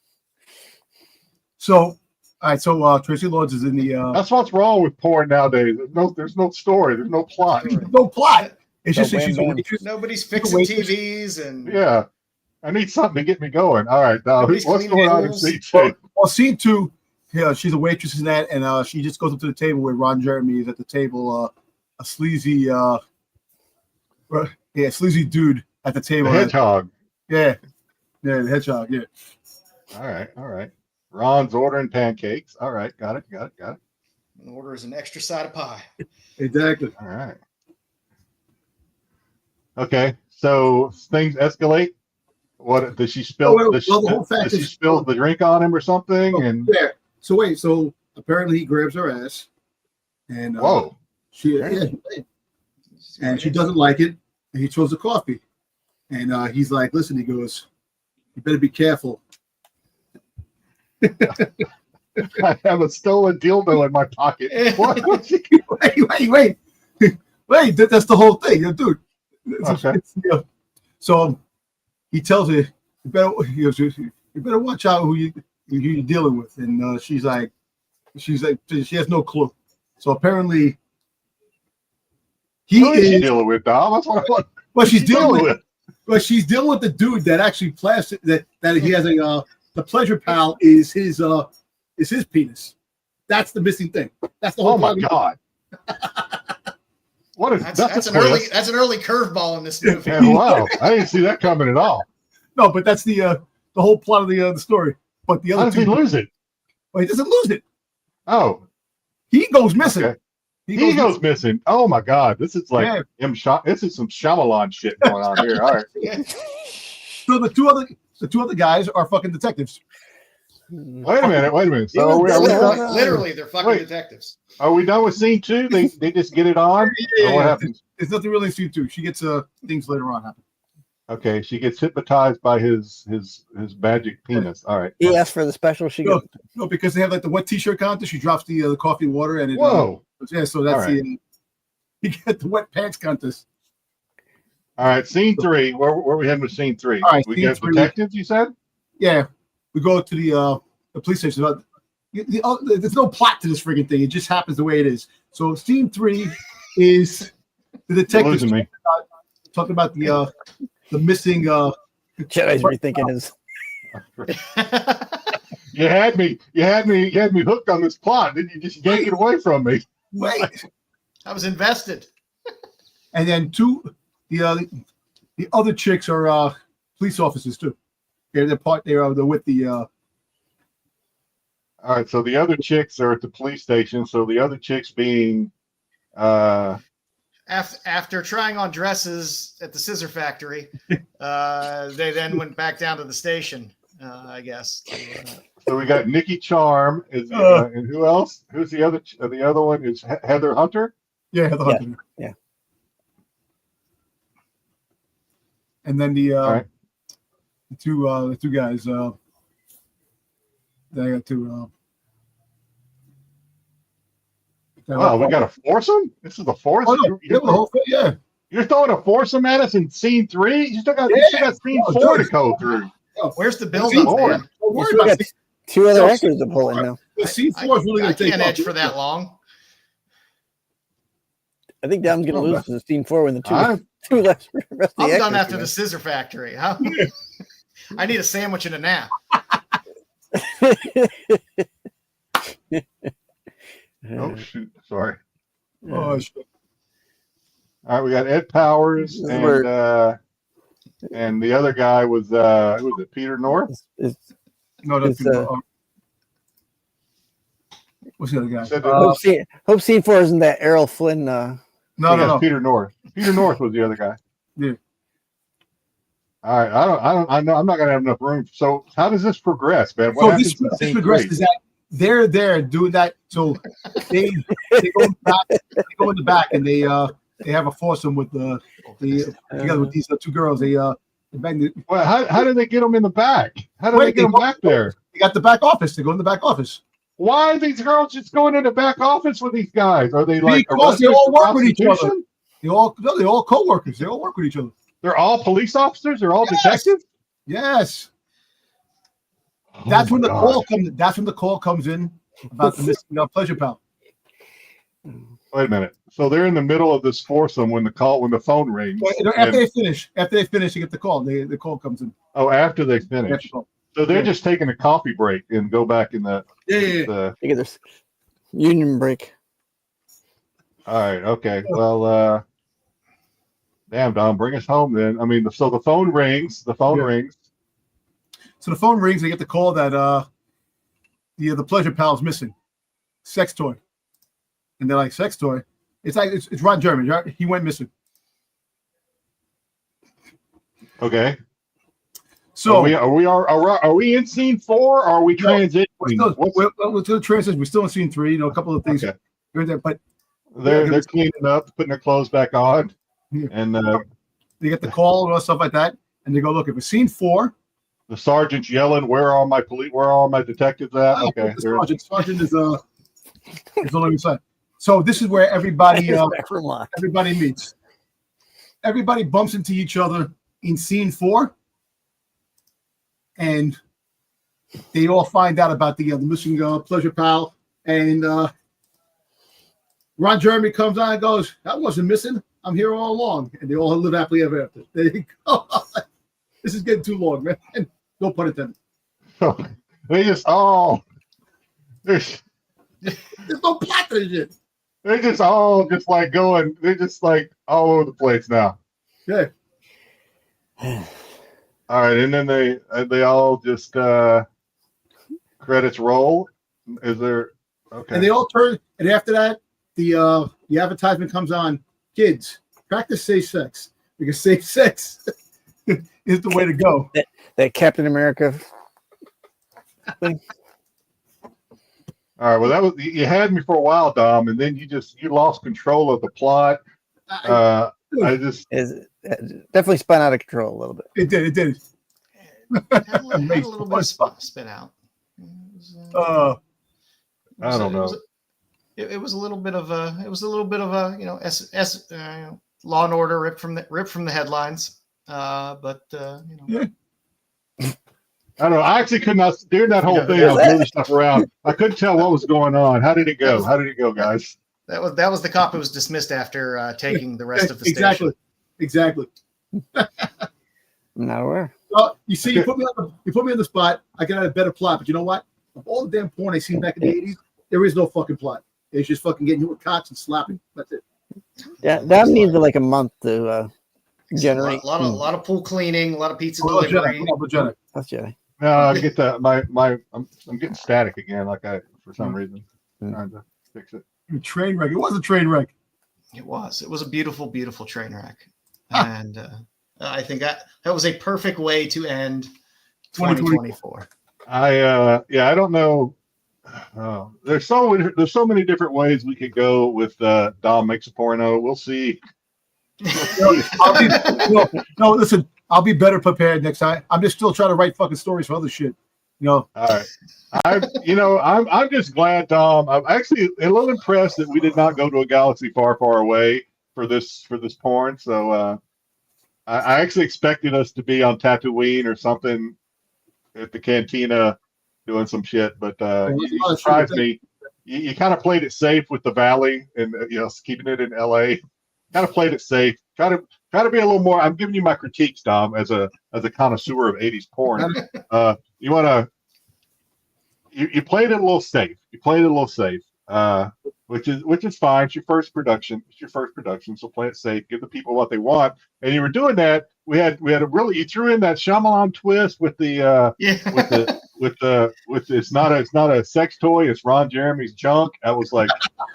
So, all right. So Tracy Lords is in the. That's what's wrong with porn nowadays. There's no story. There's no plot. No plot. It's So just that wham, she's a bam. waitress. Nobody's fixing TVs and Yeah, I need something to get me going. All right, now Nobody's what's cleaning going on in tables. scene two? Well, scene two, yeah, she's a waitress in that, and she just goes up to the table where Ron Jeremy is at the table. A sleazy, sleazy dude at the The table. hedgehog. Yeah, the hedgehog. Yeah. All right. Ron's ordering pancakes. All right, got it. orders an extra side of pie. Exactly. All right. Okay, so things escalate. What does she spill? Does she spill the drink on him or something? And yeah. So wait. So apparently he grabs her ass, and whoa, and she doesn't like it, and he throws the coffee, and he's like, "Listen," he goes, "You better be careful." I have a stolen dildo in my pocket. What? Wait. That's the whole thing, dude. Okay. So he tells her, "You better watch out who you're dealing with." And she's like, she has no clue. So apparently, Who is she dealing with, Dom? That's what I want. Well, she's dealing with. Well, she's dealing with the dude that actually plastic that he has the pleasure pal is his penis. That's the missing thing. That's the whole. Oh my god! What is that's an early curveball in this movie. Yeah, wow, I didn't see that coming at all. No, but that's the whole plot of the story. But the other How does he lose it? Well, he doesn't lose it. Oh, he goes missing. Okay. He goes missing. Oh my god, this is like this is some Shyamalan shit going on here. All right. So the two other guys are fucking detectives. Wait a minute. So are we done? Literally, they're fucking detectives. Are we done with scene two? They just get it on? Yeah. Or what happens? There's nothing really in scene two. She gets things later on happen. Okay, she gets hypnotized by his magic penis. All right. He asked for the special. She goes. No, because they have like the wet t-shirt contest. She drops the coffee and water, and it. Whoa. So that's right. you get the wet pants contest. All right, scene three. Where we heading with scene three? All right, we scene get three. detectives. You said? Yeah, we go to the police station. There's no plot to this friggin' thing. It just happens the way it is. So scene three is the detectives talking about the missing. Jedi's rethinking his. You had me hooked on this plot. Then you just yank it away from me. Wait, I was invested. And then the other chicks are police officers too. They're with the. All right, so the other chicks are at the police station. So the other chicks being After trying on dresses at the scissor factory, they then went back down to the station, I guess. So we got Nikki Charm, and who else? Who's the other? The other one is Heather Hunter. Yeah, Heather Hunter. Yeah. And then the All right. the two guys. They got two. Wow, we got a foursome? This is a foursome? Oh, no, yeah. You're throwing a foursome at us in scene 3? You still got scene 4 to go through. Where's the build-up, man? You still got 2 other actors to pull in now. Scene 4 is really going to take can't edge for that long. I think Dom's going to lose to scene 4 when the two left. I'm done after the Scissor Factory. Huh? I need a sandwich and a nap. Oh, shoot. Sorry. Oh, shit. All right, we got Ed Powers and the other guy was who was it? Peter North? No, that's what's the other guy? Hope scene 4 isn't that Errol Flynn. No. Peter North. Peter North was the other guy. Yeah. All right, I know I'm not gonna have enough room. So how does this progress, man? So this progresses that they're there doing that. So they go in the back and they have a foursome with together with these 2 girls. They bang the. Well, how did they get them in the back? How did they get them back there? They got the back office. They go in the back office. Why are these girls just going in the back office with these guys? Are they like because they all work with each other? They're all co-workers. They all work with each other. They're all police officers. They're all detectives. Yes. That's when the call comes. That's when the call comes in about the missing Pleasure Pal. Wait a minute. So they're in the middle of this foursome when the phone rings. After they finish, they get the call. The call comes in. Oh, after they finish. So they're just taking a coffee break and go back in the. They get this union break. All right. Okay. Well, damn, Dom, bring us home then. I mean, so the phone rings. The phone rings. So the phone rings. They get the call that the Pleasure Pal's missing, sex toy, and they're like, sex toy. It's like it's Ron Jeremy. Right? He went missing. Okay. So are we in scene 4 or are we transitioning? We're still transition. We're still in scene 3. A couple of things. Okay. But they're cleaning up, putting their clothes back on, and they get the call and stuff like that, and they go, look, if it's scene 4, the sergeant's yelling, "Where are all my police? Where are all my detectives at?" Okay, the sergeant is all inside. So this is where everybody meets. Everybody bumps into each other in scene 4. And they all find out about the missing Pleasure Pal. And Ron Jeremy comes on and goes, I wasn't missing. I'm here all along. And they all live happily ever after. There you go. This is getting too long, man. No pun intended. They just, there's no plot to this shit. They're just all just like going, they're just like all over the place now. Yeah. All right, and then they all just credits roll. Is there okay? And they all turn, and after that, the advertisement comes on. Kids, practice safe sex because safe sex is the way to go. That Captain America thing. All right. Well, that was you had me for a while, Dom, and then you lost control of the plot. It definitely spun out of control a little bit. It did. Had a little bit of spin out. I don't know. It was a little bit of a Law and Order ripped from the headlines. But yeah. I don't know. I actually could not during that whole thing. I was moving stuff around. I couldn't tell what was going on. How did it go? Guys? That was the cop who was dismissed after taking the rest of the station. Exactly. I'm not aware. You see, you put me on the spot. I got a better plot, but you know what? Of all the damn porn I seen back in the '80s, there is no fucking plot. It's just fucking getting hit with cocks and slapping. That's it. Yeah, that needs like a month to generate. A lot of pool cleaning, a lot of pizza delivery. That's Jedi. No, I get that. I'm getting static again. For some reason trying to fix it. Train wreck. It was a train wreck. It was a beautiful, beautiful train wreck, and I think that was a perfect way to end 2024. I don't know. There's so many different ways we could go with Dom makes a porno. We'll see. No, listen. I'll be better prepared next time. I'm just still trying to write fucking stories for other shit. You know, All right. I'm just glad, Tom. I'm actually a little impressed that we did not go to a galaxy far, far away for this porn. So I actually expected us to be on Tatooine or something at the cantina doing some shit, but you surprised me. You kind of played it safe with the Valley and keeping it in LA. Kind of played it safe. Try to be a little more. I'm giving you my critiques, Dom, as a connoisseur of '80s porn. You want to. You played it a little safe. You played it a little safe, which is fine. It's your first production. So play it safe. Give the people what they want. And you were doing that. We had a really. You threw in that Shyamalan twist with the with it's not a sex toy. It's Ron Jeremy's junk. I was like,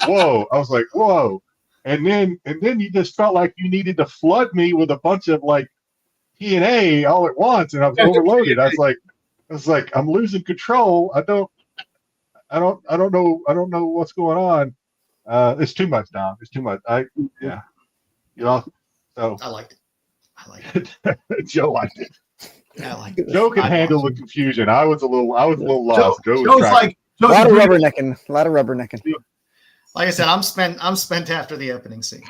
whoa. And then you just felt like you needed to flood me with a bunch of like TNA all at once, and I was overloaded. I was like, I'm losing control. I don't know what's going on. It's too much, Dom. It's too much. So I liked it. Joe liked it. I liked it. Joe can handle the confusion. I was a little lost. Joe Joe's like a lot of rubbernecking. Like I said, I'm spent after the opening scene.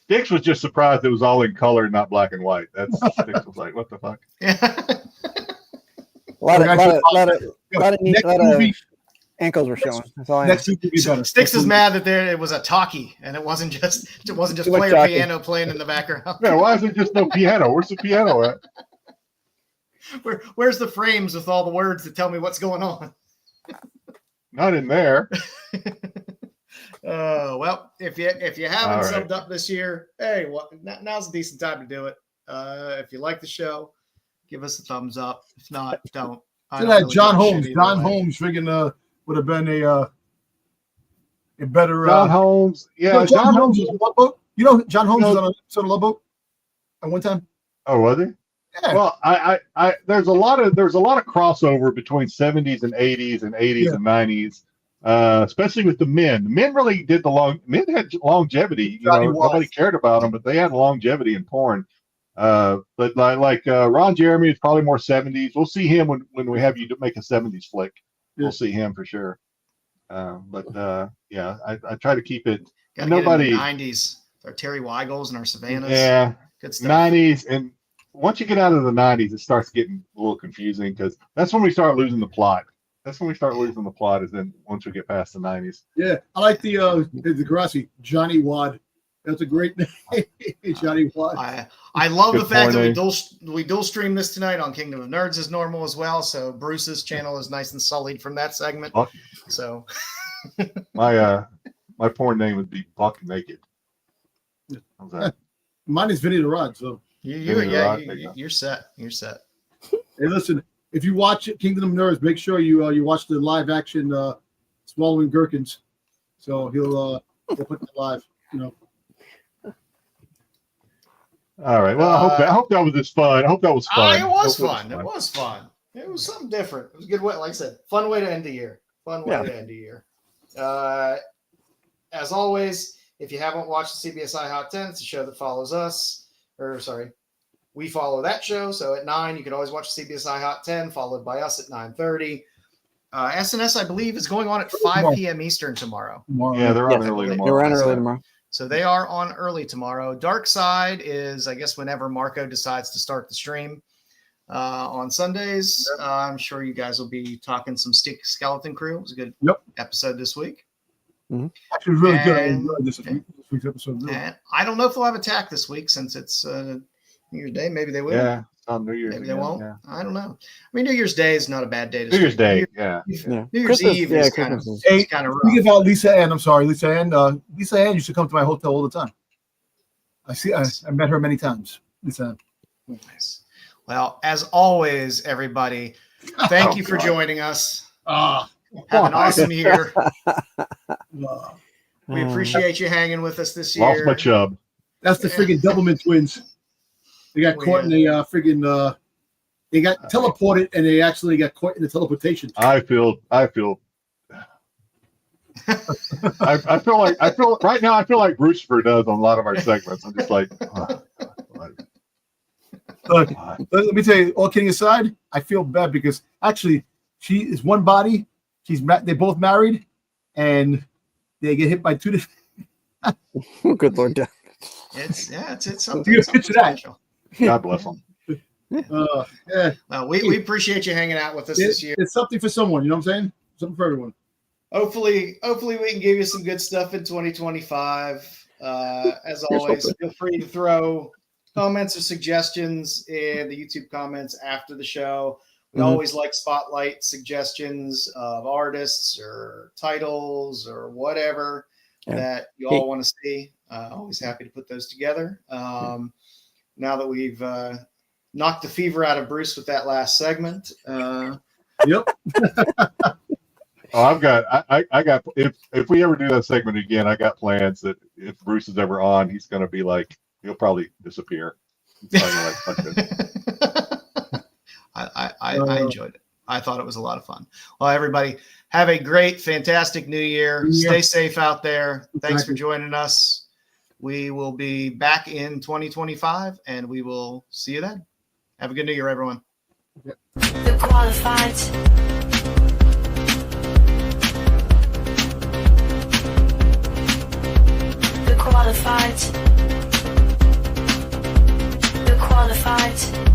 Sticks was just surprised it was all in color, not black and white. Sticks was like, what the fuck? Yeah. A lot of ankles were showing. That's all I Next week will be better. Sticks is mad that it was a talkie and it wasn't just player piano playing in the background. Yeah, why is there just no piano? Where's the piano at? Where's the frames with all the words that tell me what's going on? Not in there. Well, if you haven't subbed up this year, hey, now's a decent time to do it. If you like the show, give us a thumbs up. If not, don't. John Holmes. John Holmes friggin' would have been a better. John Holmes. Yeah, John Holmes was on Love Boat. John Holmes was on an episode of Love Boat at one time. Oh, was he? Yeah. Well, I there's a lot of crossover between 70s and 80s and 80s and 90s. Especially with the men. The men really did men had longevity. Nobody cared about them, but they had longevity in porn. But like Ron Jeremy is probably more 70s. We'll see him when we have you to make a 70s flick. We'll see him for sure. I try to keep it. Nobody. 90s. Our Terry Weigels and our Savannahs. Yeah. Good stuff. 90s, and once you get out of the 90s, it starts getting a little confusing because that's when we start losing the plot. Is then once we get past the 90s. Yeah, I like the Degrassi, Johnny Wad. That's a great name, Johnny Wad. I love the fact that we dual stream this tonight on Kingdom of Nerds as normal as well. So Bruce's channel is nice and sullied from that segment. So my porn name would be Buck Naked. How's that? Mine is Vinny the Rod. So you're set. You're set. Hey, listen. If you watch Kingdom of Nerds, make sure you watch the live action Swallowing Gherkins. So he'll put that live. All right. Well, I hope that was fun. I hope that was fun. It was fun. It was fun. It was something different. It was a good way. Like I said, fun way to end the year. As always, if you haven't watched the CBSI Hot 10, it's a show that follows us. We follow that show. So at 9, you can always watch CBSI Hot 10, followed by us at 9:30. SNS, I believe, is going on at 5 p.m. Eastern tomorrow. Yeah, they're on early tomorrow. They're on early tomorrow. So they are on early tomorrow. Dark Side is, I guess, whenever Marco decides to start the stream on Sundays. I'm sure you guys will be talking some Skeleton Crew. It was a good episode this week. Mm-hmm. Actually, it was really good. I enjoyed this week's episode. Really. And I don't know if they'll have Attack this week since it's New Year's Day. Maybe they will. Yeah, on New Year's. Maybe they won't. Yeah. I don't know. I mean, New Year's Day is not a bad day. New Year's Day, New Year's Eve is kind of rough. Speaking about Lisa Ann, I'm sorry, Lisa Ann. Lisa Ann used to come to my hotel all the time. I met her many times. Lisa Ann. Nice. Well, as always, everybody, thank you for joining us. Have an awesome year. We appreciate you hanging with us this year. Lost my chub. That's the friggin' Doublemint twins. They got caught in the friggin' they got teleported and they actually got caught in the teleportation. I feel right now I feel like Brucifer does on a lot of our segments. I'm just like Look, let me tell you, all kidding aside, I feel bad because actually she is one body. They both married, and they get hit by two different. Good Lord. It's something. You picture that. Special. God bless them. Yeah. We appreciate you hanging out with us this year. It's something for someone. You know what I'm saying? Something for everyone. Hopefully we can give you some good stuff in 2025. As always, feel free to throw comments or suggestions in the YouTube comments after the show. We always like spotlight suggestions of artists or titles or whatever that you all want to see. Always happy to put those together. Now that we've knocked the fever out of Bruce with that last segment. Yep. Oh, I got. If we ever do that segment again, I got plans that if Bruce is ever on, he's going to be like, he'll probably disappear. I enjoyed it. I thought it was a lot of fun. Well, everybody, have a great, fantastic new year. Stay safe out there. Thanks for joining us. We will be back in 2025, and we will see you then. Have a good new year, everyone. The qualified. The qualified.